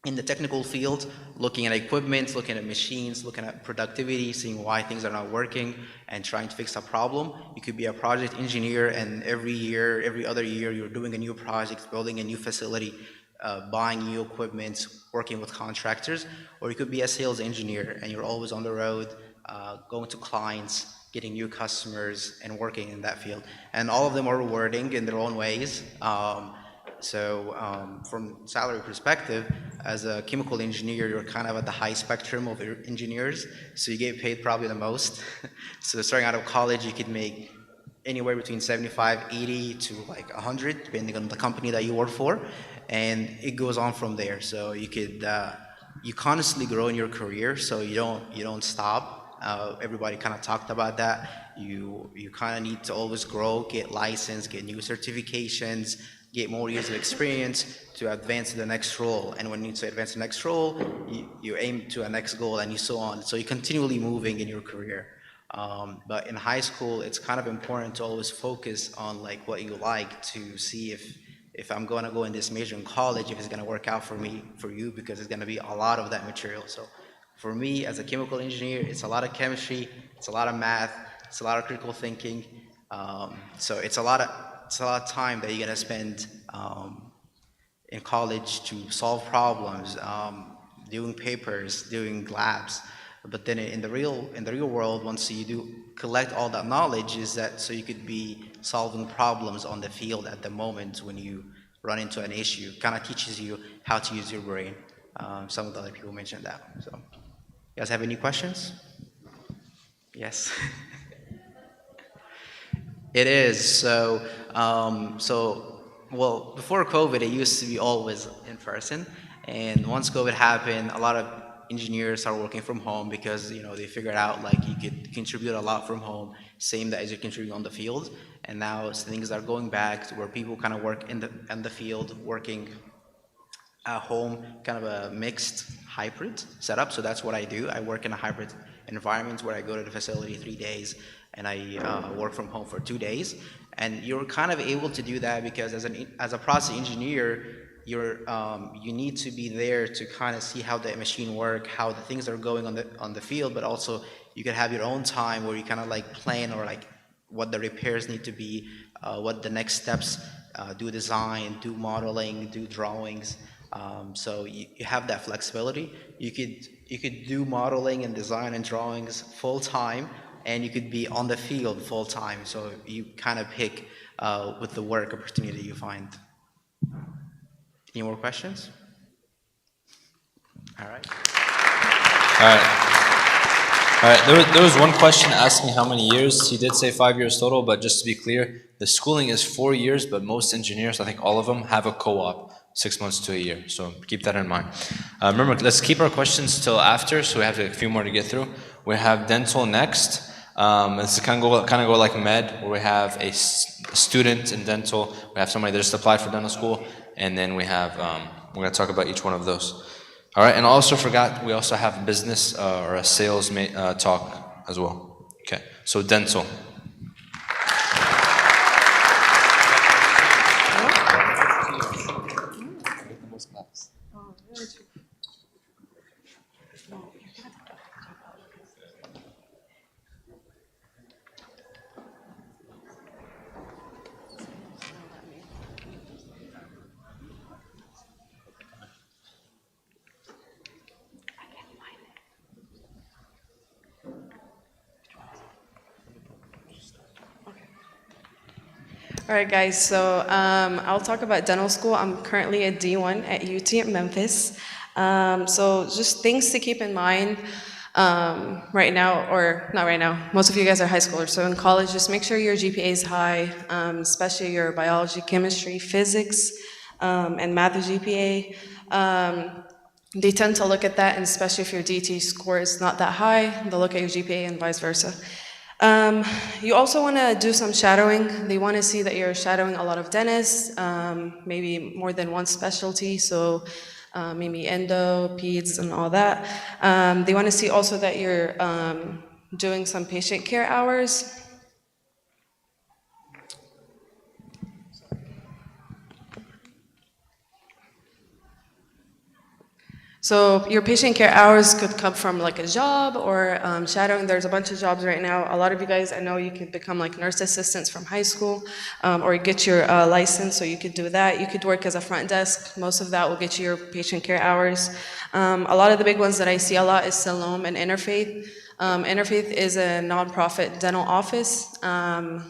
in the technical field, looking at equipment, looking at machines, looking at productivity, seeing why things are not working, and trying to fix a problem. You could be a project engineer, and every other year, you're doing a new project, building a new facility, buying new equipment, working with contractors. Or you could be a sales engineer, and you're always on the road, going to clients, getting new customers, and working in that field. And all of them are rewarding in their own ways. From salary perspective, as a chemical engineer, you're kind of at the high spectrum of engineers, so you get paid probably the most. So starting out of college, you could make anywhere between 75, 80 to like 100, depending on the company that you work for, and it goes on from there. So you could you constantly grow in your career, so you don't stop. Everybody kind of talked about that. You kind of need to always grow, get licensed, get new certifications, get more years of experience to advance to the next role. And when you need to advance to the next role, you aim to a next goal, and you so on. So you're continually moving in your career. But in high school, it's kind of important to always focus on like what you like, to see if I'm going to go in this major in college, if it's going to work out for you, because it's going to be a lot of that material. So for me, as a chemical engineer, it's a lot of chemistry, it's a lot of math, it's a lot of critical thinking. So it's a lot of time that you're going to spend in college to solve problems, doing papers, doing labs. But then in the real world, once you do collect all that knowledge, is that so you could be solving problems on the field at the moment when you run into an issue. Kind of teaches you how to use your brain. Some of the other people mentioned that. So, you guys have any questions? Yes. It is. Well, before COVID, it used to be always in person. And once COVID happened, a lot of engineers are working from home because, they figured out like you could contribute a lot from home, same as you contribute on the field. And now things are going back to where people kind of work in the field, working at home, kind of a mixed hybrid setup. So that's what I do. I work in a hybrid environment where I go to the facility 3 days and I work from home for 2 days. And you're kind of able to do that because as a process engineer, you need to be there to kind of see how the machine work, how the things are going on the field, but also you can have your own time where you kind of like plan or like what the repairs need to be, what the next steps, do design, do modeling, do drawings. So you have that flexibility. You could do modeling and design and drawings full time, and you could be on the field full time. So you kind of pick with the work opportunity you find. Any more questions? All right. All right, there was one question asking how many years. He did say 5 years total, but just to be clear, the schooling is 4 years, but most engineers, I think all of them, have a co-op, 6 months to a year. So keep that in mind. Remember, let's keep our questions till after, so we have a few more to get through. We have dental next. It's kind of go like med, where we have a student in dental. We have somebody that just applied for dental school, and then we have we're going to talk about each one of those. All right, and I also forgot, we also have business or a sales talk as well. Okay, so dental. All right, guys, so I'll talk about dental school. I'm currently a D1 at UT at Memphis. So just things to keep in mind right now, or not right now, most of you guys are high schoolers, so in college, just make sure your GPA is high, especially your biology, chemistry, physics, and math GPA. They tend to look at that, and especially if your DT score is not that high, they'll look at your GPA and vice versa. You also want to do some shadowing. They want to see that you're shadowing a lot of dentists, maybe more than one specialty, so maybe endo, peds, and all that. They want to see also that you're doing some patient care hours. So your patient care hours could come from like a job or shadowing. There's a bunch of jobs right now. A lot of you guys, I know you could become like nurse assistants from high school or get your license, so you could do that. You could work as a front desk. Most of that will get you your patient care hours. A lot of the big ones that I see a lot is Siloam and Interfaith. Interfaith is a nonprofit dental office,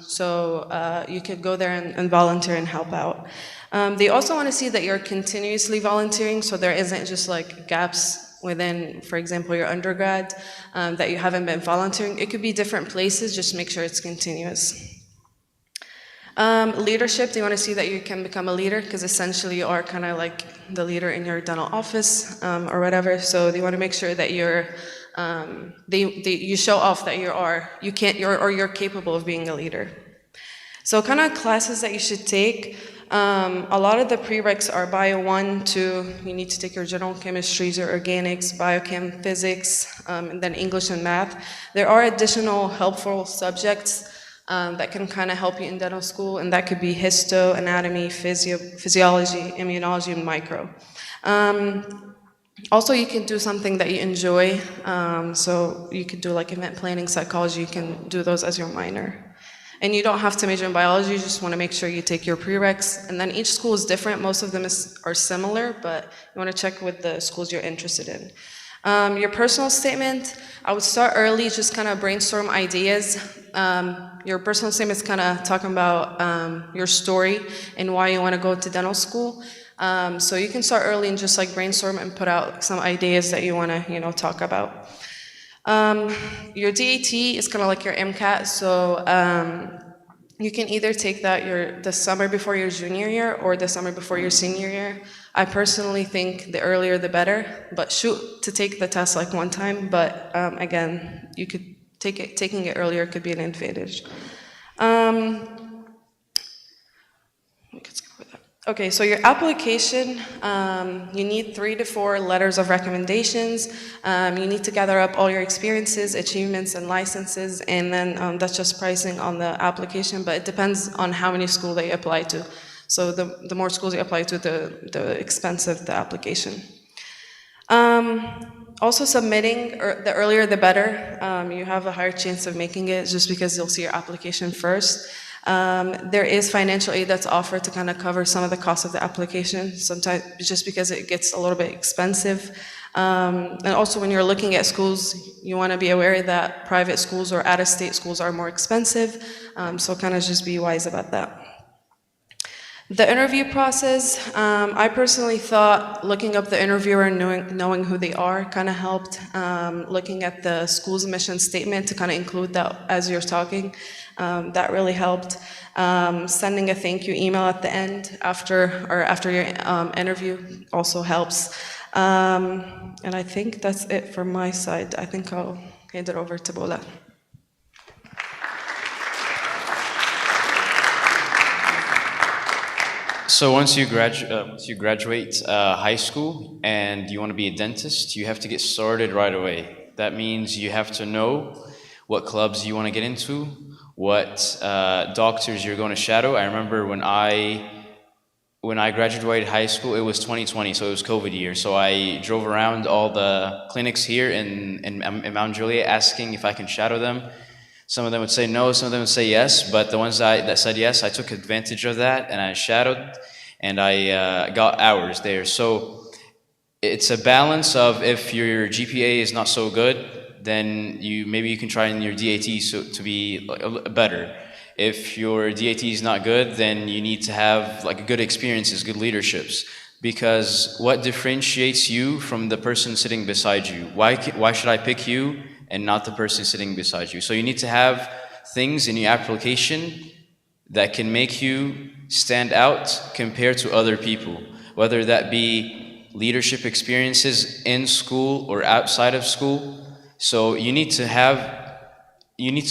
so you could go there and volunteer and help out. They also want to see that you're continuously volunteering, so there isn't just like gaps within, for example, your undergrad, that you haven't been volunteering. It could be different places, just make sure it's continuous. Leadership, they want to see that you can become a leader, because essentially you are kind of like the leader in your dental office or whatever, so they want to make sure that you're you show off that you're capable of being a leader. So kind of classes that you should take. A lot of the prereqs are Bio 1, 2, you need to take your general chemistries, your organics, biochem, physics, and then English and math. There are additional helpful subjects that can kind of help you in dental school, and that could be histo, anatomy, physiology, immunology, and micro. Also, you can do something that you enjoy, so you could do like event planning, psychology, you can do those as your minor. And you don't have to major in biology, you just want to make sure you take your prereqs. And then each school is different. Most of them are similar, but you want to check with the schools you're interested in. Your personal statement, I would start early, just kind of brainstorm ideas. Your personal statement is kind of talking about your story and why you want to go to dental school. So you can start early and just like brainstorm and put out some ideas that you want to, talk about. Your DAT is kind of like your MCAT, so you can either take that the summer before your junior year or the summer before your senior year. I personally think the earlier the better, but shoot to take the test like one time. But again, you could taking it earlier could be an advantage. Okay, so your application, you need 3 to 4 letters of recommendations. You need to gather up all your experiences, achievements, and licenses, and then that's just pricing on the application, but it depends on how many schools they apply to. So the more schools you apply to, the expensive the application. Also submitting, the earlier the better. You have a higher chance of making it just because you'll see your application first. There is financial aid that's offered to kind of cover some of the cost of the application, sometimes just because it gets a little bit expensive. And also when you're looking at schools, you want to be aware that private schools or out-of-state schools are more expensive, so kind of just be wise about that. The interview process, I personally thought looking up the interviewer and knowing who they are kind of helped. Looking at the school's mission statement to kind of include that as you're talking, that really helped. Sending a thank you email at the end after your interview also helps. And I think that's it from my side. I think I'll hand it over to Bola. So once you graduate high school and you want to be a dentist, you have to get started right away. That means you have to know what clubs you want to get into, what doctors you're going to shadow. I remember when I graduated high school, it was 2020, so it was COVID year. So I drove around all the clinics here in Mount Juliet asking if I can shadow them. Some of them would say no, some of them would say yes, but the ones that said yes, I took advantage of that and I shadowed and I got hours there. So it's a balance of if your GPA is not so good, then maybe you can try in your DAT to be better. If your DAT is not good, then you need to have like good experiences, good leaderships. Because what differentiates you from the person sitting beside you? Why should I pick you and not the person sitting beside you? So you need to have things in your application that can make you stand out compared to other people, whether that be leadership experiences in school or outside of school. So you need to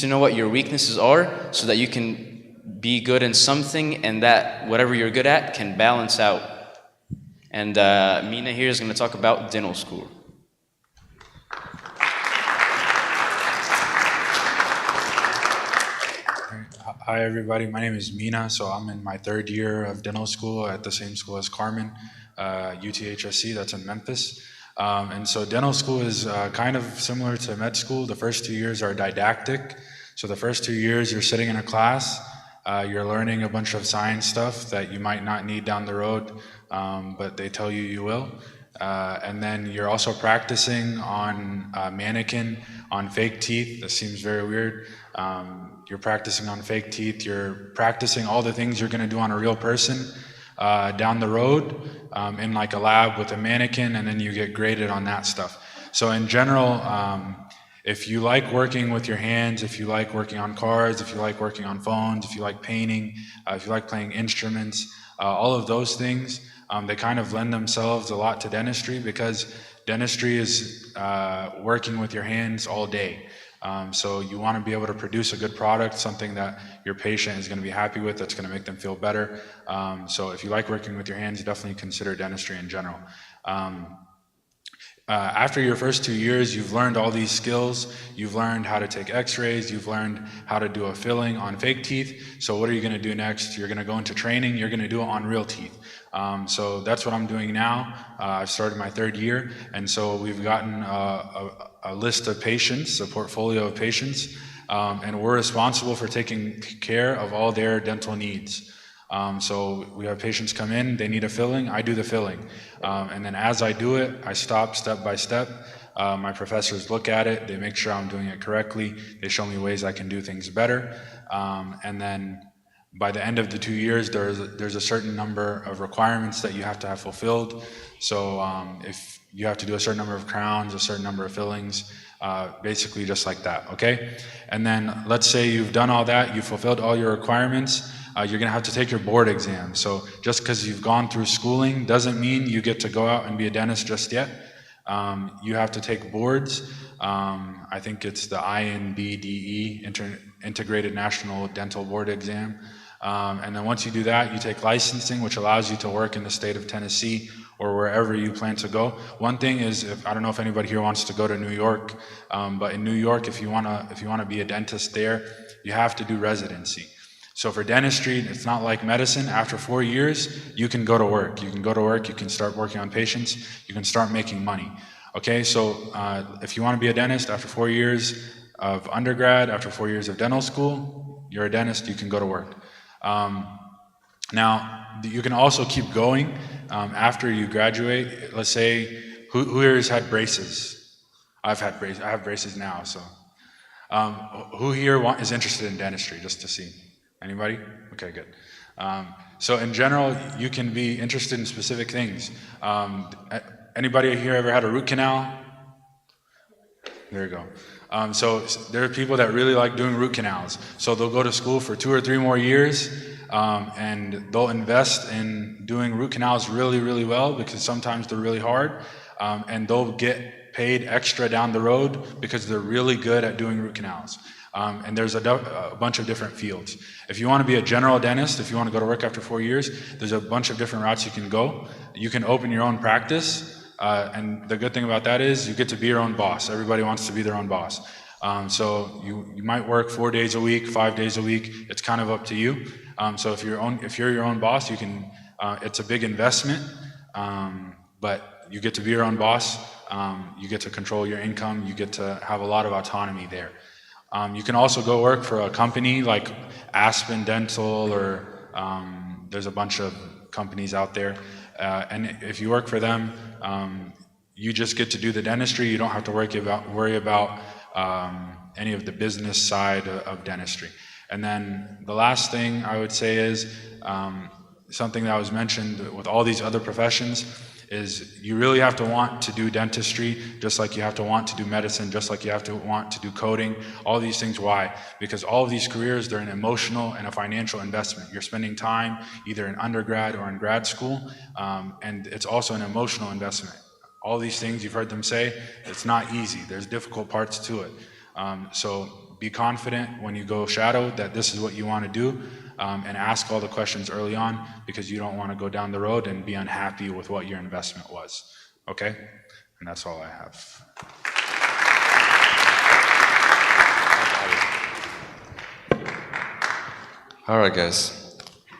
know what your weaknesses are so that you can be good in something and that whatever you're good at can balance out. And Mina here is going to talk about dental school. Hi everybody, my name is Mina. So I'm in my 3rd year of dental school at the same school as Carmen, UTHSC, that's in Memphis. And so dental school is kind of similar to med school. The first 2 years are didactic. So the first 2 years you're sitting in a class, you're learning a bunch of science stuff that you might not need down the road, but they tell you you will. And then you're also practicing on mannequin, on fake teeth. This seems very weird. You're practicing on fake teeth. You're practicing all the things you're going to do on a real person down the road in like a lab with a mannequin, and then you get graded on that stuff. So in general, if you like working with your hands, if you like working on cars, if you like working on phones, if you like painting, if you like playing instruments, all of those things, they kind of lend themselves a lot to dentistry because dentistry is working with your hands all day. So you want to be able to produce a good product, something that your patient is going to be happy with, that's going to make them feel better. So if you like working with your hands, definitely consider dentistry in general. After your first 2 years, you've learned all these skills. You've learned how to take x-rays. You've learned how to do a filling on fake teeth. So what are you going to do next? You're going to go into training. You're going to do it on real teeth. So that's what I'm doing now. I've started my 3rd year. And so we've gotten a list of patients, a portfolio of patients, and we're responsible for taking care of all their dental needs. So we have patients come in, they need a filling, I do the filling. And then as I do it, I stop step by step. My professors look at it, they make sure I'm doing it correctly, they show me ways I can do things better. And then by the end of the 2 years, there's a certain number of requirements that you have to have fulfilled. So you have to do a certain number of crowns, a certain number of fillings, basically just like that, okay? And then let's say you've done all that, you've fulfilled all your requirements, you're gonna have to take your board exam. So just because you've gone through schooling doesn't mean you get to go out and be a dentist just yet. You have to take boards. I think it's the INBDE, Integrated National Dental Board Exam. And then once you do that, you take licensing, which allows you to work in the state of Tennessee or wherever you plan to go. One thing is, I don't know if anybody here wants to go to New York, but in New York, if you wanna be a dentist there, you have to do residency. So for dentistry, it's not like medicine. After 4 years, you can go to work. You can go to work, you can start working on patients, you can start making money. Okay, so if you want to be a dentist after 4 years of undergrad, after 4 years of dental school, you're a dentist, you can go to work. Now, you can also keep going after you graduate. Let's say, who here has had braces? I have braces now, so. Who here is interested in dentistry, just to see? Anybody? Okay, good. So in general, you can be interested in specific things. Anybody here ever had a root canal? There you go. So there are people that really like doing root canals. So they'll go to school for 2 or 3 more years, and they'll invest in doing root canals really, really well, because sometimes they're really hard, and they'll get paid extra down the road because they're really good at doing root canals. And there's a bunch of different fields. If you want to be a general dentist, if you want to go to work after 4 years, there's a bunch of different routes you can go. You can open your own practice, and the good thing about that is you get to be your own boss. Everybody wants to be their own boss. So you might work 4 days a week, 5 days a week. It's kind of up to you. So if you're your own boss, you can. It's a big investment, but you get to be your own boss. You get to control your income. You get to have a lot of autonomy there. You can also go work for a company like Aspen Dental, or there's a bunch of companies out there. And if you work for them, you just get to do the dentistry. You don't have to worry about any of the business side of dentistry. And then the last thing I would say is something that was mentioned with all these other professions is you really have to want to do dentistry, just like you have to want to do medicine, just like you have to want to do coding, all these things. Why? Because all of these careers, they're an emotional and a financial investment. You're spending time either in undergrad or in grad school, and it's also an emotional investment. All these things, you've heard them say, it's not easy. There's difficult parts to it. So be confident when you go shadow that this is what you want to do. And ask all the questions early on, because you don't want to go down the road and be unhappy with what your investment was. Okay? And that's all I have. All right, guys.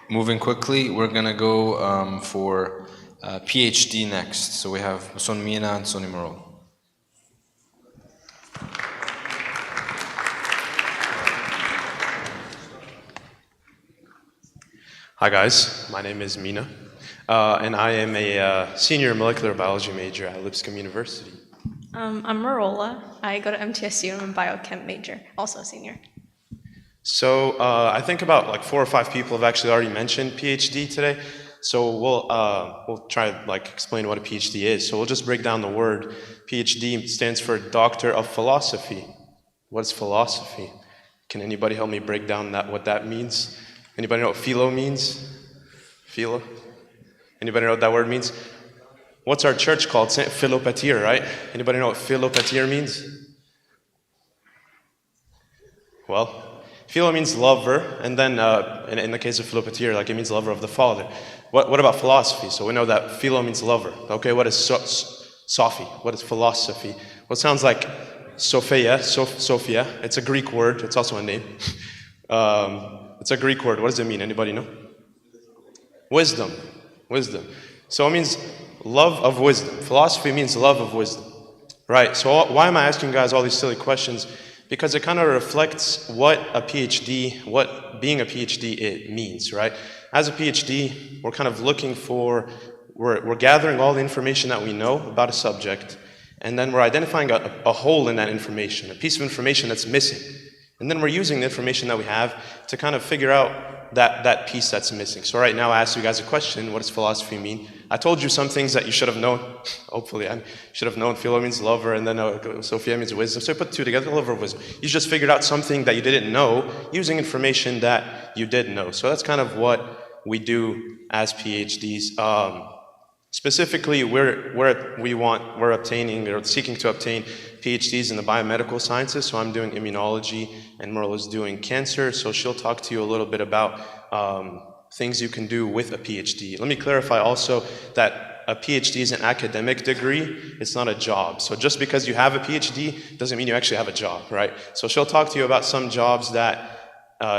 Moving quickly, we're going to go for PhD next. So we have Son Mina and Sonny Marol. Hi guys, my name is Mina, and I am a senior molecular biology major at Lipscomb University. I'm Marola. I go to MTSU. I'm a biochem major, also a senior. So I think about like 4 or 5 people have actually already mentioned PhD today. So we'll try to like explain what a PhD is. So we'll just break down the word. PhD stands for Doctor of Philosophy. What's philosophy? Can anybody help me break down what that means? Anybody know what philo means? Philo? Anybody know what that word means? What's our church called? St. Philopatir, right? Anybody know what Philopatir means? Well, philo means lover, and then in the case of Philopatir, like it means lover of the Father. What about philosophy? So we know that philo means lover. Okay, what is Sophy? What is philosophy? Well, it sounds like Sophia. It's a Greek word. It's also a name. It's a Greek word. What does it mean? Anybody know? Wisdom. So it means love of wisdom. Philosophy means love of wisdom. Right, so why am I asking you guys all these silly questions? Because it kind of reflects what being a PhD it means, right? As a PhD, we're kind of looking for, we're gathering all the information that we know about a subject, and then we're identifying a hole in that information, a piece of information that's missing. And then we're using the information that we have to kind of figure out that piece that's missing. So right now I asked you guys a question, what does philosophy mean? I told you some things that you should have known. Hopefully, I should have known Philo means lover, and then Sophia means wisdom. So I put two together, lover of wisdom. You just figured out something that you didn't know using information that you did know. So that's kind of what we do as PhDs. Specifically, we're obtaining or seeking to obtain PhDs in the biomedical sciences. So I'm doing immunology, and Merle's doing cancer. So she'll talk to you a little bit about things you can do with a PhD. Let me clarify also that a PhD is an academic degree. It's not a job. So just because you have a PhD doesn't mean you actually have a job, right? So she'll talk to you about some jobs that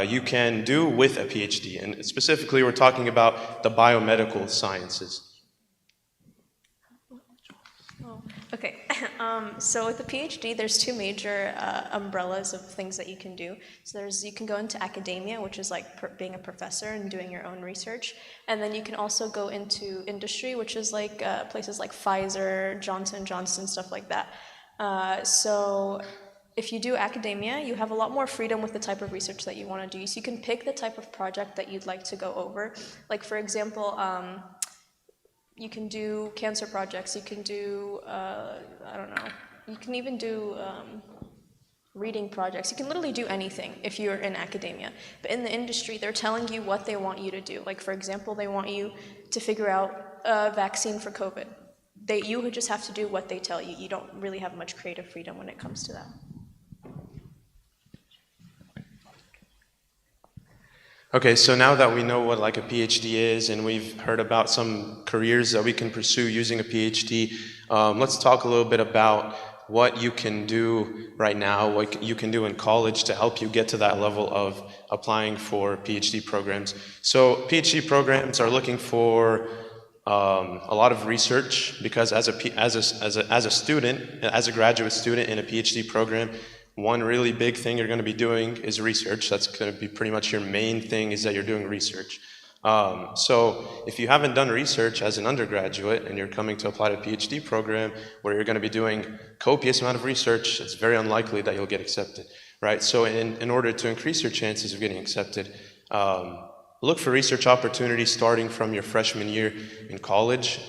you can do with a PhD. And specifically, we're talking about the biomedical sciences. Okay, so with a PhD, there's two major umbrellas of things that you can do. So you can go into academia, which is like being a professor and doing your own research. And then you can also go into industry, which is like places like Pfizer, Johnson & Johnson, stuff like that. So if you do academia, you have a lot more freedom with the type of research that you want to do. So you can pick the type of project that you'd like to go over. Like for example, you can do cancer projects, you can do, I don't know, you can even do reading projects. You can literally do anything if you're in academia. But in the industry, they're telling you what they want you to do. Like for example, they want you to figure out a vaccine for COVID. You just have to do what they tell you. You don't really have much creative freedom when it comes to that. Okay, so now that we know what like a PhD is and we've heard about some careers that we can pursue using a PhD, let's talk a little bit about what you can do right now, what you can do in college to help you get to that level of applying for PhD programs. So PhD programs are looking for a lot of research because as a student, as a graduate student in a PhD program, one really big thing you're going to be doing is research. That's going to be pretty much your main thing, is that you're doing research. So if you haven't done research as an undergraduate and you're coming to apply to a PhD program where you're going to be doing copious amount of research, it's very unlikely that you'll get accepted, right? So in order to increase your chances of getting accepted, look for research opportunities starting from your freshman year in college.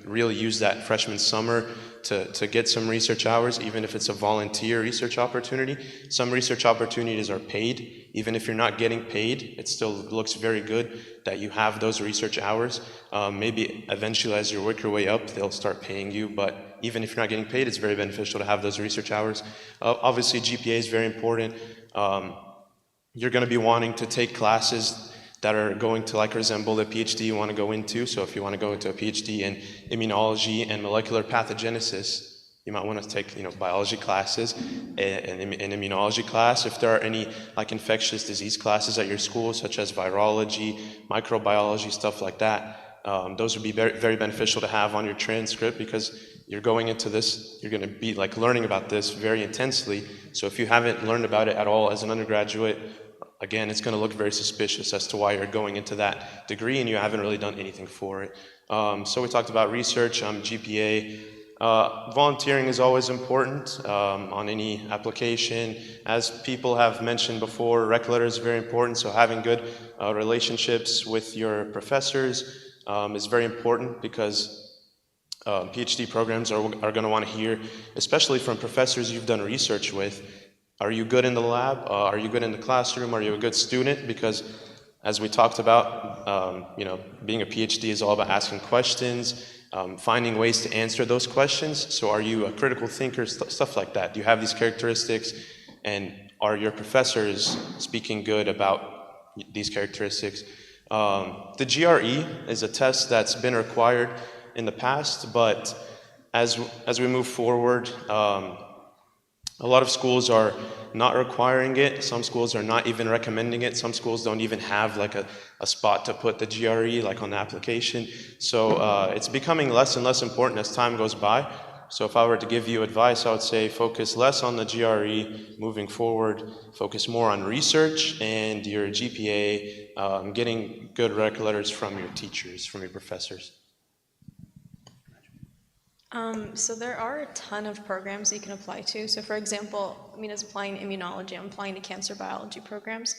Really use that freshman summer to get some research hours, even if it's a volunteer research opportunity. Some research opportunities are paid. Even if you're not getting paid, it still looks very good that you have those research hours. Maybe eventually as you work your way up, they'll start paying you, but even if you're not getting paid, it's very beneficial to have those research hours. Obviously, GPA is very important. You're going to be wanting to take classes that are going to resemble the PhD you want to go into. So if you want to go into a PhD in immunology and molecular pathogenesis, you might want to take biology classes and an immunology class. If there are any infectious disease classes at your school, such as virology, microbiology, stuff like that, those would be very, very beneficial to have on your transcript because you're going into this, you're going to be learning about this very intensely. So if you haven't learned about it at all as an undergraduate, again, it's going to look very suspicious as to why you're going into that degree and you haven't really done anything for it. So we talked about research, GPA. Volunteering is always important on any application. As people have mentioned before, rec letter is very important, so having good relationships with your professors is very important because PhD programs are going to want to hear, especially from professors you've done research with, are you good in the lab? Are you good in the classroom? Are you a good student? Because as we talked about, being a PhD is all about asking questions, finding ways to answer those questions. So are you a critical thinker, stuff like that? Do you have these characteristics? And are your professors speaking good about these characteristics? The GRE is a test that's been required in the past, but as we move forward, a lot of schools are not requiring it. Some schools are not even recommending it. Some schools don't even have a spot to put the GRE on the application. So it's becoming less and less important as time goes by. So if I were to give you advice, I would say focus less on the GRE moving forward, focus more on research and your GPA, getting good rec letters from your teachers, from your professors. So there are a ton of programs you can apply to. So for example, Mina's applying to immunology, I'm applying to cancer biology programs.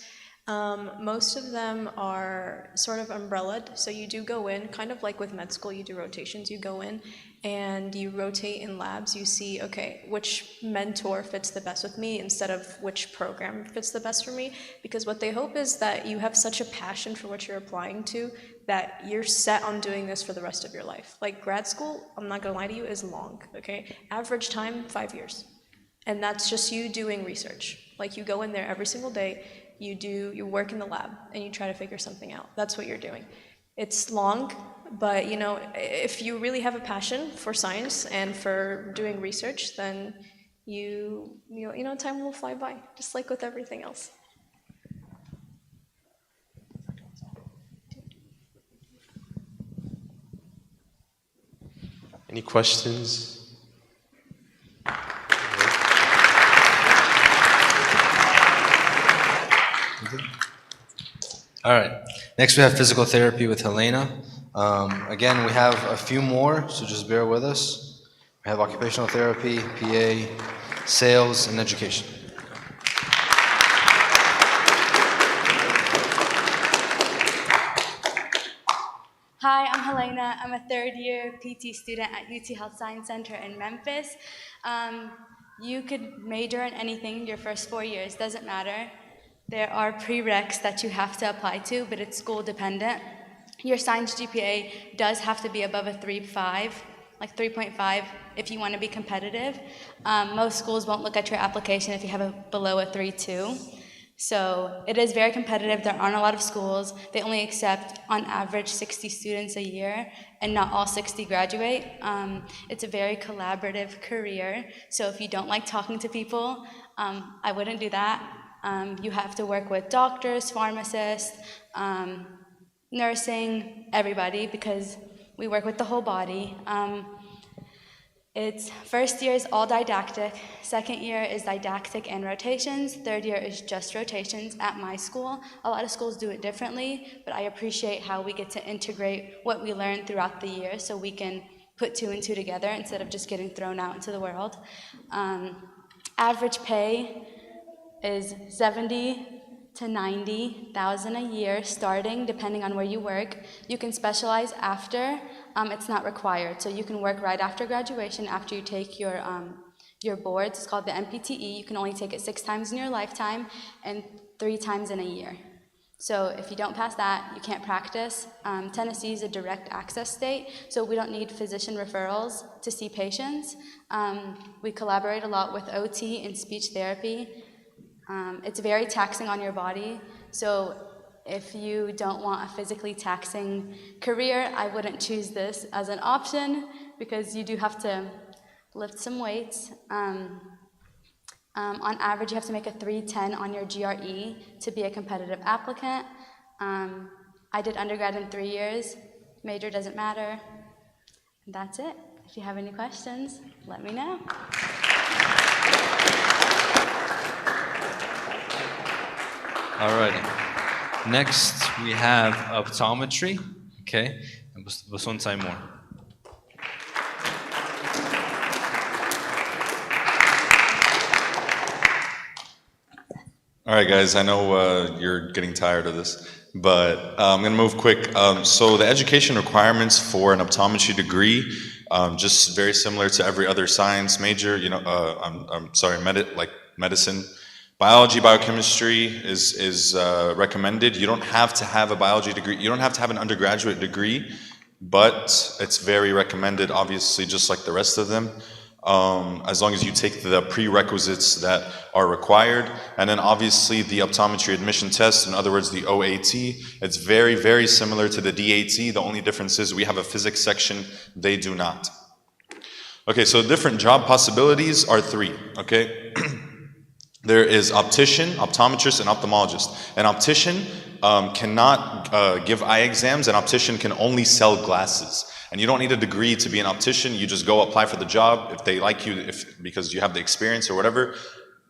Most of them are sort of umbrellaed, so you do go in, kind of like with med school, you do rotations, you go in and you rotate in labs, you see, okay, which mentor fits the best with me instead of which program fits the best for me, because what they hope is that you have such a passion for what you're applying to that you're set on doing this for the rest of your life. Like grad school, I'm not gonna lie to you, is long, okay? Average time, 5 years. And that's just you doing research. Like you go in there every single day, you work in the lab and you try to figure something out. That's what you're doing. It's long, but you know, if you really have a passion for science and for doing research, then you know, time will fly by, just like with everything else. Any questions? All right. Next, we have physical therapy with Helena. Again, we have a few more, so just bear with us. We have occupational therapy, PA, sales, and education. Hi, I'm Helena. I'm a third-year PT student at UT Health Science Center in Memphis. You could major in anything your first 4 years, doesn't matter. There are prereqs that you have to apply to, but it's school dependent. Your science GPA does have to be above a 3.5, like 3.5 if you want to be competitive. Most schools won't look at your application if you have below a 3.2. So it is very competitive. There aren't a lot of schools. They only accept, on average, 60 students a year, and not all 60 graduate. It's a very collaborative career. So if you don't like talking to people, I wouldn't do that. You have to work with doctors, pharmacists, nursing, everybody, because we work with the whole body. It's first year is all didactic, second year is didactic and rotations, third year is just rotations at my school. A lot of schools do it differently, but I appreciate how we get to integrate what we learn throughout the year so we can put 2 and 2 together instead of just getting thrown out into the world. Average pay is 70 to 90,000 a year starting, depending on where you work. You can specialize after. It's not required, so you can work right after graduation, after you take your boards. It's called the MPTE. You can only take it 6 times in your lifetime and 3 times in a year. So if you don't pass that, you can't practice. Tennessee is a direct access state, so we don't need physician referrals to see patients. We collaborate a lot with OT and speech therapy. It's very taxing on your body, so if you don't want a physically taxing career, I wouldn't choose this as an option because you do have to lift some weights. On average, you have to make a 310 on your GRE to be a competitive applicant. I did undergrad in 3 years. Major doesn't matter. And that's it. If you have any questions, let me know. All right. Next, we have optometry. Okay. Basun Taimur. All right, guys, I know you're getting tired of this, but I'm going to move quick. So the education requirements for an optometry degree, just very similar to every other science major, like medicine. Biology, biochemistry is recommended. You don't have to have a biology degree. You don't have to have an undergraduate degree, but it's very recommended, obviously, just like the rest of them. As long as you take the prerequisites that are required. And then obviously the optometry admission test, in other words, the OAT, it's very, very similar to the DAT. The only difference is we have a physics section, they do not. Okay, so different job possibilities are 3, okay? There is optician, optometrist, and ophthalmologist. An optician cannot give eye exams. An optician can only sell glasses. And you don't need a degree to be an optician. You just go apply for the job. If they like you, because you have the experience or whatever,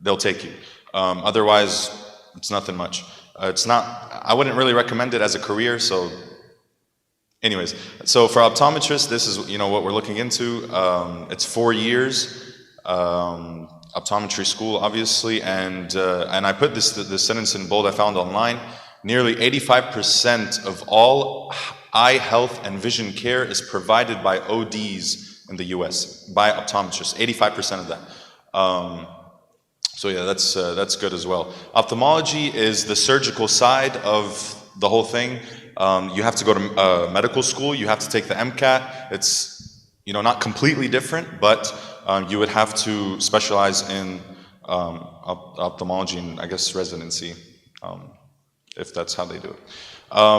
they'll take you. Otherwise, it's nothing much. I wouldn't really recommend it as a career, so anyways, so for optometrists, this is what we're looking into. It's 4 years, optometry school, obviously, and I put this sentence in bold I found online. Nearly 85% of all eye health and vision care is provided by ODs in the U.S. by optometrists. 85% of that. So yeah, that's good as well. Ophthalmology is the surgical side of the whole thing. You have to go to medical school. You have to take the MCAT. It's not completely different, but you would have to specialize in ophthalmology and I guess residency, if that's how they do it.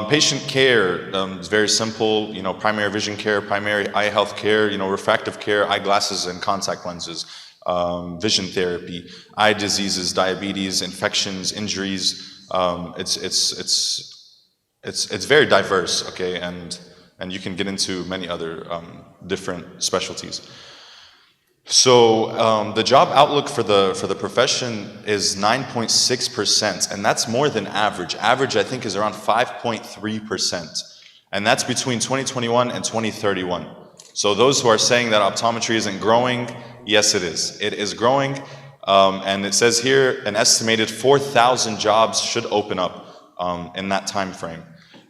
Patient care is very simple. Primary vision care, primary eye health care. Refractive care, eyeglasses and contact lenses. Vision therapy, eye diseases, diabetes, infections, injuries. It's very diverse, okay, and you can get into many other different specialties. So the job outlook for the profession is 9.6%, and that's more than average. Average, I think, is around 5.3%, and that's between 2021 and 2031. So those who are saying that optometry isn't growing, yes, it is. It is growing, and it says here an estimated 4,000 jobs should open up in that time frame.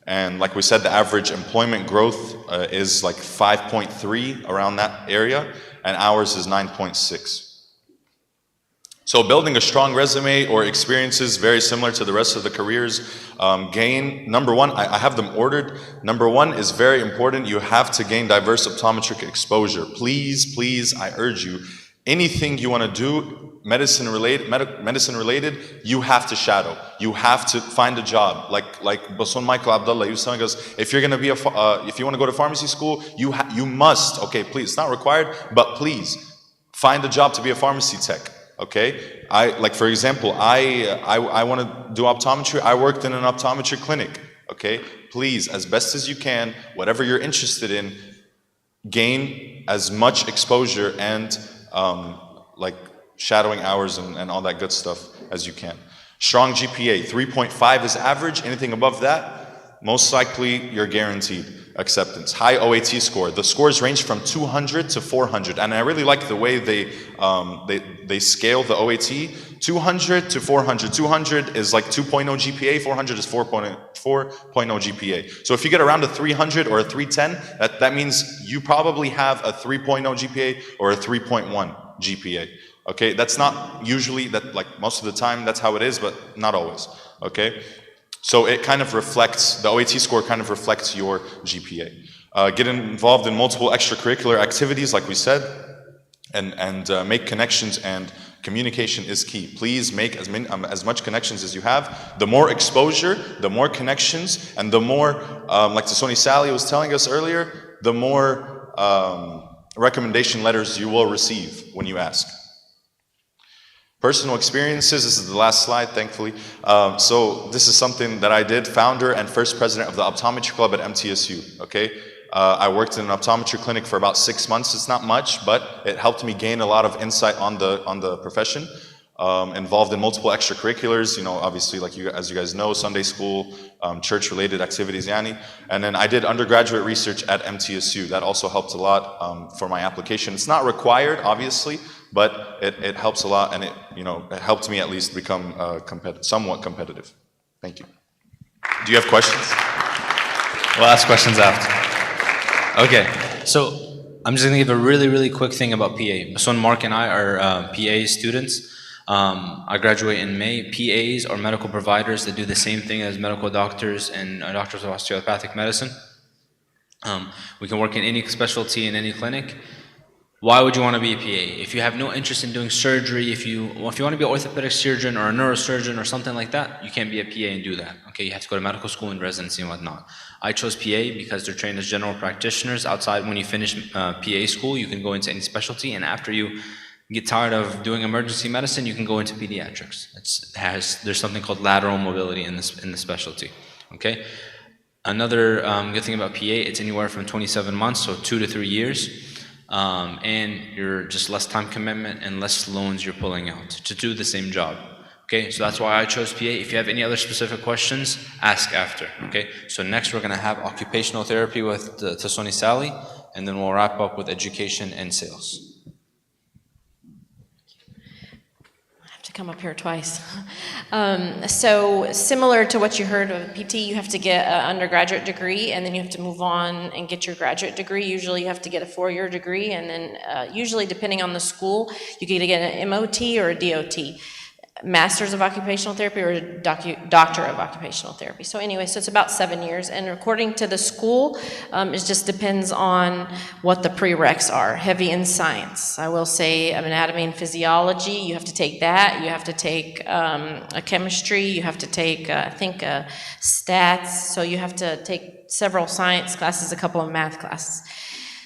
And like we said, the average employment growth is like 5.3 around that area, and ours is 9.6. So building a strong resume or experiences very similar to the rest of the careers gain. Number one, I have them ordered. Number one is very important. You have to gain diverse optometric exposure. Please, please, I urge you, anything you want to do, medicine related, you have to shadow. You have to find a job. Like Bason Michael Abdullah, he was telling us, if you're going to be if you want to go to pharmacy school, you must. Okay, please, it's not required, but please find a job to be a pharmacy tech. Okay, for example, I want to do optometry. I worked in an optometry clinic. Okay, please, as best as you can, whatever you're interested in, gain as much exposure and shadowing hours and all that good stuff as you can. Strong GPA, 3.5 is average. Anything above that, most likely you're guaranteed acceptance. High OAT score. The scores range from 200 to 400, and I really like the way they scale the OAT. 200 to 400. 200 is like 2.0 GPA. 400 is 4.0 GPA. So if you get around a 300 or a 310, that means you probably have a 3.0 GPA or a 3.1 GPA. Okay, that's not usually most of the time that's how it is, but not always. Okay. So it kind of reflects, the OAT score kind of reflects your GPA. Get involved in multiple extracurricular activities, like we said, and make connections, and communication is key. Please make as much connections as you have. The more exposure, the more connections, and the more, like Tasoni Sally was telling us earlier, the more recommendation letters you will receive when you ask. Personal experiences, this is the last slide, thankfully. So this is something that I did, founder and first president of the Optometry Club at MTSU, okay? I worked in an optometry clinic for about 6 months. It's not much, but it helped me gain a lot of insight on the profession. Involved in multiple extracurriculars, obviously, as you guys know, Sunday school, church-related activities, yani. And then I did undergraduate research at MTSU. That also helped a lot for my application. It's not required, obviously, but it helps a lot, and it helped me at least become somewhat competitive. Thank you. Do you have questions? We'll ask questions after. Okay, so I'm just gonna give a really, really quick thing about PA. So Mark and I are PA students. I graduate in May. PAs are medical providers that do the same thing as medical doctors and doctors of osteopathic medicine. We can work in any specialty in any clinic. Why would you want to be a PA? If you have no interest in doing surgery, if you want to be an orthopedic surgeon or a neurosurgeon or something like that, you can't be a PA and do that. Okay, you have to go to medical school and residency and whatnot. I chose PA because they're trained as general practitioners. Outside, when you finish PA school, you can go into any specialty, and after you get tired of doing emergency medicine, you can go into pediatrics. There's something called lateral mobility in the specialty. Okay. Another good thing about PA, it's anywhere from 27 months, so 2 to 3 years. And you're just less time commitment and less loans you're pulling out to do the same job. Okay, so that's why I chose PA. If you have any other specific questions, ask after. Okay, so next we're going to have occupational therapy with Tasoni Sally, and then we'll wrap up with education and sales. To come up here twice. So similar to what you heard of PT, you have to get an undergraduate degree and then you have to move on and get your graduate degree. Usually you have to get a 4-year degree, and then usually depending on the school, you can either get an MOT or a DOT. Masters of Occupational Therapy or a Doctor of Occupational Therapy. So anyway, so it's about 7 years, and according to the school, it just depends on what the prereqs are. Heavy in science, I will say anatomy and physiology, you have to take that. You have to take a chemistry, you have to take, I think, stats, so you have to take several science classes, a couple of math classes.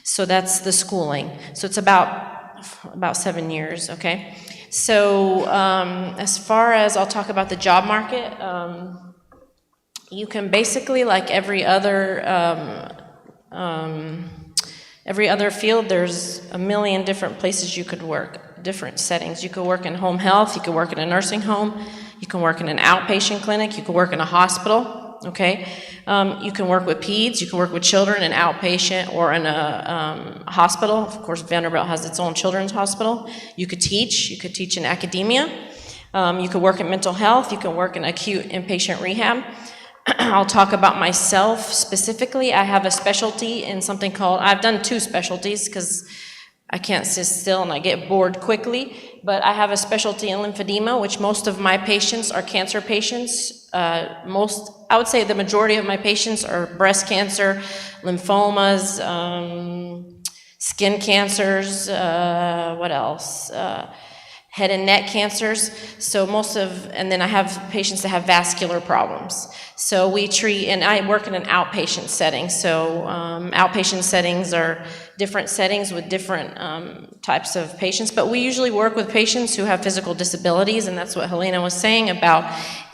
So that's the schooling. So it's about 7 years, okay? So as far as I'll talk about the job market, you can basically, like every other field, there's a million different places you could work, different settings. You could work in home health, you could work in a nursing home, you can work in an outpatient clinic, you could work in a hospital. Okay, you can work with peds, you can work with children in outpatient or in a hospital. Of course, Vanderbilt has its own children's hospital. You could teach in academia. You could work in mental health, you can work in acute inpatient rehab. I'll talk about myself specifically. I have a specialty in something called, I've done 2 specialties because I can't sit still and I get bored quickly, but I have a specialty in lymphedema, which most of my patients are cancer patients. I would say the majority of my patients are breast cancer, lymphomas, skin cancers, what else? Head and neck cancers. So and then I have patients that have vascular problems. So we treat, and I work in an outpatient setting. So outpatient settings are different settings with different types of patients, but we usually work with patients who have physical disabilities, and that's what Helena was saying about,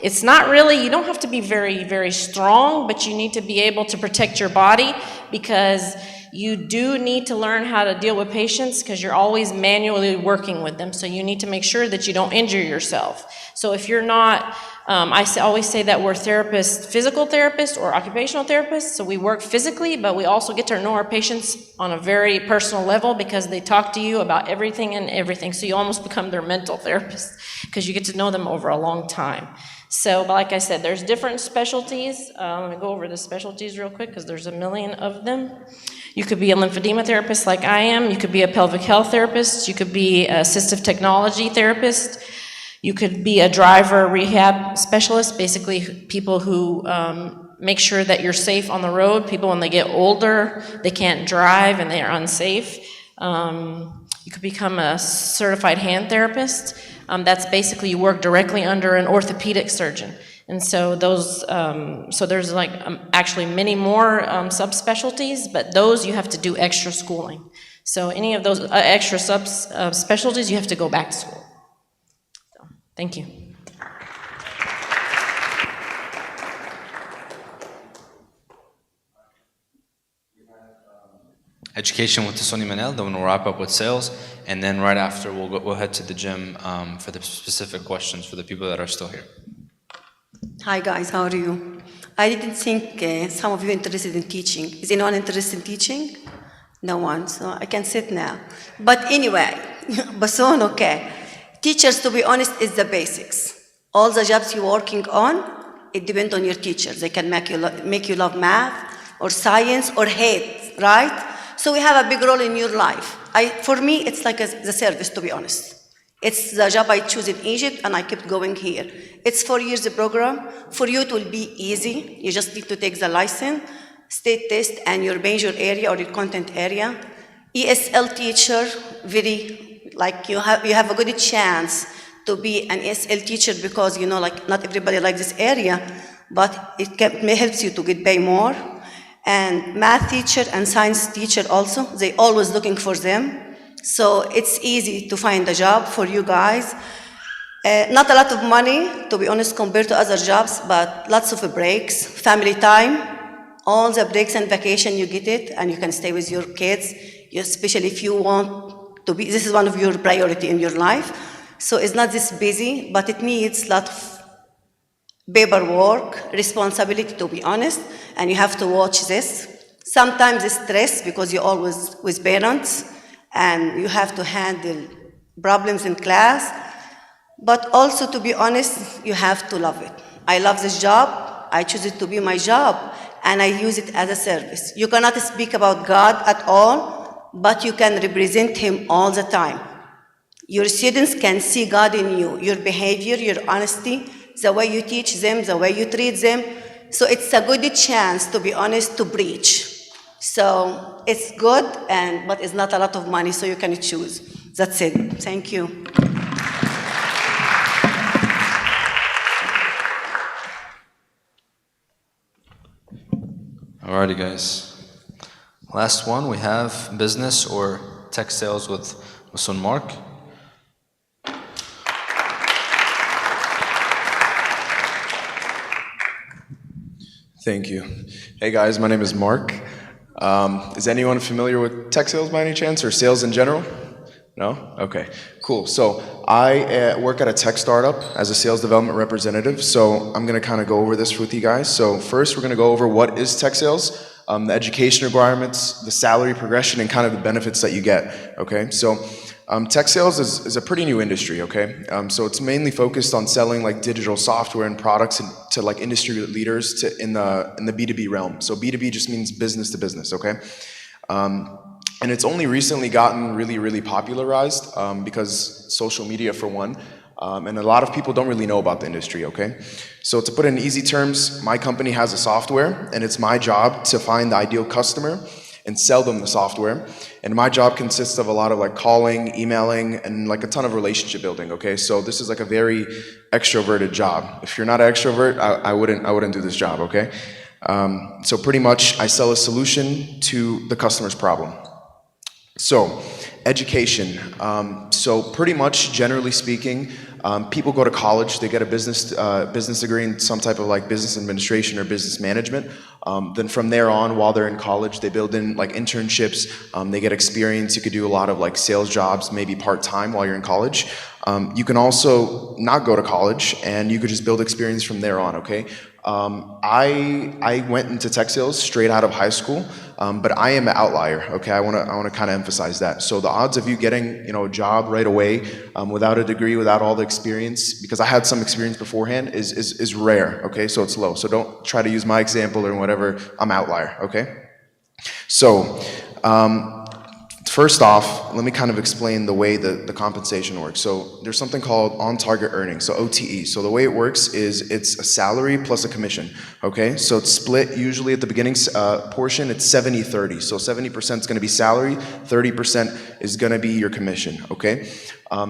it's not really, you don't have to be very, very strong, but you need to be able to protect your body, because you do need to learn how to deal with patients because you're always manually working with them. So you need to make sure that you don't injure yourself. So if you're not, always say that we're therapists, physical therapists or occupational therapists. So we work physically, but we also get to know our patients on a very personal level because they talk to you about everything and everything. So you almost become their mental therapist because you get to know them over a long time. So, but like I said, there's different specialties. Let me go over the specialties real quick because there's a million of them. You could be a lymphedema therapist like I am. You could be a pelvic health therapist. You could be an assistive technology therapist. You could be a driver rehab specialist, basically people who make sure that you're safe on the road. People, when they get older, they can't drive and they are unsafe. You could become a certified hand therapist. That's basically you work directly under an orthopedic surgeon. And so those, so there's like actually many more subspecialties, but those you have to do extra schooling. So any of those extra subspecialties, you have to go back to school. So, thank you. Education with Tasoni Manel, then we'll wrap up with sales, and then right after we'll head to the gym for the specific questions for the people that are still here. Hi guys, how are you? I didn't think some of you interested in teaching. Is anyone interested in teaching? No one, so I can sit now. But anyway, Bason, okay. Teachers, to be honest, is the basics. All the jobs you're working on, it depends on your teachers. They can make you love math or science or hate, right? So we have a big role in your life. For me, it's like the service, to be honest. It's the job I choose in Egypt, and I kept going here. It's 4 years program. For you, it will be easy. You just need to take the license, state test, and your major area or your content area. ESL teacher, you have a good chance to be an ESL teacher because, you know, like not everybody likes this area, but it helps you to get paid more. And math teacher and science teacher also, they always looking for them. So it's easy to find a job for you guys. Not a lot of money, to be honest, compared to other jobs, but lots of breaks, family time, all the breaks and vacation, you get it, and you can stay with your kids, especially if you want to be, this is one of your priority in your life. So it's not this busy, but it needs a lot of paperwork, responsibility, to be honest, and you have to watch this. Sometimes it's stress because you're always with parents and you have to handle problems in class, but also, to be honest, you have to love it. I love this job, I choose it to be my job, and I use it as a service. You cannot speak about God at all, but you can represent Him all the time. Your students can see God in you, your behavior, your honesty, the way you teach them, the way you treat them. So it's a good chance, to be honest, to preach. So it's good, but it's not a lot of money, so you can choose. That's it. Thank you. Alrighty, guys. Last one, we have business or tech sales with Son Mark. Thank you. Hey guys, my name is Mark. Is anyone familiar with tech sales by any chance, or sales in general? No? Okay, cool. So I work at a tech startup as a sales development representative, so I'm gonna kind of go over this with you guys. So first, we're gonna go over what is tech sales, the education requirements, the salary progression, and kind of the benefits that you get, okay? So tech sales is a pretty new industry, okay? So it's mainly focused on selling like digital software and products to like industry leaders in the B2B realm. So B2B just means business to business, okay? And it's only recently gotten really, really popularized because social media, for one, and a lot of people don't really know about the industry, okay? So to put it in easy terms, my company has a software, and it's my job to find the ideal customer and sell them the software. And my job consists of a lot of like calling, emailing, and like a ton of relationship building, okay? So this is like a very extroverted job. If you're not an extrovert, I wouldn't do this job, okay? So pretty much I sell a solution to the customer's problem. So, education. So pretty much, generally speaking, people go to college, they get a business degree in some type of like business administration or business management. Then from there on, while they're in college, they build in like internships, they get experience. You could do a lot of like sales jobs, maybe part-time while you're in college. You can also not go to college, and you could just build experience from there on, okay? I went into tech sales straight out of high school, but I am an outlier, okay? I want to kind of emphasize that. So the odds of you getting, a job right away, without a degree, without all the experience, because I had some experience beforehand, is rare, okay? So it's low. So don't try to use my example or whatever. I'm an outlier, okay? So, first off, let me kind of explain the way the compensation works. So there's something called on-target earnings, so OTE. So the way it works is it's a salary plus a commission, okay? So it's split usually at the beginning portion, it's 70-30. So 70% is gonna be salary, 30% is gonna be your commission, okay?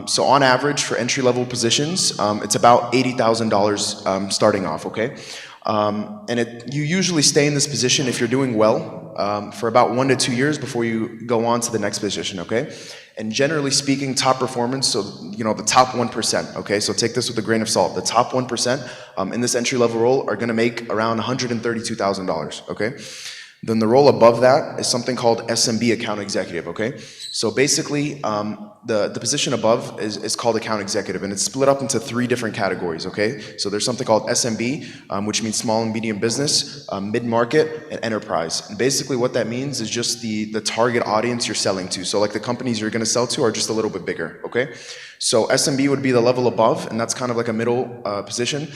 So on average for entry-level positions, it's about $80,000 starting off, okay? And you usually stay in this position if you're doing well for about 1 to 2 years before you go on to the next position, okay? And generally speaking, top performance, so the top 1%, okay? So take this with a grain of salt. The top 1% in this entry-level role are gonna make around $132,000, okay? Then the role above that is something called SMB account executive, okay? So basically, the position above is called account executive, and it's split up into 3 different categories, okay? So there's something called SMB, which means small and medium business, mid-market, and enterprise. And basically what that means is just the target audience you're selling to. So like the companies you're gonna sell to are just a little bit bigger, okay? So SMB would be the level above, and that's kind of like a middle position.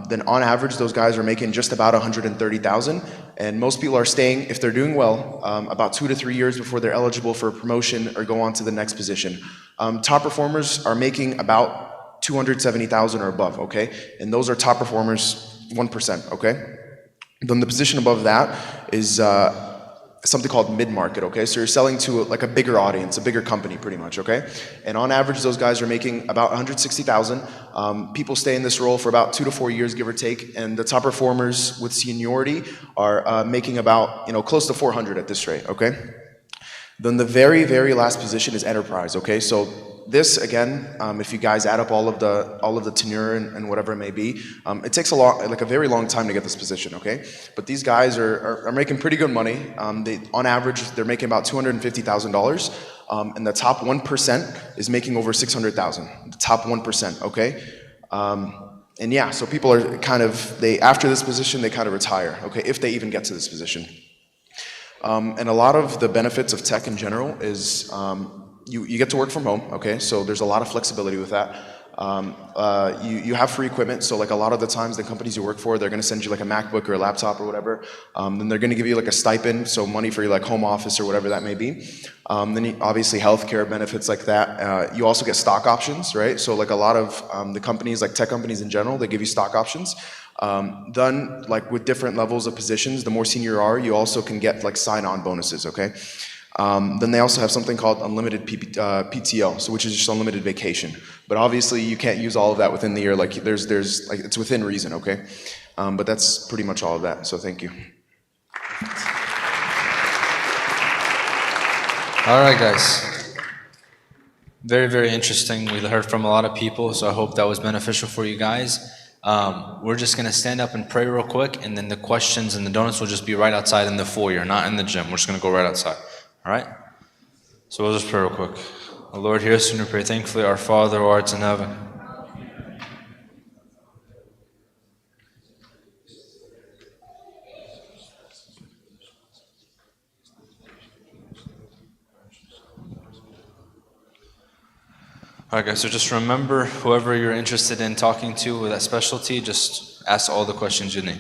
Then on average, those guys are making just about $130,000, and most people are staying, if they're doing well, about 2 to 3 years before they're eligible for a promotion or go on to the next position. Top performers are making about $270,000 or above, okay? And those are top performers, 1%, okay? Then the position above that is something called mid-market, okay? So you're selling to like a bigger audience, a bigger company pretty much, okay? And on average, those guys are making about $160,000. People stay in this role for about 2 to 4 years, give or take, and the top performers with seniority are making about, close to $400 at this rate, okay? Then the very, very last position is enterprise, okay? So this, again, if you guys add up all of the tenure and whatever it may be, it takes a very long time to get this position, okay? But these guys are making pretty good money. On average, they're making about $250,000. and the top 1% is making over 600,000. The top 1%, okay? And yeah, so people are kind of, after this position, they kind of retire, okay, if they even get to this position. And a lot of the benefits of tech in general is you get to work from home, okay, so there's a lot of flexibility with that. You have free equipment, so like a lot of the times the companies you work for, they're going to send you like a MacBook or a laptop or whatever. Then they're going to give you like a stipend, so money for your like home office or whatever that may be. Then obviously healthcare benefits like that. You also get stock options, right? So like a lot of the companies, like tech companies in general, they give you stock options. Done like with different levels of positions, the more senior you are, you also can get like sign-on bonuses, okay? Then they also have something called unlimited PTO, so which is just unlimited vacation. But obviously you can't use all of that within the year. Like there's like it's within reason, okay? But that's pretty much all of that. So thank you. All right, guys. Very, very interesting. We heard from a lot of people, so I hope that was beneficial for you guys. We're just going to stand up and pray real quick, and then the questions and the donuts will just be right outside in the foyer, not in the gym. We're just going to go right outside. All right? So we'll just pray real quick. The Lord, hear us when we pray. Thankfully, our Father who art in heaven. All right, guys, so just remember, whoever you're interested in talking to with that specialty, just ask all the questions you need.